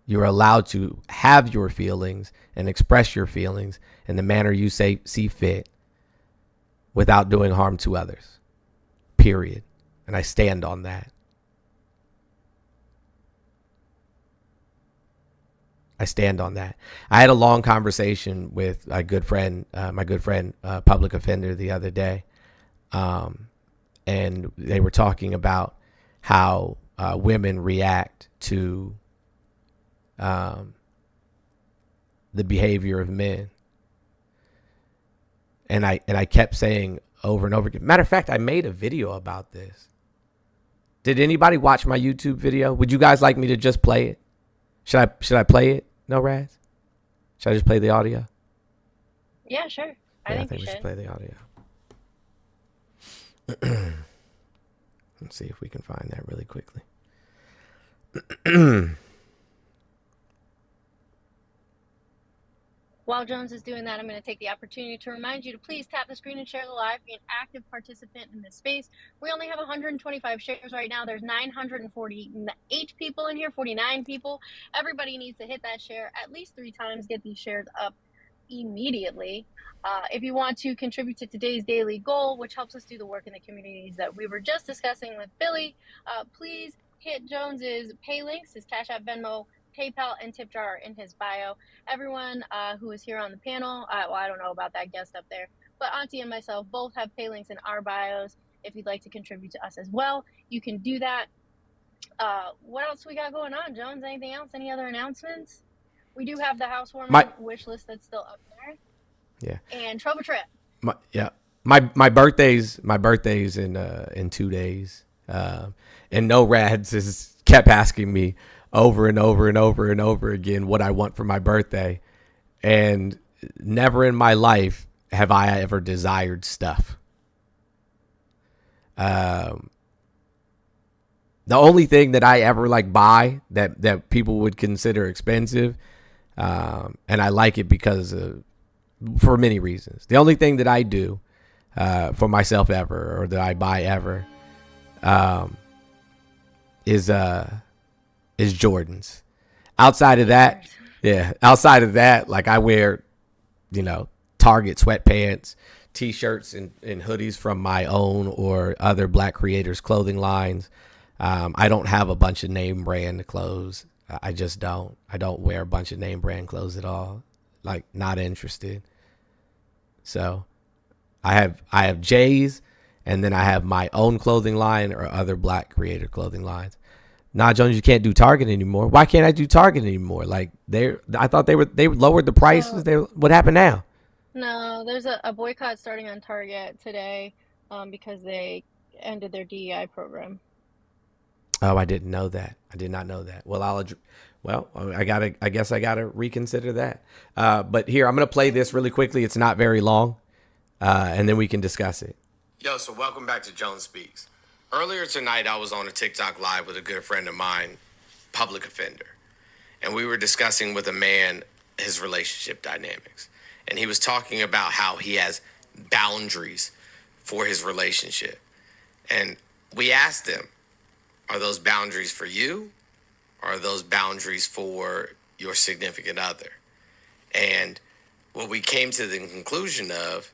You're allowed to have your feelings and express your feelings in the manner you see fit without doing harm to others. Period. And I stand on that. I stand on that. I had a long conversation with my good friend, public offender, the other day. And they were talking about how women react to the behavior of men. And I kept saying over and over again. Matter of fact, I made a video about this. Did anybody watch my YouTube video? Would you guys like me to just play it? Should I play it? No, Raz? Should I just play the audio? Yeah, sure. I think we should play the audio. Let's see if we can find that really quickly. While Jones is doing that, I'm going to take the opportunity to remind you to please tap the screen and share the live. Be an active participant in this space. We only have 125 shares right now. There's 948 people in here, 49 people. Everybody needs to hit that share at least 3 times, get these shares up immediately. If you want to contribute to today's daily goal, which helps us do the work in the communities that we were just discussing with Billy, please hit Jones's pay links, his Cash App, Venmo, PayPal, and tip jar in his bio. Everyone who is here on the panel, I don't know about that guest up there, but Auntie and myself both have pay links in our bios. If you'd like to contribute to us as well, you can do that. What else we got going on, Jones? Anything else? Any other announcements? We do have the housewarming wish list that's still up there. Yeah. And Trovo Trip. My birthday's in 2 days. And No Rads has kept asking me over and over and over and over again what I want for my birthday. And never in my life have I ever desired stuff. The only thing that I ever buy that people would consider expensive, and I like it because for many reasons. The only thing that I do for myself ever, or that I buy ever, is Jordans. Outside of that, I wear, Target sweatpants, t-shirts and hoodies from my own or other Black creators' clothing lines. I don't have a bunch of name brand clothes. I just don't. I don't wear a bunch of name brand clothes at all. Not interested. So I have J's, and then I have my own clothing line or other Black creator clothing lines. Nah, Jones, you can't do Target anymore. Why can't I do Target anymore? I thought they lowered the prices. What happened now? No, there's a boycott starting on Target today because they ended their DEI program. Oh, I didn't know that. I did not know that. Well, I guess I gotta reconsider that. But here, I'm gonna play this really quickly. It's not very long, and then we can discuss it. Yo, so welcome back to Jones Speaks. Earlier tonight, I was on a TikTok live with a good friend of mine, public offender, and we were discussing with a man his relationship dynamics, and he was talking about how he has boundaries for his relationship, and we asked him, are those boundaries for you, or are those boundaries for your significant other? And what we came to the conclusion of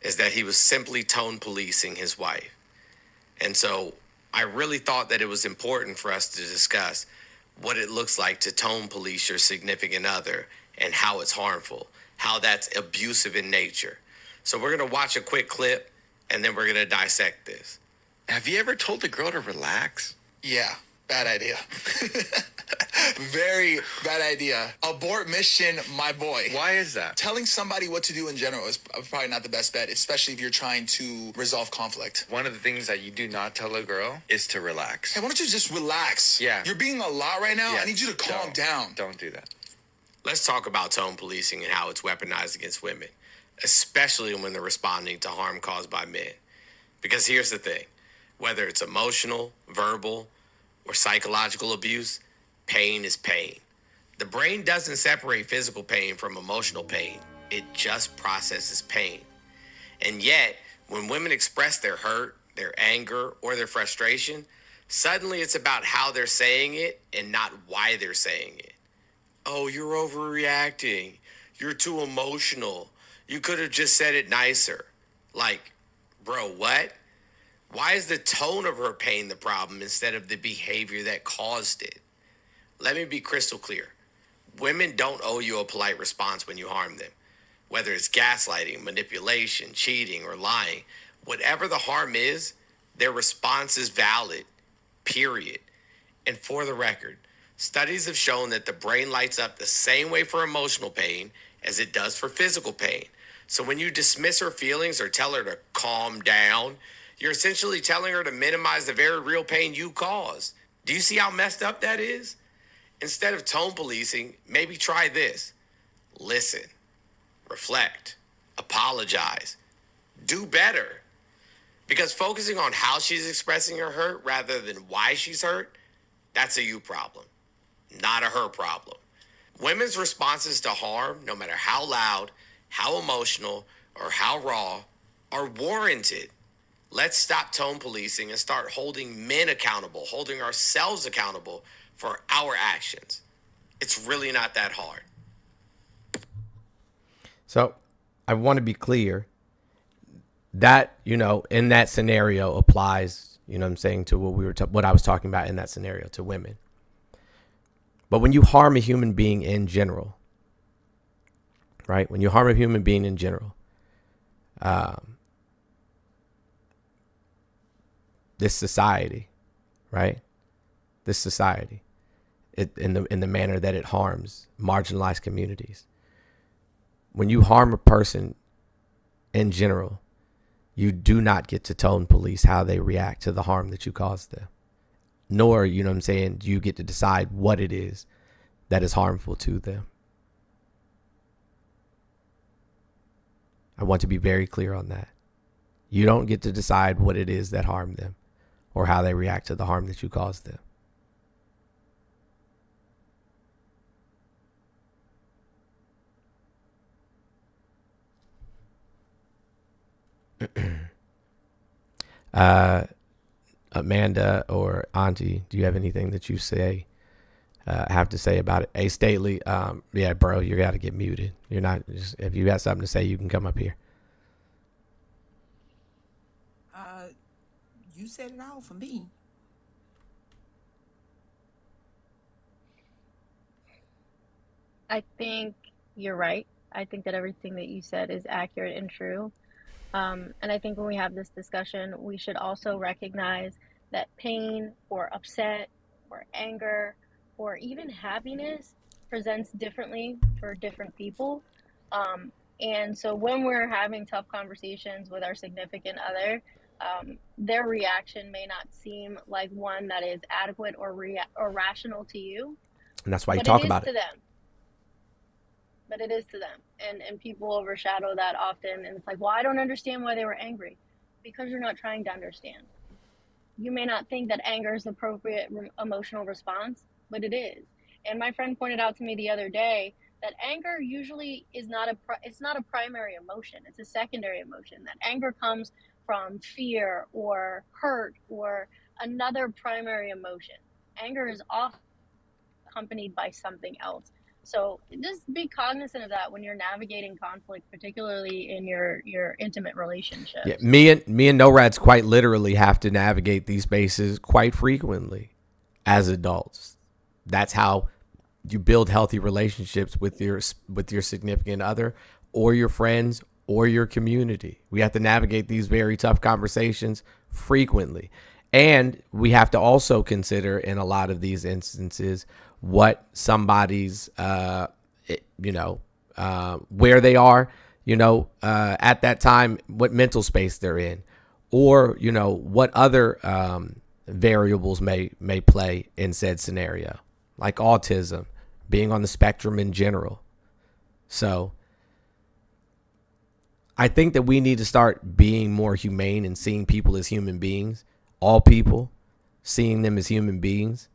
is that he was simply tone policing his wife. And so I really thought that it was important for us to discuss what it looks like to tone police your significant other and how it's harmful, how that's abusive in nature. So we're going to watch a quick clip, and then we're going to dissect this. Have you ever told a girl to relax? Yeah, bad idea. Very bad idea. Abort mission, my boy. Why is that? Telling somebody what to do in general is probably not the best bet, especially if you're trying to resolve conflict. One of the things that you do not tell a girl is to relax. Hey, why don't you just relax? Yeah. You're being a lot right now. Yeah. I need you to calm down. Don't do that. Let's talk about tone policing and how it's weaponized against women, especially when they're responding to harm caused by men. Because here's the thing, whether it's emotional, verbal, or psychological abuse, pain is pain. The brain doesn't separate physical pain from emotional pain. It just processes pain. And yet, when women express their hurt, their anger, or their frustration, suddenly it's about how they're saying it and not why they're saying it. Oh, you're overreacting. You're too emotional. You could have just said it nicer. Like, bro, what? Why is the tone of her pain the problem instead of the behavior that caused it? Let me be crystal clear. Women don't owe you a polite response when you harm them. Whether it's gaslighting, manipulation, cheating, or lying, whatever the harm is, their response is valid, period. And for the record, studies have shown that the brain lights up the same way for emotional pain as it does for physical pain. So when you dismiss her feelings or tell her to calm down, you're essentially telling her to minimize the very real pain you caused. Do you see how messed up that is? Instead of tone policing, maybe try this. Listen, reflect, apologize, do better. Because focusing on how she's expressing her hurt rather than why she's hurt, that's a you problem, not a her problem. Women's responses to harm, no matter how loud, how emotional, or how raw, are warranted. Let's stop tone policing and start holding men accountable, holding ourselves accountable for our actions. It's really not that hard. So I want to be clear that, in that scenario applies, what I'm saying, to what I was talking about in that scenario to women. But when you harm a human being in general, right? When you harm a human being in general, this society, right? This society, in the manner that it harms marginalized communities. When you harm a person in general, you do not get to tone police how they react to the harm that you caused them. Nor, do you get to decide what it is that is harmful to them. I want to be very clear on that. You don't get to decide what it is that harmed them or how they react to the harm that you caused them. Amanda or Auntie, do you have anything that you have to say about it? Hey, Stately, yeah, bro, you got to get muted. You're not, if you got something to say, you can come up here. You said it all for me. I think you're right. I think that everything that you said is accurate and true. And I think when we have this discussion, we should also recognize that pain or upset or anger or even happiness presents differently for different people. And so when we're having tough conversations with our significant other, their reaction may not seem like one that is adequate or rational to you. And that's why you but talk it is about to it. them. But it is to them. And people overshadow that often. And it's like, well, I don't understand why they were angry. Because you're not trying to understand. You may not think that anger is the appropriate emotional response, but it is. And my friend pointed out to me the other day that anger usually is not it's not a primary emotion. It's a secondary emotion. That anger comes from fear or hurt or another primary emotion. Anger is often accompanied by something else. So just be cognizant of that when you're navigating conflict, particularly in your intimate relationships. Yeah, me and NORADs quite literally have to navigate these spaces quite frequently as adults. That's how you build healthy relationships with your significant other or your friends or your community. We have to navigate these very tough conversations frequently. And we have to also consider in a lot of these instances what somebody's, where they are, at that time, what mental space they're in, or, what other variables may play in said scenario, like autism, being on the spectrum in general. So I think that we need to start being more humane and seeing people as human beings, all people, seeing them as human beings,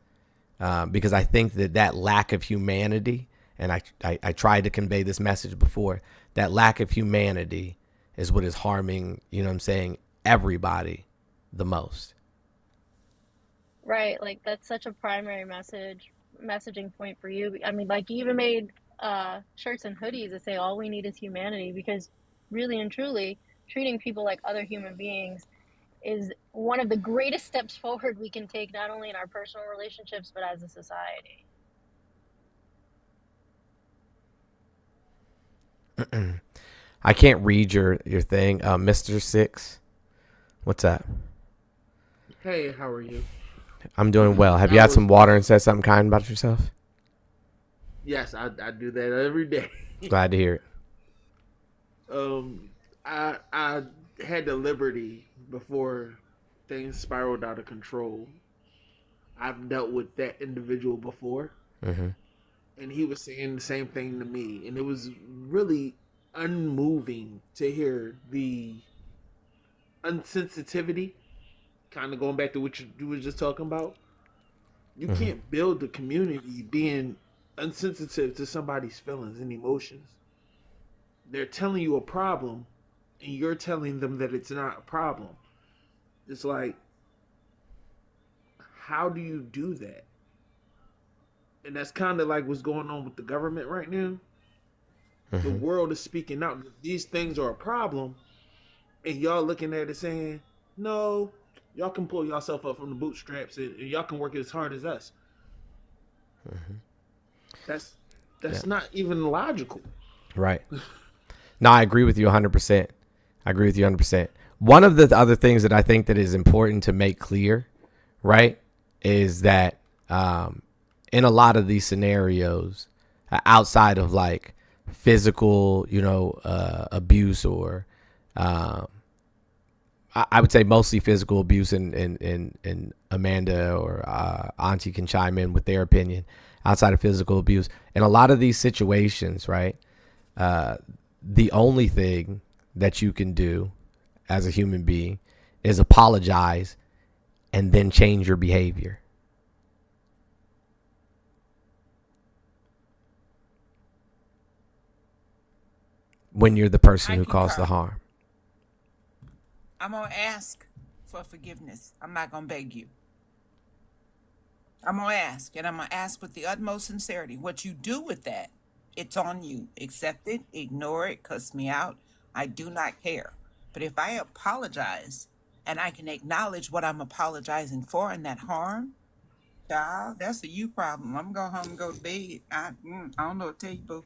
because I think that lack of humanity, and I tried to convey this message before, that lack of humanity is what is harming, everybody the most. Right. Like that's such a primary messaging point for you. I mean, like you even made shirts and hoodies that say all we need is humanity, because really and truly treating people like other human beings is one of the greatest steps forward we can take, not only in our personal relationships, but as a society. I can't read your thing. Mr. Six, what's that? Hey, how are you? I'm doing well. Have you had some water and said something kind about yourself? Yes, I do that every day. Glad to hear it. I had the liberty before things spiraled out of control. I've dealt with that individual before, and he was saying the same thing to me, and it was really unmoving to hear the unsensitivity. Kind of going back to what you were just talking about. You can't build the community being unsensitive to somebody's feelings and emotions. They're telling you a problem, and you're telling them that it's not a problem. It's like, how do you do that? And that's kind of like what's going on with the government right now. The world is speaking out. These things are a problem, and y'all looking at it saying, no, y'all can pull yourself up from the bootstraps, and y'all can work as hard as us. That's not even logical. Right. No, I agree with you 100%. I agree with you 100%. One of the other things that I think that is important to make clear, right, is that in a lot of these scenarios, outside of like physical, abuse, or I would say mostly physical abuse, and Amanda or Auntie can chime in with their opinion. Outside of physical abuse, in a lot of these situations, right, the only thing that you can do as a human being is apologize and then change your behavior. When you're the person who caused the harm. I'm going to ask for forgiveness. I'm not going to beg you. I'm going to ask, and I'm going to ask with the utmost sincerity. What you do with that, it's on you. Accept it, ignore it, cuss me out. I do not care. But if I apologize and I can acknowledge what I'm apologizing for and that harm, child, that's a you problem. I'm going to go home and go to bed. I don't know what to tell you, boo.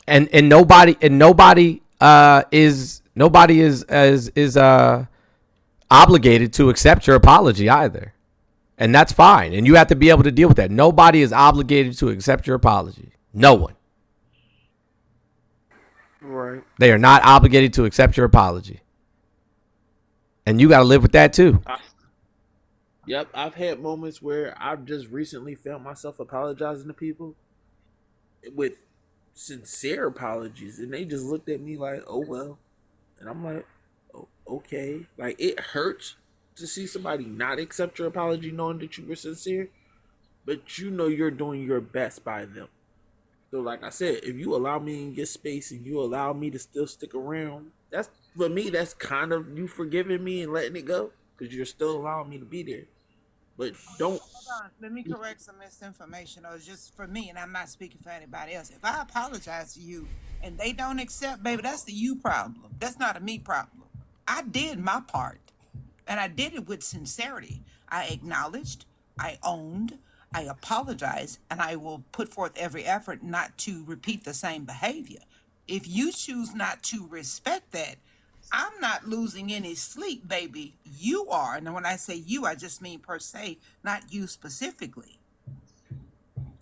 And nobody is obligated to accept your apology either. And that's fine. And you have to be able to deal with that. Nobody is obligated to accept your apology. No one. Right. They are not obligated to accept your apology. And you got to live with that too. Yep, I've had moments where I've just recently found myself apologizing to people with sincere apologies, and they just looked at me like, "Oh well," and I'm like, "Oh, okay." Like it hurts to see somebody not accept your apology, knowing that you were sincere, but you know you're doing your best by them. So, like I said, if you allow me in your space and you allow me to still stick around, that's for me. That's kind of you forgiving me and letting it go because you're still allowing me to be there. But don't. Hold on, let me correct some misinformation, or just for me, and I'm not speaking for anybody else. If I apologize to you and they don't accept, baby, that's the you problem. That's not a me problem. I did my part, and I did it with sincerity. I acknowledged, I owned, I apologized, and I will put forth every effort not to repeat the same behavior. If you choose not to respect that, I'm not losing any sleep, baby. You are. And when I say you, I just mean per se, not you specifically.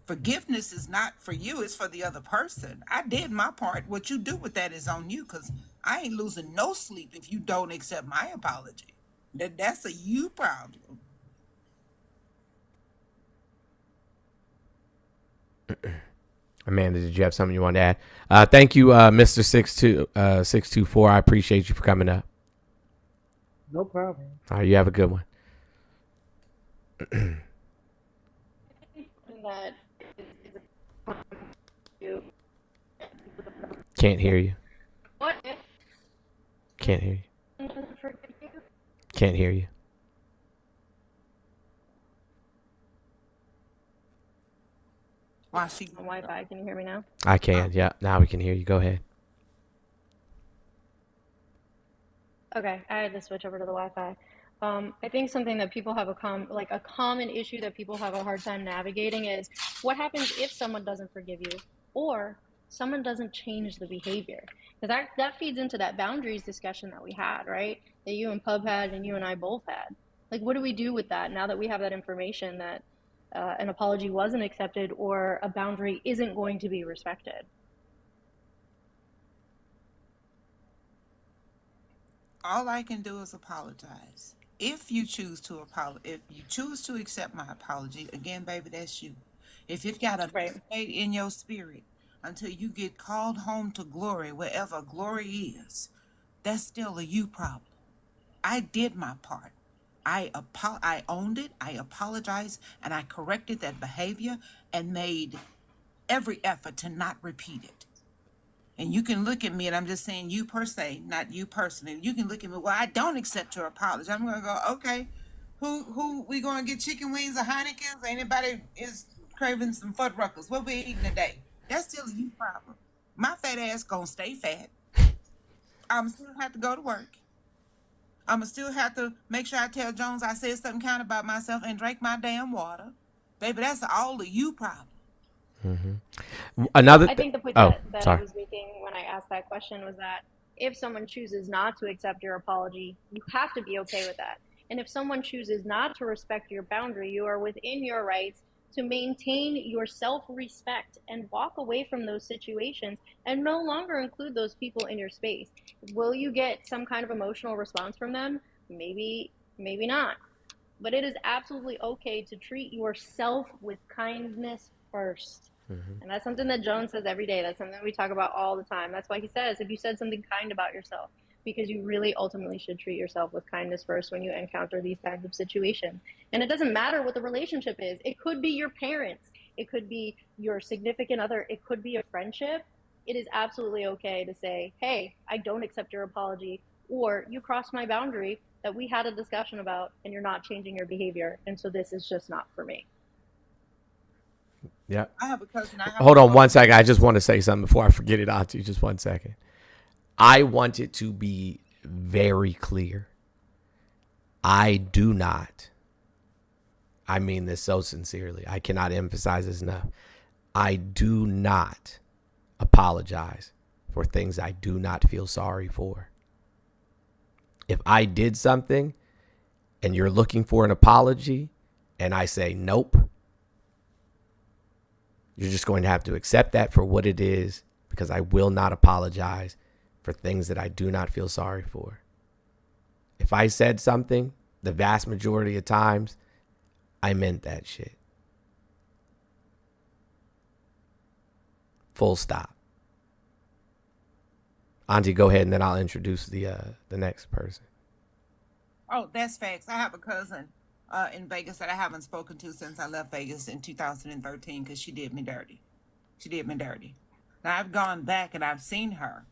Forgiveness is not for you, it's for the other person. I did my part. What you do with that is on you, because I ain't losing no sleep if you don't accept my apology. That's a you problem. Amanda, did you have something you wanted to add? Thank you, Mr. 624. I appreciate you for coming up. No problem. All right, you have a good one. Can't hear you. What if Can't hear you. someone doesn't forgive you? Can't hear you. Why she on Wi-Fi? Can you hear me now? I can. Yeah, now we can hear you. Go ahead. Okay, I had to switch over to the Wi-Fi. I think something that people have a common issue that people have a hard time navigating is what happens if someone doesn't forgive you or someone doesn't change the behavior. Because that feeds into that boundaries discussion that we had, right? That you and Pub had and you and I both had. Like, what do we do with that now that we have that information that an apology wasn't accepted or a boundary isn't going to be respected? All I can do is apologize. If you choose to accept my apology, again, baby, that's you. If it got a fade in your spirit until you get called home to glory, wherever glory is, that's still a you problem. I did my part. I owned it, I apologized, and I corrected that behavior and made every effort to not repeat it. And you can look at me, and I'm just saying you per se, not you personally. You can look at me, well, I don't accept your apology. I'm going to go, okay, who we going to get chicken wings or Heineken's? Anybody is craving some Fuddruckers? What we eating today? That's still a you problem. My fat ass going to stay fat. I'm still have to go to work. I'm going to still have to make sure I tell Jones I said something kind about myself and drink my damn water. Baby, that's all a you problem. Mm-hmm. I think the point I was making when I asked that question was that if someone chooses not to accept your apology, you have to be okay with that. And if someone chooses not to respect your boundary, you are within your rights to maintain your self-respect and walk away from those situations and no longer include those people in your space. Will you get some kind of emotional response from them? Maybe not. But it is absolutely okay to treat yourself with kindness first. And that's something that Jones says every day. That's something we talk about all the time. That's why he says, if you said something kind about yourself, because you really ultimately should treat yourself with kindness first when you encounter these kinds of situations. And it doesn't matter what the relationship is. It could be your parents. It could be your significant other. It could be a friendship. It is absolutely okay to say, hey, I don't accept your apology, or you crossed my boundary that we had a discussion about and you're not changing your behavior. And so this is just not for me. Yeah. I have a cousin. Hold on 1 second. I just want to say something before I forget it, Auntie. Just 1 second. I want it to be very clear. I do not. I mean this so sincerely. I cannot emphasize this enough. I do not apologize for things I do not feel sorry for. If I did something and you're looking for an apology and I say nope, you're just going to have to accept that for what it is, because I will not apologize for things that I do not feel sorry for. if I said something, the vast majority of times, I meant that shit. Full stop. Auntie, go ahead, and then I'll introduce the next person. Oh, that's facts. I have a cousin in Vegas that I haven't spoken to since I left Vegas in 2013 because she did me dirty. She did me dirty. Now I've gone back and I've seen her,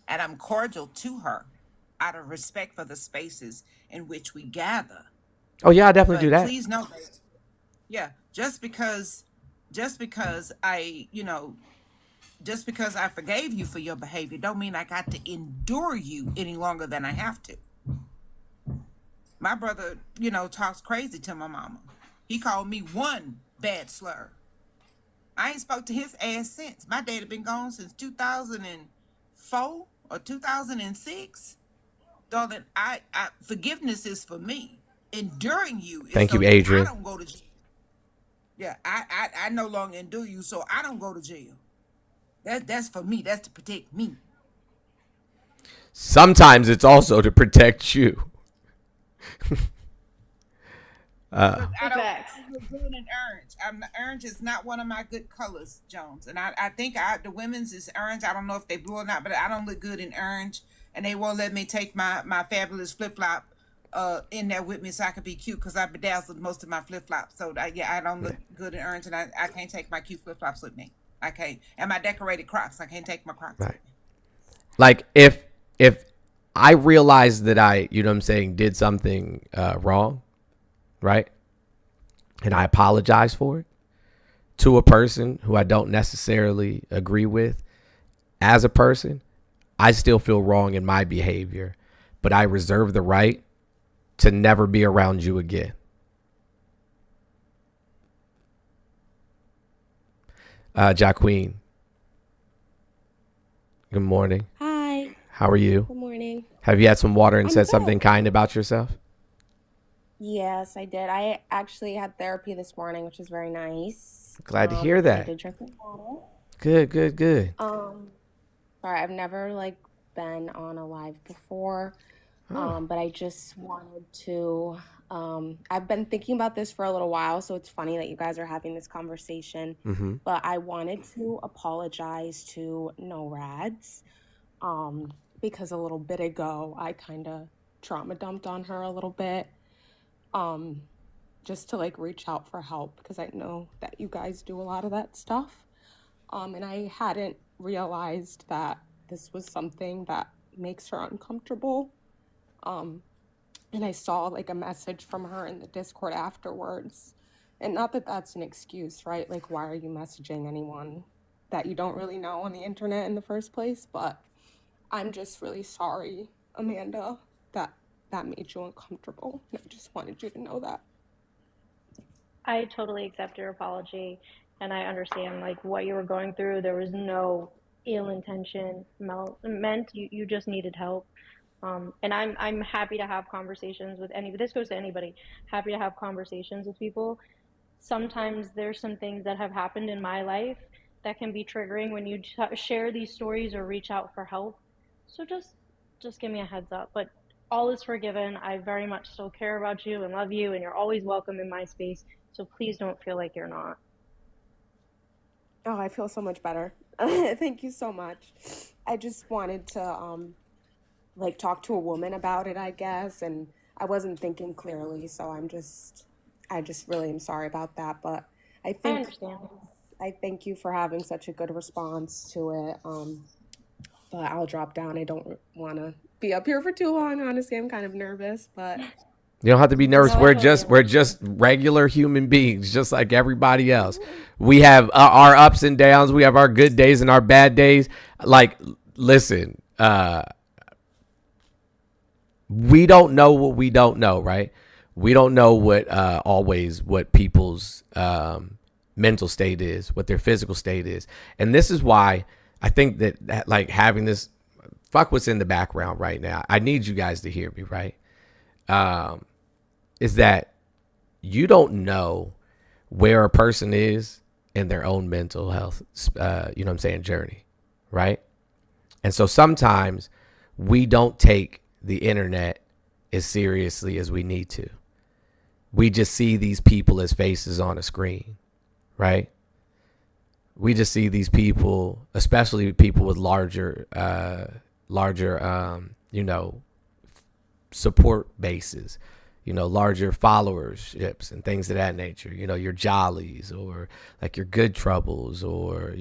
and I'm cordial to her out of respect for the spaces in which we gather. Oh yeah, I definitely do that. Please know that. Yeah, just because I, just because I forgave you for your behavior don't mean I got to endure you any longer than I have to. My brother, talks crazy to my mama. He called me one bad slur. I ain't spoke to his ass since. My dad had been gone since 2004 or 2006. Darling, I forgiveness is for me. Enduring you is Thank so you, Adrian. I don't go to jail. Yeah, I no longer endure you, so I don't go to jail. That's for me. That's to protect me. Sometimes it's also to protect you. I don't look good in orange. Orange is not one of my good colors, Jones. And I think the women's is orange. I don't know if they blue or not, but I don't look good in orange. And they won't let me take my fabulous flip-flop in there with me so I can be cute because I bedazzled most of my flip-flops. So I don't look good in orange, and I can't take my cute flip-flops with me. I can't. And my decorated Crocs, I can't take my Crocs with me. Like if I realized that I, did something wrong, right? And I apologize for it to a person who I don't necessarily agree with as a person, I still feel wrong in my behavior, but I reserve the right to never be around you again. Jacqueline. Good morning. Hi. How are you? Good morning. Have you had some water and I'm said good. something kind about yourself? Yes, I did. I actually had therapy this morning, which is very nice. Glad to hear I that. did drink some water. Good. Sorry, I've never been on a live before. But I just wanted to I've been thinking about this for a little while, so it's funny that you guys are having this conversation. Mm-hmm. But I wanted to apologize to No Rads because a little bit ago I kind of trauma dumped on her a little bit. Just to reach out for help because I know that you guys do a lot of that stuff. And I hadn't realized that this was something that makes her uncomfortable. And I saw a message from her in the Discord afterwards. And not that that's an excuse, right? Why are you messaging anyone that you don't really know on the internet in the first place? But I'm just really sorry, Amanda, that made you uncomfortable. I just wanted you to know that. I totally accept your apology, and I understand what you were going through. There was no ill intention meant. You just needed help. And I'm happy to have conversations with anybody. This goes to anybody. Happy to have conversations with people. Sometimes there's some things that have happened in my life that can be triggering when you share these stories or reach out for help. So just give me a heads up. But all is forgiven. I very much still care about you and love you, and you're always welcome in my space. So please don't feel like you're not. Oh, I feel so much better. Thank you so much. I just wanted to talk to a woman about it, I guess, and I wasn't thinking clearly, so I just really am sorry about that. But I understand. I thank you for having such a good response to it. But I'll drop down. I don't want to be up here for too long. Honestly, I'm kind of nervous, but You don't have to be nervous. We're just regular human beings, just like everybody else. We have our ups and downs. We have our good days and our bad days. Listen, we don't know what we don't know, right? We don't know what people's mental state is, what their physical state is. And this is why I think that having this, fuck what's in the background right now. I need you guys to hear me, right? Is that you don't know where a person is in their own mental health, journey, right? And so sometimes we don't take the internet as seriously as we need to. We just see these people as faces on a screen, right? We just see these people, especially people with larger, support bases, larger followerships and things of that nature. Your jollies or like your good troubles or,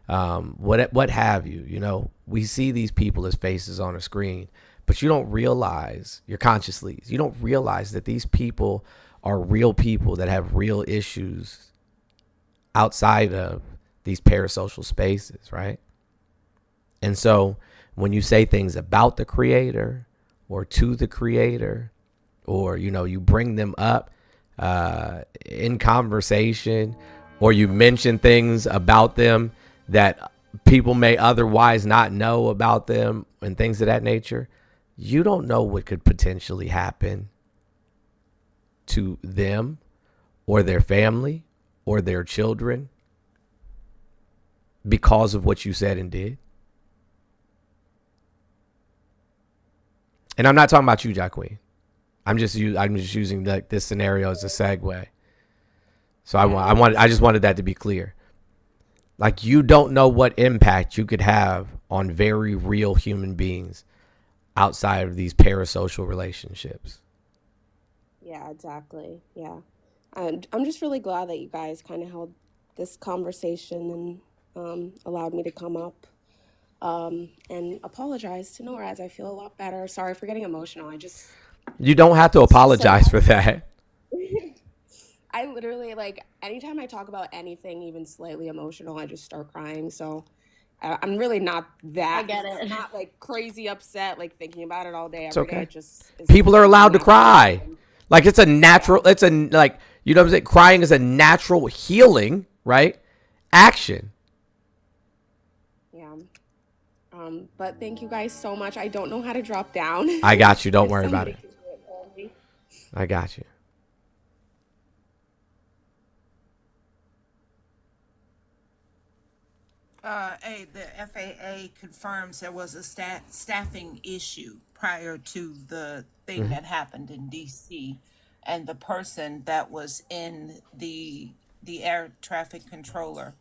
what have you. We see these people as faces on a screen, but you don't realize, you don't realize that these people are real people that have real issues outside of these parasocial spaces, right? And so when you say things about the creator or to the creator, or, you bring them up in conversation, or you mention things about them that people may otherwise not know about them and things of that nature, you don't know what could potentially happen to them or their family or their children because of what you said and did. And I'm not talking about you, Jacqueline. I'm just using this scenario as a segue. So I just wanted that to be clear. Like, you don't know what impact you could have on very real human beings outside of these parasocial relationships. Yeah, exactly. Yeah. And I'm just really glad that you guys kind of held this conversation and allowed me to come up and apologize to Noraz. I feel a lot better. Sorry for getting emotional. You don't have to apologize for that. I literally, anytime I talk about anything even slightly emotional, I just start crying. So I'm really not that. I get it. Not crazy upset, thinking about it all day. It's Every okay. day People are allowed to cry. Like, it's a natural, what I'm saying? Crying is a natural healing, right? Action. Yeah. But thank you guys so much. I don't know how to drop down. I got you. Don't worry about it. I got you. The FAA confirms there was a staffing issue prior to the thing that happened in DC, and the person that was in the air traffic controller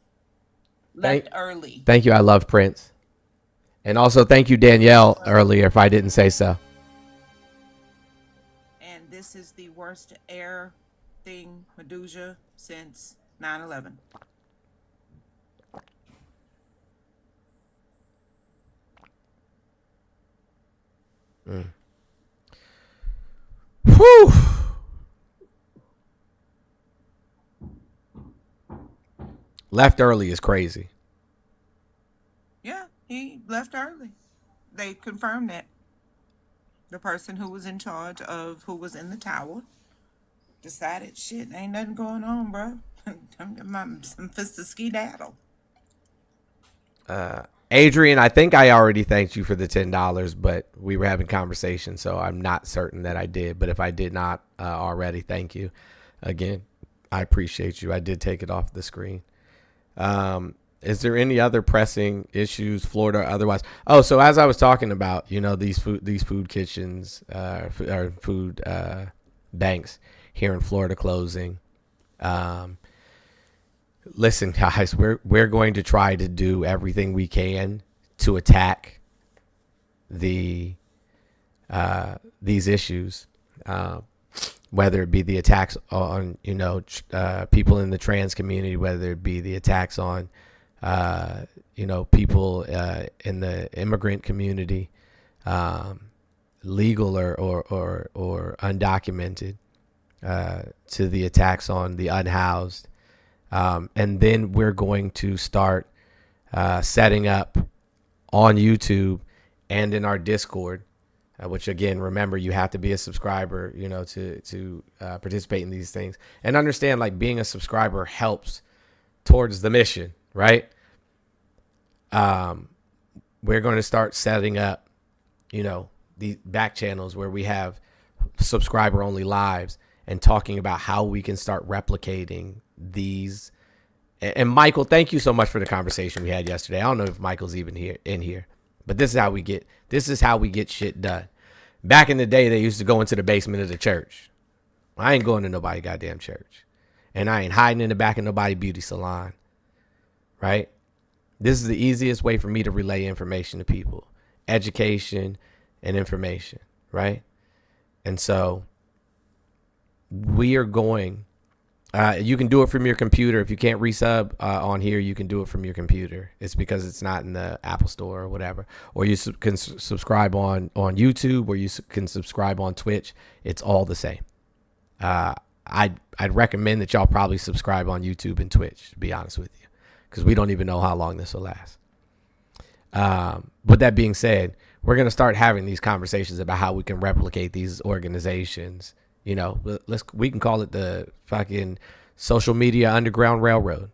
left early. Thank you. I love Prince. And also thank you, Danielle, earlier, if I didn't say so. And this is the worst air thing, Medusa, since 9/11. Whew. Left early is crazy. Yeah, he left early. They confirmed that. The person who was in charge of who was in the tower decided, shit, ain't nothing going on, bro. I'm some fist of skedaddle. Adrian, I think I already thanked you for the $10, but we were having conversation, so I'm not certain that I did. But if I did not already, thank you again. I appreciate you. I did take it off the screen. Is there any other pressing issues, Florida or otherwise? Oh, so as I was talking about, these food kitchens or food banks here in Florida closing. Listen, guys, we're going to try to do everything we can to attack these issues, whether it be the attacks on people in the trans community, whether it be the attacks on people in the immigrant community, legal or undocumented, to the attacks on the unhoused. And then we're going to start setting up on YouTube and in our Discord, which again, remember, you have to be a subscriber, to participate in these things, and understand, like, being a subscriber helps towards the mission, right? We're going to start setting up, the back channels where we have subscriber only lives and talking about how we can start replicating these. And Michael, thank you so much for the conversation we had yesterday. I don't know if Michael's even in here, but this is how we get shit done. Back in the day, they used to go into the basement of the church. I ain't going to nobody goddamn church. And I ain't hiding in the back of nobody beauty salon. Right? This is the easiest way for me to relay information to people. Education and information. Right? And so we are going... you can do it from your computer. If you can't resub on here, you can do it from your computer. It's because it's not in the Apple Store or whatever. Or you can subscribe on YouTube, or you can subscribe on Twitch. It's all the same. I'd recommend that y'all probably subscribe on YouTube and Twitch, to be honest with you, because we don't even know how long this will last. But that being said, we're going to start having these conversations about how we can replicate these organizations. You know, we can call it the fucking social media underground railroad.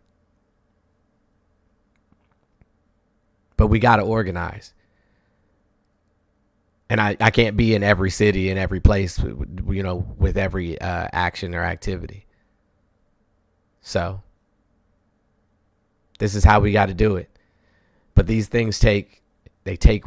But we got to organize. And I can't be in every city, in every place, you know, with every action or activity. So this is how we got to do it. But these things take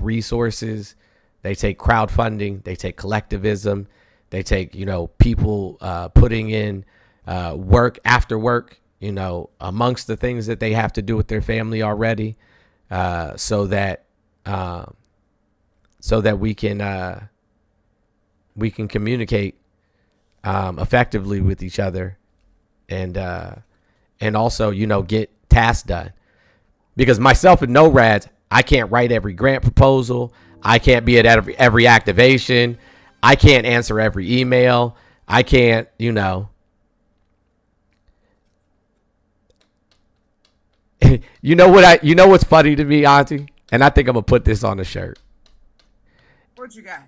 resources. They take crowdfunding. They take collectivism. They take, you know, people putting in work after work, you know, amongst the things that they have to do with their family already, so that we can communicate effectively with each other, and also, you know, get tasks done. Because myself and NORADs, I can't write every grant proposal. I can't be at every activation. I can't answer every email. I can't, you know. You know what's funny to me, Auntie? And I think I'm going to put this on a shirt. What you got?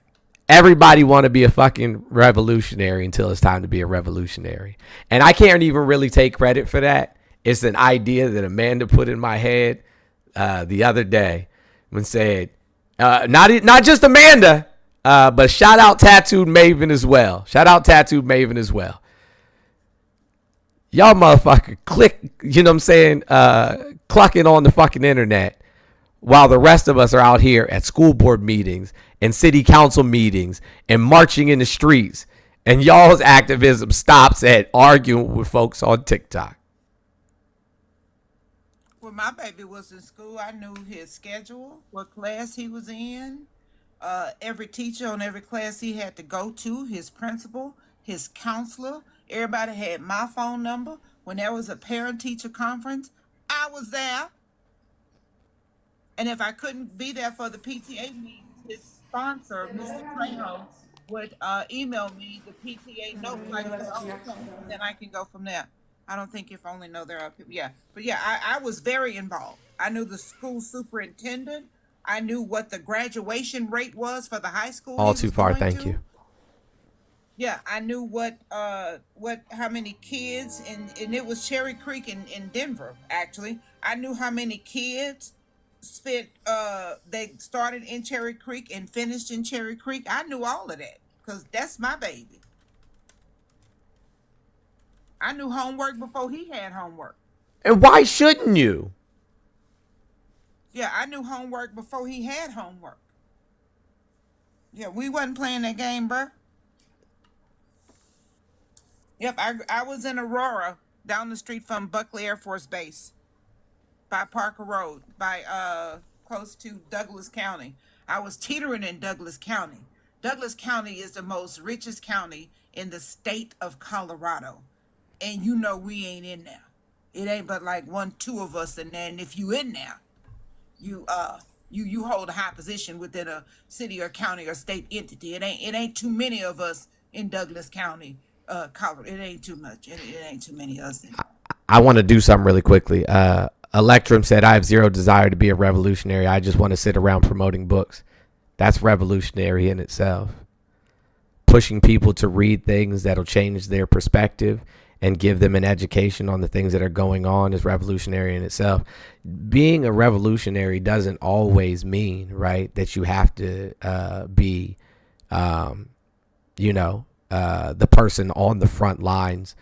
Everybody want to be a fucking revolutionary until it's time to be a revolutionary. And I can't even really take credit for that. It's an idea that Amanda put in my head the other day when said, not just Amanda, but shout out Tattooed Maven as well. Y'all motherfucker click, you know what I'm saying? Clucking on the fucking internet while the rest of us are out here at school board meetings and city council meetings and marching in the streets. And y'all's activism stops at arguing with folks on TikTok. When my baby was in school, I knew his schedule, what class he was in, every teacher on every class he had to go to, his principal, his counselor. Everybody had my phone number. When there was a parent-teacher conference, I was there. And if I couldn't be there for the PTA meetings, his sponsor, Mr. Trejo, would email me the PTA note, like, oh, okay, then I can go from there. I don't think if only know there are people. Yeah. But yeah, I was very involved. I knew the school superintendent. I knew what the graduation rate was for the high school. All too far, thank you. Yeah, I knew how many kids, and it was Cherry Creek in Denver, actually. I knew how many kids they started in Cherry Creek and finished in Cherry Creek. I knew all of that because that's my baby. I knew homework before he had homework. And why shouldn't you? Yeah, I knew homework before he had homework. Yeah, we wasn't playing that game, bruh. Yep, I was in Aurora, down the street from Buckley Air Force Base, by Parker Road, by close to Douglas County. I was teetering in Douglas County. Douglas County is the most richest county in the state of Colorado. And you know we ain't in there. It ain't but like 1-2 of us in there. And if you in there, you hold a high position within a city or county or state entity. It ain't too many of us in Douglas County, Colorado. It ain't too much. It ain't too many of us. I want to do something really quickly. Electrum said, I have zero desire to be a revolutionary. I just want to sit around promoting books. That's revolutionary in itself. Pushing people to read things that'll change their perspective and give them an education on the things that are going on is revolutionary in itself. Being a revolutionary doesn't always mean, right, that you have to be, the person on the front lines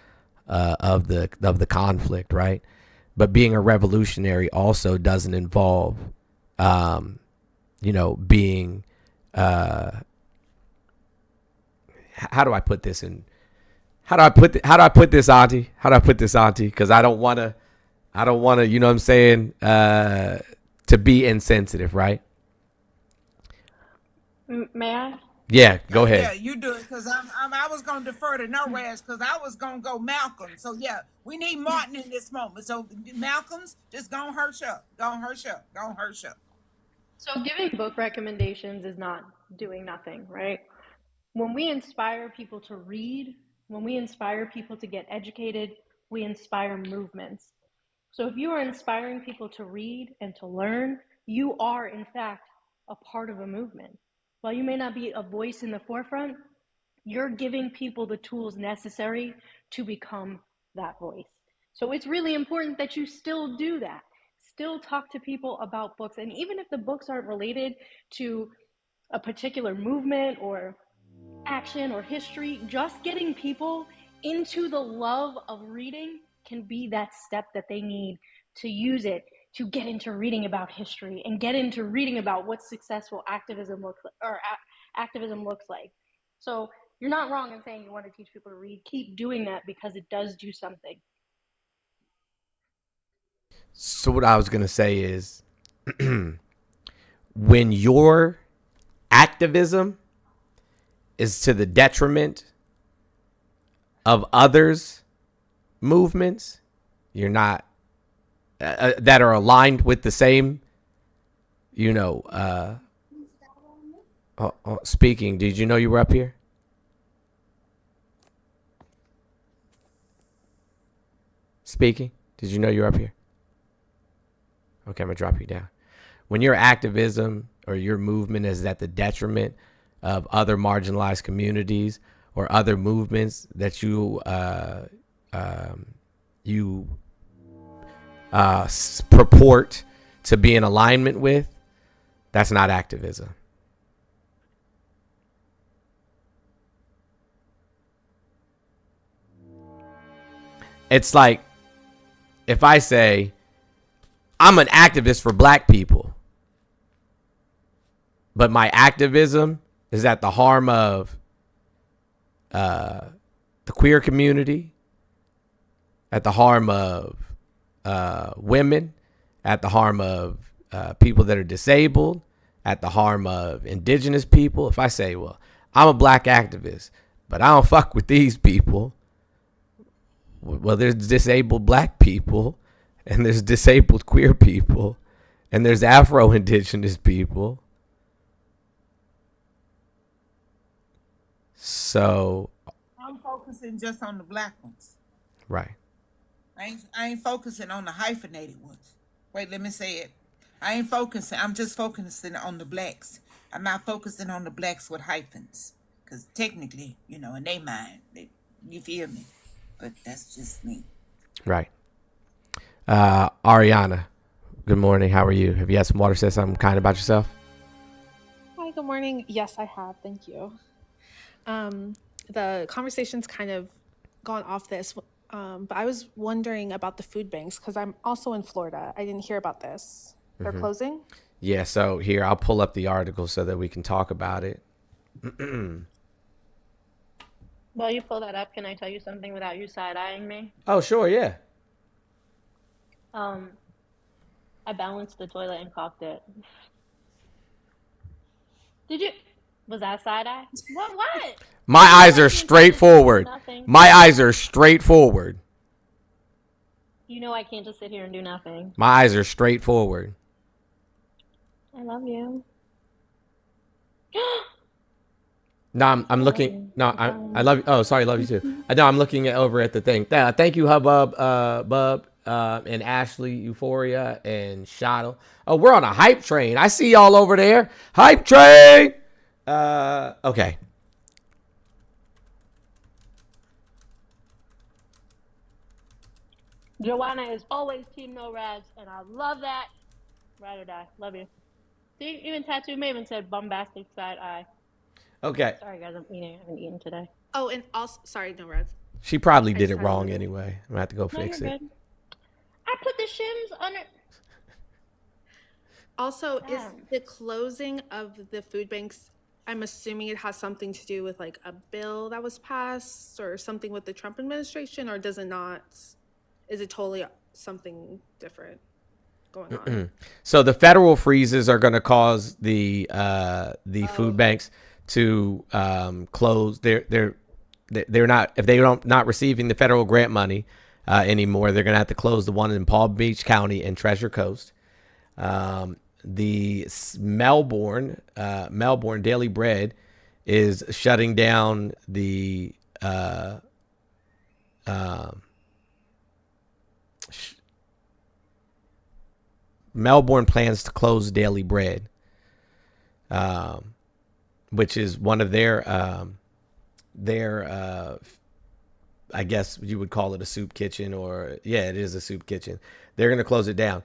of the conflict, right? But being a revolutionary also doesn't involve, being how do I put this in? How do I put this, Auntie? How do I put this, Auntie? Because I don't want to, you know what I'm saying, to be insensitive, right? May I? Yeah, go ahead. Yeah, you do it because I was gonna defer to no Raz because I was gonna go Malcolm. So yeah, we need Martin in this moment. So Malcolm's just gonna hurt you. Gonna hurt you. Gonna hurt you. So giving book recommendations is not doing nothing, right? When we inspire people to read, when we inspire people to get educated, we inspire movements. So if you are inspiring people to read and to learn, you are, in fact, a part of a movement. While you may not be a voice in the forefront, you're giving people the tools necessary to become that voice. So it's really important that you still do that. Still talk to people about books. And even if the books aren't related to a particular movement or action or history, just getting people into the love of reading can be that step that they need to use it to get into reading about history and get into reading about what successful activism looks like, or activism looks like. So you're not wrong in saying you want to teach people to read. Keep doing that because it does do something. So what I was going to say is when your activism is to the detriment of others' movements, you're not that are aligned with the same, speaking. Did you know you were up here? Speaking. Did you know you were up here? Okay, I'm gonna drop you down. When your activism or your movement is at the detriment of other marginalized communities or other movements that you purport to be in alignment with, that's not activism. It's like if I say I'm an activist for black people, but my activism is at the harm of the queer community, at the harm of women, at the harm of people that are disabled, at the harm of indigenous people. If I say, well, I'm a black activist, but I don't fuck with these people. Well, there's disabled black people, and there's disabled queer people, and there's Afro-Indigenous people. So I'm focusing just on the black ones. Right. I ain't focusing on the hyphenated ones. Wait, let me say it. I ain't focusing. I'm just focusing on the blacks. I'm not focusing on the blacks with hyphens. Because technically, in their mind, you feel me? But that's just me. Right. Ariana, good morning. How are you? Have you had some water? Say something kind about yourself? Hi, good morning. Yes, I have. Thank you. The conversation's kind of gone off this, but I was wondering about the food banks because I'm also in Florida. I didn't hear about this. They're closing? Yeah, so here, I'll pull up the article so that we can talk about it. While you pull that up, can I tell you something without you side-eyeing me? Oh, sure, yeah. I balanced the toilet and cocked it. Did you? Was that side-eye? What? My eyes are straight forward. My eyes are straight forward. You know I can't just sit here and do nothing. My eyes are straight forward. I love you. No, I'm looking. No, I love you. Oh, sorry, love you too. No, I'm looking over at the thing. Thank you, Hubbub, Bub, and Ashley, Euphoria, and Shottle. Oh, we're on a hype train. I see y'all over there. Hype train. Okay. Joanna is always team no rags, and I love that. Ride or die. Love you. See, even Tattoo Maven said bombastic side eye. Okay. Sorry, guys, I'm eating. I haven't eaten today. Oh, and also, sorry, no reds. She probably did it wrong anyway. I'm gonna have to go fix it. Good. I put the shims on it. Also, is the closing of the food banks I'm assuming it has something to do with like a bill that was passed or something with the Trump administration, or does it not? Is it totally something different going on? So the federal freezes are going to cause the food banks to close. They're not, if they don't not receiving the federal grant money anymore, they're going to have to close the one in Palm Beach County and Treasure Coast. The Melbourne Daily Bread is shutting down the Melbourne plans to close Daily Bread, which is one of their I guess you would call it a soup kitchen, or yeah, it is a soup kitchen. They're going to close it down.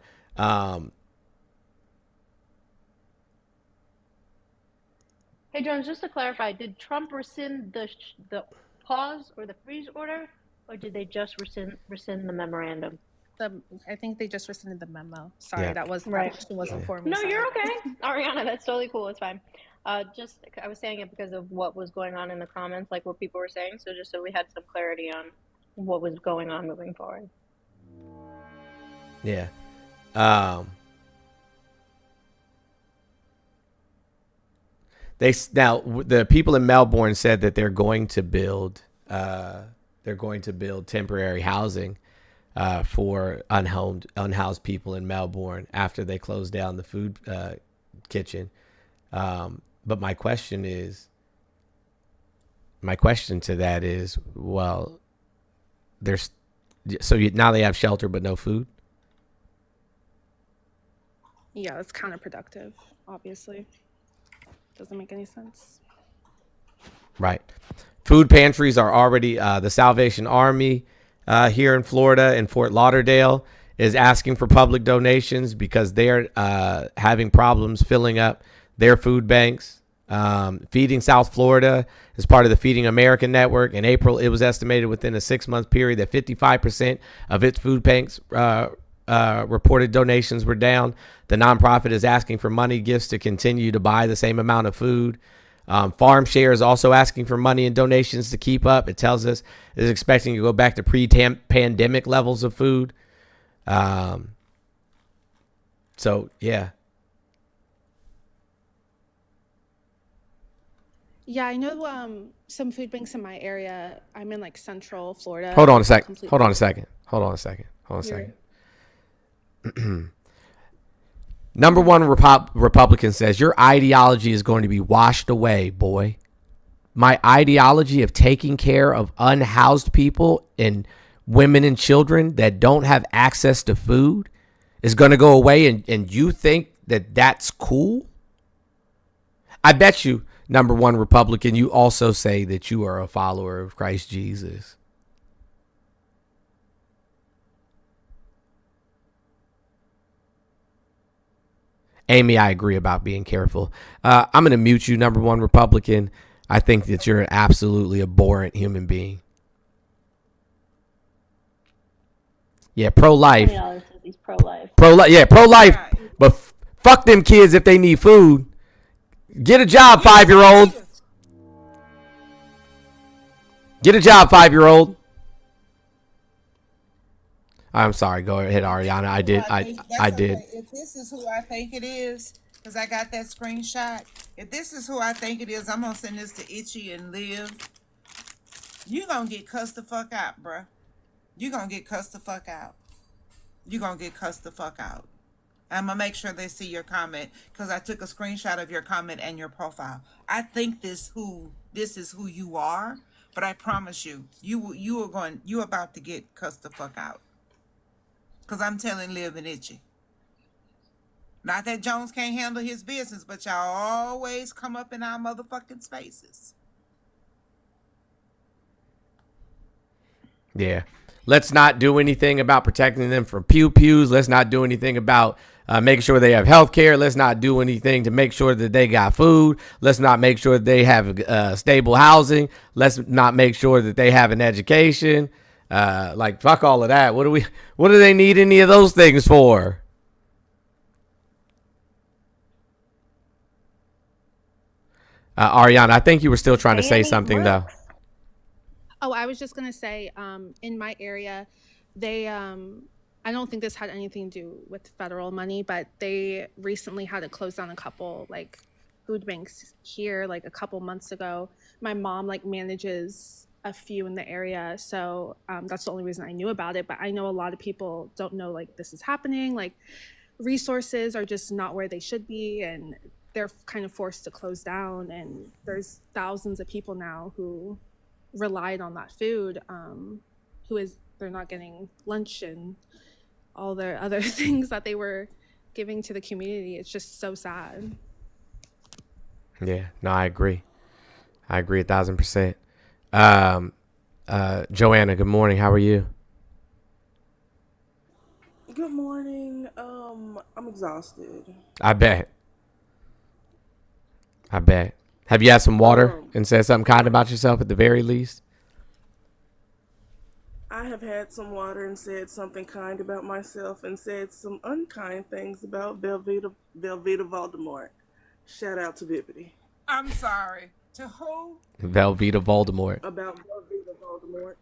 Hey, Jones, just to clarify, did Trump rescind the pause or the freeze order, or did they just rescind the memorandum? I think they just rescinded the memo. Sorry, Yeah. that wasn't for me. No, sorry. you're okay, Ariana. That's totally cool. It's fine. I was saying it because of what was going on in the comments, like what people were saying. So just so we had some clarity on what was going on moving forward. Yeah. The people in Melbourne said that they're going to build temporary housing for unhoused people in Melbourne after they close down the food kitchen. But my question to that is, well, now they have shelter but no food. Yeah, that's counterproductive. Obviously, doesn't make any sense. Right. Food pantries are already the Salvation Army here in Florida and Fort Lauderdale is asking for public donations because they're having problems filling up their food banks. Feeding South Florida is part of the Feeding America network. In April, it was estimated within a 6-month period that 55% of its food banks reported donations were down. The nonprofit is asking for money gifts to continue to buy the same amount of food. Farm Share is also asking for money and donations to keep up. It tells us it is expecting to go back to pre-pandemic levels of food. So, yeah. Yeah, I know some food banks in my area. I'm in like Central Florida. Hold on a second. Number one Republican says, your ideology is going to be washed away, boy. My ideology of taking care of unhoused people and women and children that don't have access to food is going to go away, and you think that that's cool? I bet you, number one Republican, you also say that you are a follower of Christ Jesus. Amy, I agree about being careful. I'm going to mute you, number one Republican. I think that you're an absolutely abhorrent human being. Yeah, pro-life. He's pro-life. Pro-life. But fuck them kids if they need food. Get a job, 5-year-old. Get a job, 5-year-old. I'm sorry. Go ahead, Ariana. I did. If this is who I think it is, because I got that screenshot. If this is who I think it is, I'm going to send this to Itchy and Liv. You going to get cussed the fuck out, bruh. You going to get cussed the fuck out. You going to get cussed the fuck out. I'm going to make sure they see your comment because I took a screenshot of your comment and your profile. I think this is who you are, but I promise you, you're about to get cussed the fuck out. Because I'm telling Liv and Itchy. Not that Jones can't handle his business, but y'all always come up in our motherfucking spaces. Yeah. Let's not do anything about protecting them from pew-pews. Let's not do anything about making sure they have health care. Let's not do anything to make sure that they got food. Let's not make sure that they have stable housing. Let's not make sure that they have an education. Like, fuck all of that. What do they need any of those things for? Ariana, I think you were still trying to say something though. Oh, I was just gonna say, in my area, they, I don't think this had anything to do with federal money, but they recently had to close down a couple like food banks here, like a couple months ago. My mom like manages a few in the area, so that's the only reason I knew about it. But I know a lot of people don't know like this is happening. Like resources are just not where they should be, and they're kind of forced to close down. And there's thousands of people now who relied on that food, they're not getting lunch and all their other things that they were giving to the community. It's just so sad. Yeah, no, I agree 1,000%. Joanna, good morning, how are you? Good morning. I'm exhausted. I bet. Have you had some water and said something kind about yourself at the very least? I have had some water and said something kind about myself and said some unkind things about Velveeta Voldemort. Shout out to Bippity. I'm sorry. To who? Velveeta Voldemort. About Velveeta Voldemort.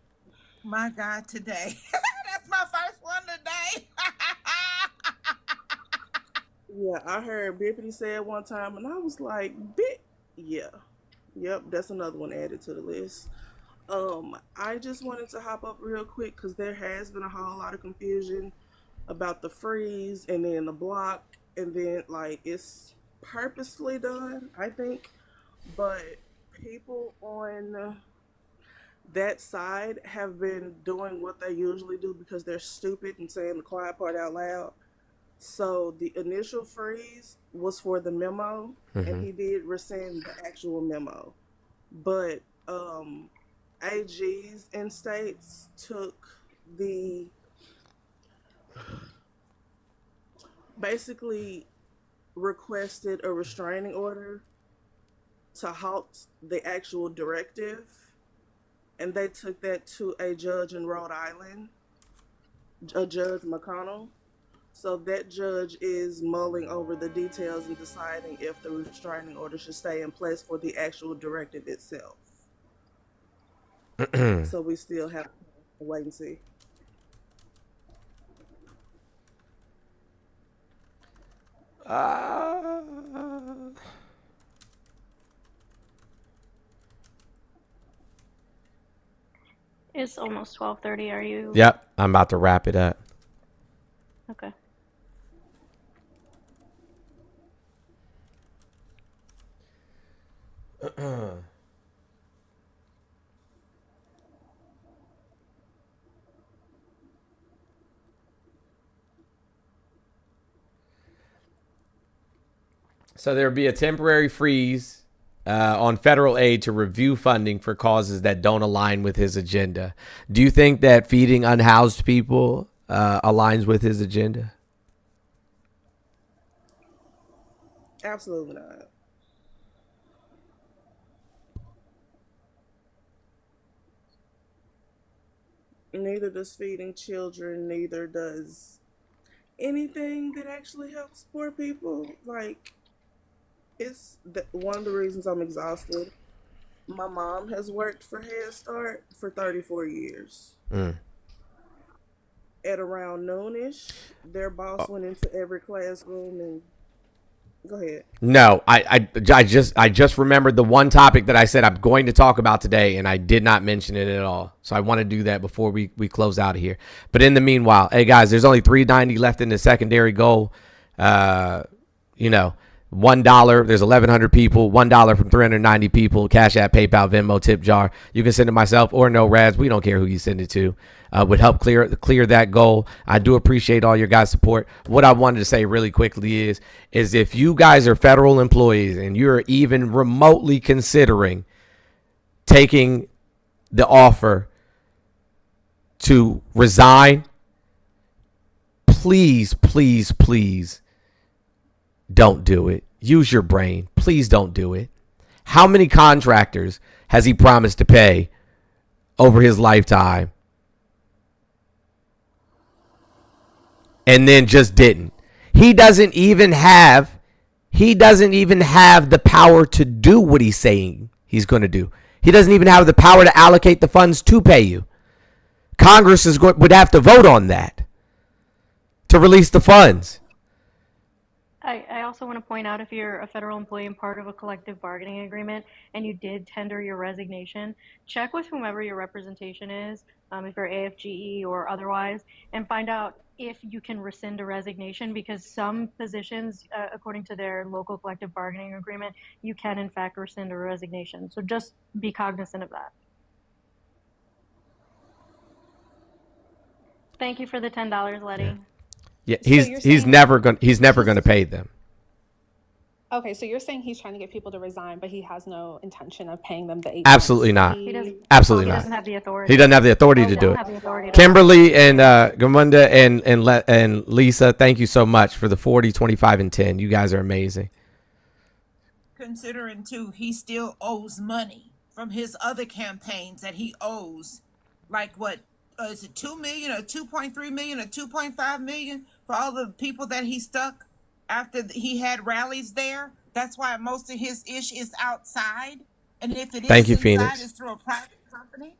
My God, today. That's my first one today. Yeah, I heard Bippity say it one time and I was like, yeah. Yep, that's another one added to the list. I just wanted to hop up real quick because there has been a whole lot of confusion about the freeze and then the block, and then like it's purposefully done, I think, but people on that side have been doing what they usually do because they're stupid and saying the quiet part out loud. So the initial freeze was for the memo, and he did rescind the actual memo, but AGs in states basically requested a restraining order to halt the actual directive, and they took that to a judge in Rhode Island, a Judge McConnell. So that judge is mulling over the details and deciding if the restraining order should stay in place for the actual directive itself. So we still have to wait and see. It's almost 12:30. Are you? Yep, I'm about to wrap it up. Okay. So there will be a temporary freeze on federal aid to review funding for causes that don't align with his agenda. Do you think that feeding unhoused people aligns with his agenda? Absolutely not. Neither does feeding children, neither does anything that actually helps poor people. Like, it's one of the reasons I'm exhausted. My mom has worked for Head Start for 34 years. At around noonish, their boss went into every classroom and go ahead. No, I just remembered the one topic that I said I'm going to talk about today, and I did not mention it at all. So I want to do that before we close out of here. But in the meanwhile, hey guys, there's only $3.90 left in the secondary goal. $1. There's 1,100 people. $1 from 390 people. Cash App, PayPal, Venmo, tip jar. You can send it myself or no Rads. We don't care who you send it to. Would help clear that goal. I do appreciate all your guys' support. What I wanted to say really quickly is if you guys are federal employees and you're even remotely considering taking the offer to resign, please, please, please don't do it. Use your brain. Please don't do it. How many contractors has he promised to pay over his lifetime and then just didn't? He doesn't even have He doesn't even have the power to do what he's saying he's going to do. He doesn't even have the power to allocate the funds to pay you. Congress would have to vote on that to release the funds. I also want to point out, if you're a federal employee and part of a collective bargaining agreement and you did tender your resignation, check with whomever your representation is, if you're AFGE or otherwise, and find out if you can rescind a resignation, because some positions, according to their local collective bargaining agreement, you can in fact rescind a resignation. So just be cognizant of that. Thank you for the $10, Letty. Yeah, So you're he's saying never going to pay them. Okay, so you're saying he's trying to get people to resign, but he has no intention of paying them the 8 Absolutely not. Absolutely He not. doesn't have the authority. He doesn't have the authority to do it. Kimberly and Gamunda and Lisa, thank you so much for the 40, 25, and 10. You guys are amazing. Considering too, he still owes money from his other campaigns that he owes, like what is it, 2 million or 2.3 million or 2.5 million for all the people that he stuck after he had rallies there. That's why most of his ish is outside, and if it Thank is you, inside, Phoenix. it's through a private company.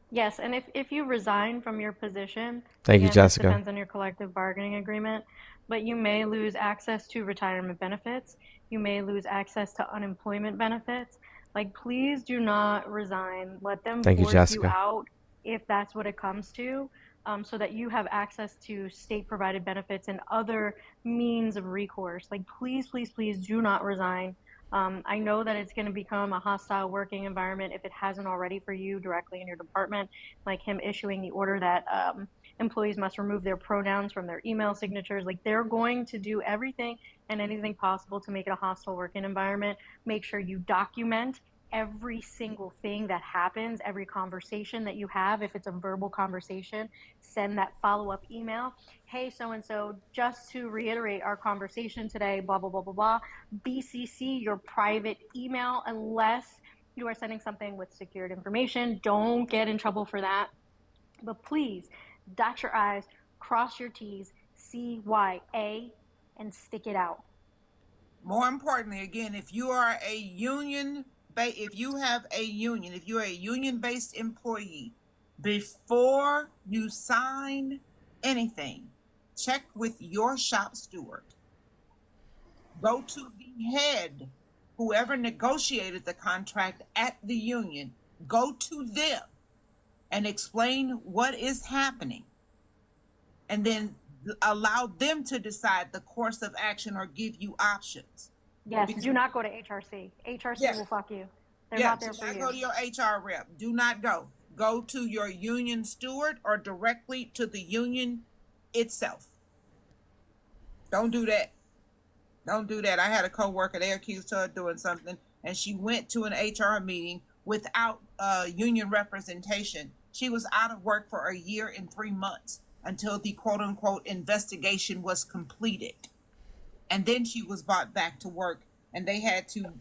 Yes, and if you resign from your position, Thank you, again, this Jessica. depends on your collective bargaining agreement, but you may lose access to retirement benefits. You may lose access to unemployment benefits. Like, please do not resign. Let them Thank you, force you Jessica. out if that's what it comes to, so that you have access to state-provided benefits and other means of recourse. Like, please, please, please do not resign. I know that it's going to become a hostile working environment if it hasn't already for you directly in your department, like him issuing the order that employees must remove their pronouns from their email signatures. Like, they're going to do everything and anything possible to make it a hostile working environment. Make sure you document every single thing that happens, every conversation that you have. If it's a verbal conversation, send that follow-up email. Hey, so-and-so, just to reiterate our conversation today, blah, blah, blah, blah, blah. BCC your private email unless you are sending something with secured information. Don't get in trouble for that. But please, dot your I's, cross your T's, CYA, and stick it out. More importantly, again, if you are a union, if you have a union, if you're a union-based employee, before you sign anything, check with your shop steward. Go to the head, whoever negotiated the contract at the union, go to them and explain what is happening. And then allow them to decide the course of action or give you options. Yes, do not go to HRC. HRC will fuck you. They're not there for you. Do not go to your HR rep. Do not go. Go to your union steward or directly to the union itself. Don't do that. Don't do that. I had a coworker, they accused her of doing something, and she went to an HR meeting without union representation. She was out of work for a year and 3 months until the quote-unquote investigation was completed. And then she was brought back to work, and they had to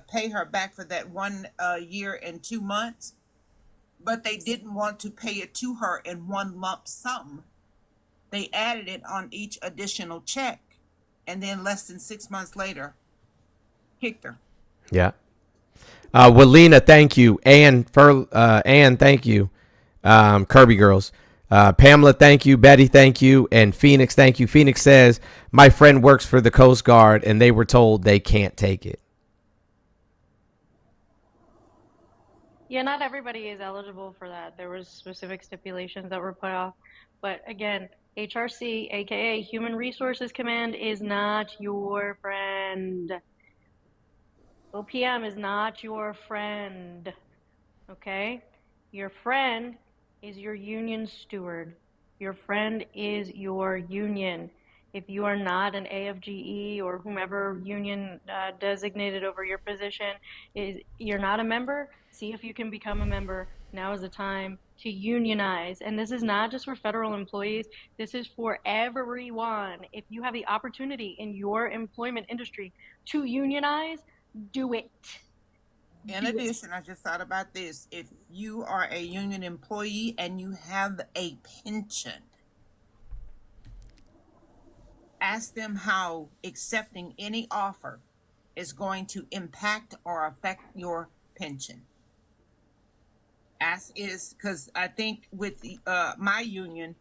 pay her back for that 1 year and 2 months. But they didn't want to pay it to her in one lump sum. They added it on each additional check, and then less than 6 months later, kicked her. Yeah. Walina, thank you. Ann, thank you. Kirby Girls. Pamela, thank you. Betty, thank you. And Phoenix, thank you. Phoenix says, my friend works for the Coast Guard and they were told they can't take it. Yeah, not everybody is eligible for that. There was specific stipulations that were put off. But again, HRC, aka Human Resources Command, is not your friend. OPM is not your friend. Okay? Your friend is your union steward. Your friend is your union. If you are not an AFGE or whomever union designated over your position, you're not a member, see if you can become a member. Now is the time to unionize. And this is not just for federal employees. This is for everyone. If you have the opportunity in your employment industry to unionize, do it. In addition, I just thought about this. If you are a union employee and you have a pension, ask them how accepting any offer is going to impact or affect your pension. Ask is because I think with my union,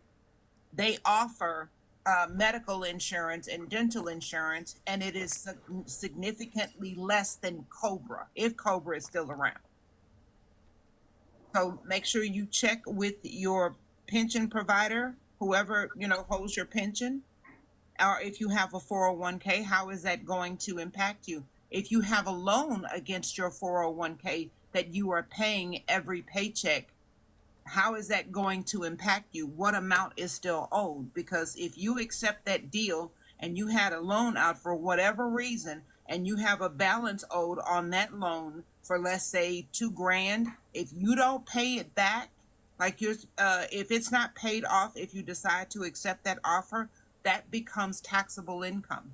they offer medical insurance and dental insurance, and it is significantly less than Cobra, if Cobra is still around. So make sure you check with your pension provider, whoever, holds your pension, or if you have a 401k, how is that going to impact you? If you have a loan against your 401k that you are paying every paycheck, how is that going to impact you? What amount is still owed? Because if you accept that deal and you had a loan out for whatever reason and you have a balance owed on that loan for, let's say, $2,000, if you don't pay it back, if it's not paid off, if you decide to accept that offer, that becomes taxable income.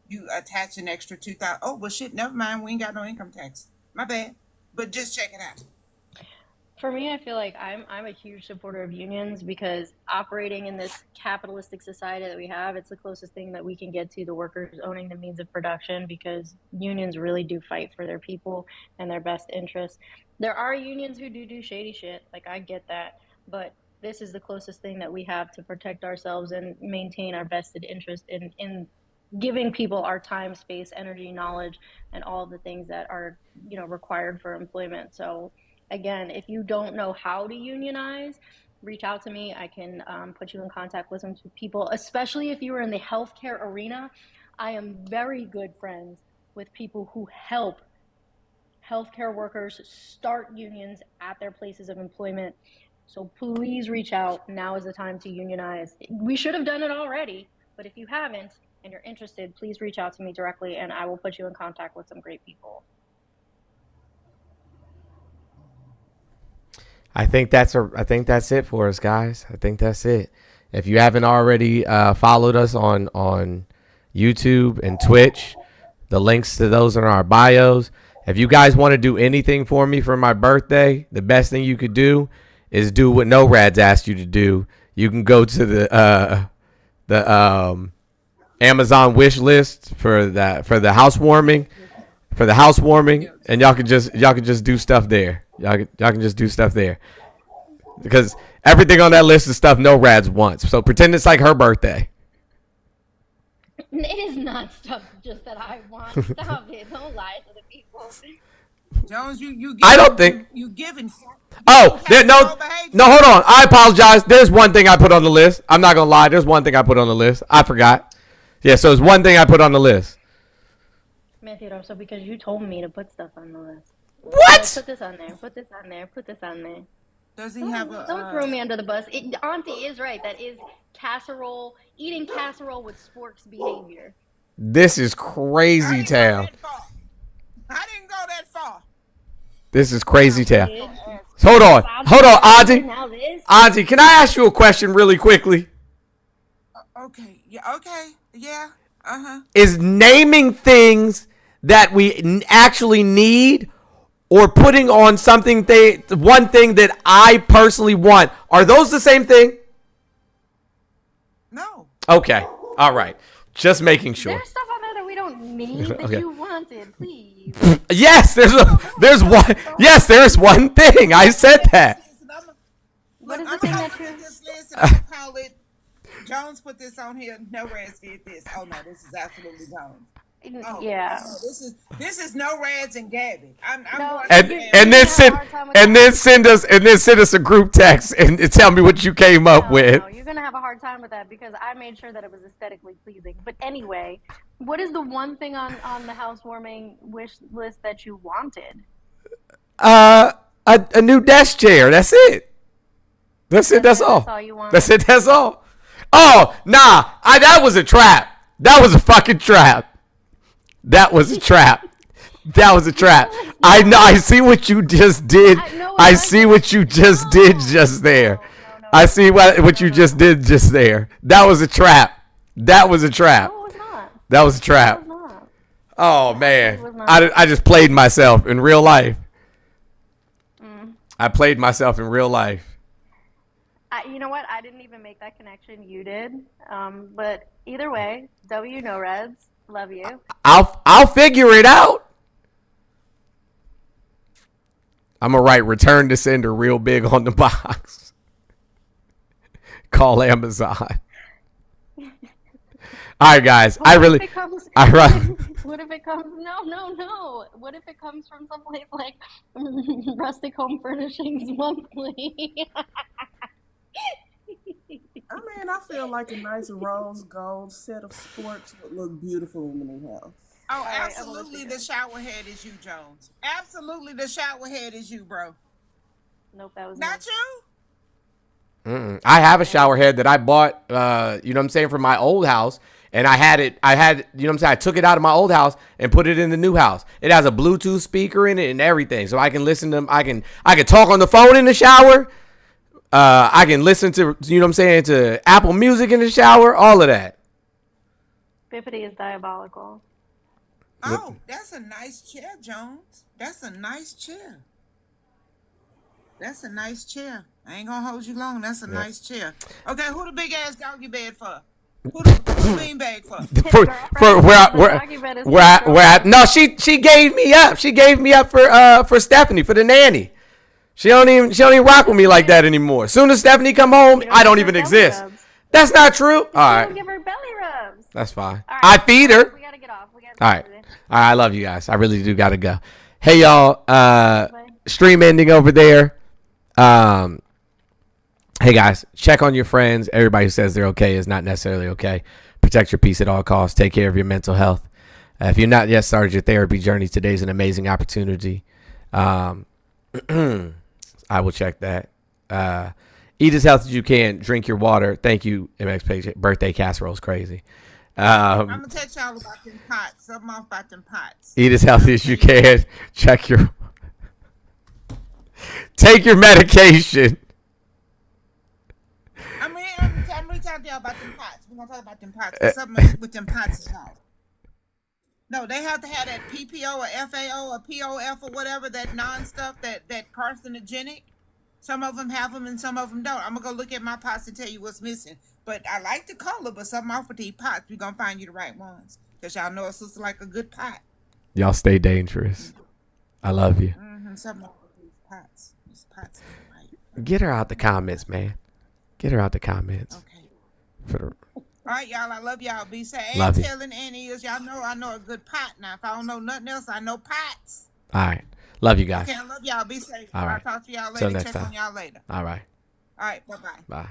You attach an extra $2,000. Oh, well, shit, never mind. We ain't got no income tax. My bad. But just check it out. For me, I feel like I'm a huge supporter of unions because operating in this capitalistic society that we have, it's the closest thing that we can get to the workers owning the means of production, because unions really do fight for their people and their best interests. There are unions who do shady shit, like I get that, but this is the closest thing that we have to protect ourselves and maintain our vested interest in giving people our time, space, energy, knowledge, and all of the things that are, required for employment. So again, if you don't know how to unionize, reach out to me. I can put you in contact with some people, especially if you are in the healthcare arena. I am very good friends with people who help healthcare workers start unions at their places of employment. So please reach out. Now is the time to unionize. We should have done it already, but if you haven't and you're interested, please reach out to me directly and I will put you in contact with some great people. I think that's it for us, guys. I think that's it. If you haven't already followed us on YouTube and Twitch, the links to those are in our bios. If you guys want to do anything for me for my birthday, the best thing you could do is do what No Rads asked you to do. You can go to the Amazon wish list for the housewarming, and y'all can just do stuff there. Y'all can just do stuff there, because everything on that list is stuff No Rads wants. So pretend it's like her birthday. It is not stuff just that I want. Stop it. Don't lie to the people. Jones, you I don't think you giving. Oh, no, hold on. I apologize. There's one thing I put on the list. I'm not gonna lie. There's one thing I put on the list. I forgot. Yeah, so it's one thing I put on the list. Mentiroso, because you told me to put stuff on the list. What? Put this on there. Put this on there. Put this on there. Does he have a? Don't throw me under the bus. Auntie is right. That is eating casserole with sporks behavior. This is crazy town. I didn't go that far. This is crazy town. Hold on, Auntie. Auntie, can I ask you a question really quickly? Okay. Yeah. Okay. Yeah. Is naming things that we actually need, or putting on something one thing that I personally want, are those the same thing? No. Okay. All right. Just making sure. There's stuff on there that we don't need that Okay. you wanted. Please. Yes, there's one. Yes, there's one thing. I said that. What is the thing that you? This list, and I call it. Jones put this on here. No Rads did this. Oh no, this is absolutely Jones. Oh, Yeah. no, this is No Rads and Gabby. I'm And then send us a group text and tell me what you came up with. No, you're gonna have a hard time with that because I made sure that it was aesthetically pleasing. But anyway, what is the one thing on the housewarming wish list that you wanted? A new desk chair. That's it. That's it. That's all. That's all you want. That's it. That's all. Oh, nah. That was a trap. That was a fucking trap. That was a trap. That was a trap. I know. I see what you just did. I see what you just did just there. I see what you just did just there. That was a trap. That was a trap. No, it was not. That was a trap. No, it was not. Oh man, I just played myself in real life. I played myself in real life. You know what? I didn't even make that connection. You did. But either way, W no reds. Love you. I'll figure it out. I'm gonna write return to sender real big on the box. Call Amazon. All right, guys. What if it comes no. What if it comes from someplace like Rustic Home Furnishings Monthly? I mean, I feel like a nice rose gold set of sports would look beautiful in the new house. Oh, absolutely. The shower head is you, Jones. Absolutely, the shower head is you, bro. Nope, that was not you. I have a shower head that I bought. You know what I'm saying, from my old house. And I had, you know what I'm saying? I took it out of my old house and put it in the new house. It has a Bluetooth speaker in it and everything. So I can listen to, I can talk on the phone in the shower. I can listen to, you know what I'm saying, to Apple Music in the shower, all of that. Bippity is diabolical. Oh, that's a nice chair, Jones. That's a nice chair. That's a nice chair. I ain't gonna hold you long. That's a nice chair. Okay, who the big ass doggy bed for? Who the beanbag for? No, she gave me up. She gave me up for Stephanie, for the nanny. She don't even rock with me like that anymore. As soon as Stephanie come home, I don't even exist. That's not true. All right. Give her belly rubs. That's fine. Right. I feed her. We gotta get off. All right. I love you guys. I really do gotta go. Hey y'all. Stream ending over there. Hey guys, check on your friends. Everybody who says they're okay is not necessarily okay. Protect your peace at all costs. Take care of your mental health. If you're not yet started your therapy journey, today's an amazing opportunity. I will check that. Eat as healthy as you can. Drink your water. Thank you, MX Birthday casserole is crazy. I'm gonna text y'all about them pots. Something off about them pots. Eat as healthy as you can. Check your. Take your medication. I'm gonna talk to y'all about them pots. We're gonna talk about them pots. Something with them pots is wrong. No, they have to have that PPO or FAO or POF or whatever, that non-stuff, that carcinogenic. Some of them have them and some of them don't. I'm gonna go look at my pots and tell you what's missing. But I like the color, but something off with these pots. We're gonna find you the right ones. Because y'all know it's just like a good pot. Y'all stay dangerous. I love you. Something off with these pots. These pots are right. Get her out the comments, man. Get her out the comments. Okay. All right, y'all. I love y'all. Be safe. Love you. Telling any is y'all know I know a good pot now. If I don't know nothing else, I know pots. All right. Love you guys. Okay, I love y'all. Be safe. All right. I'll talk to y'all later. Till next Check time. on y'all later. All right. All right. Bye-bye. Bye.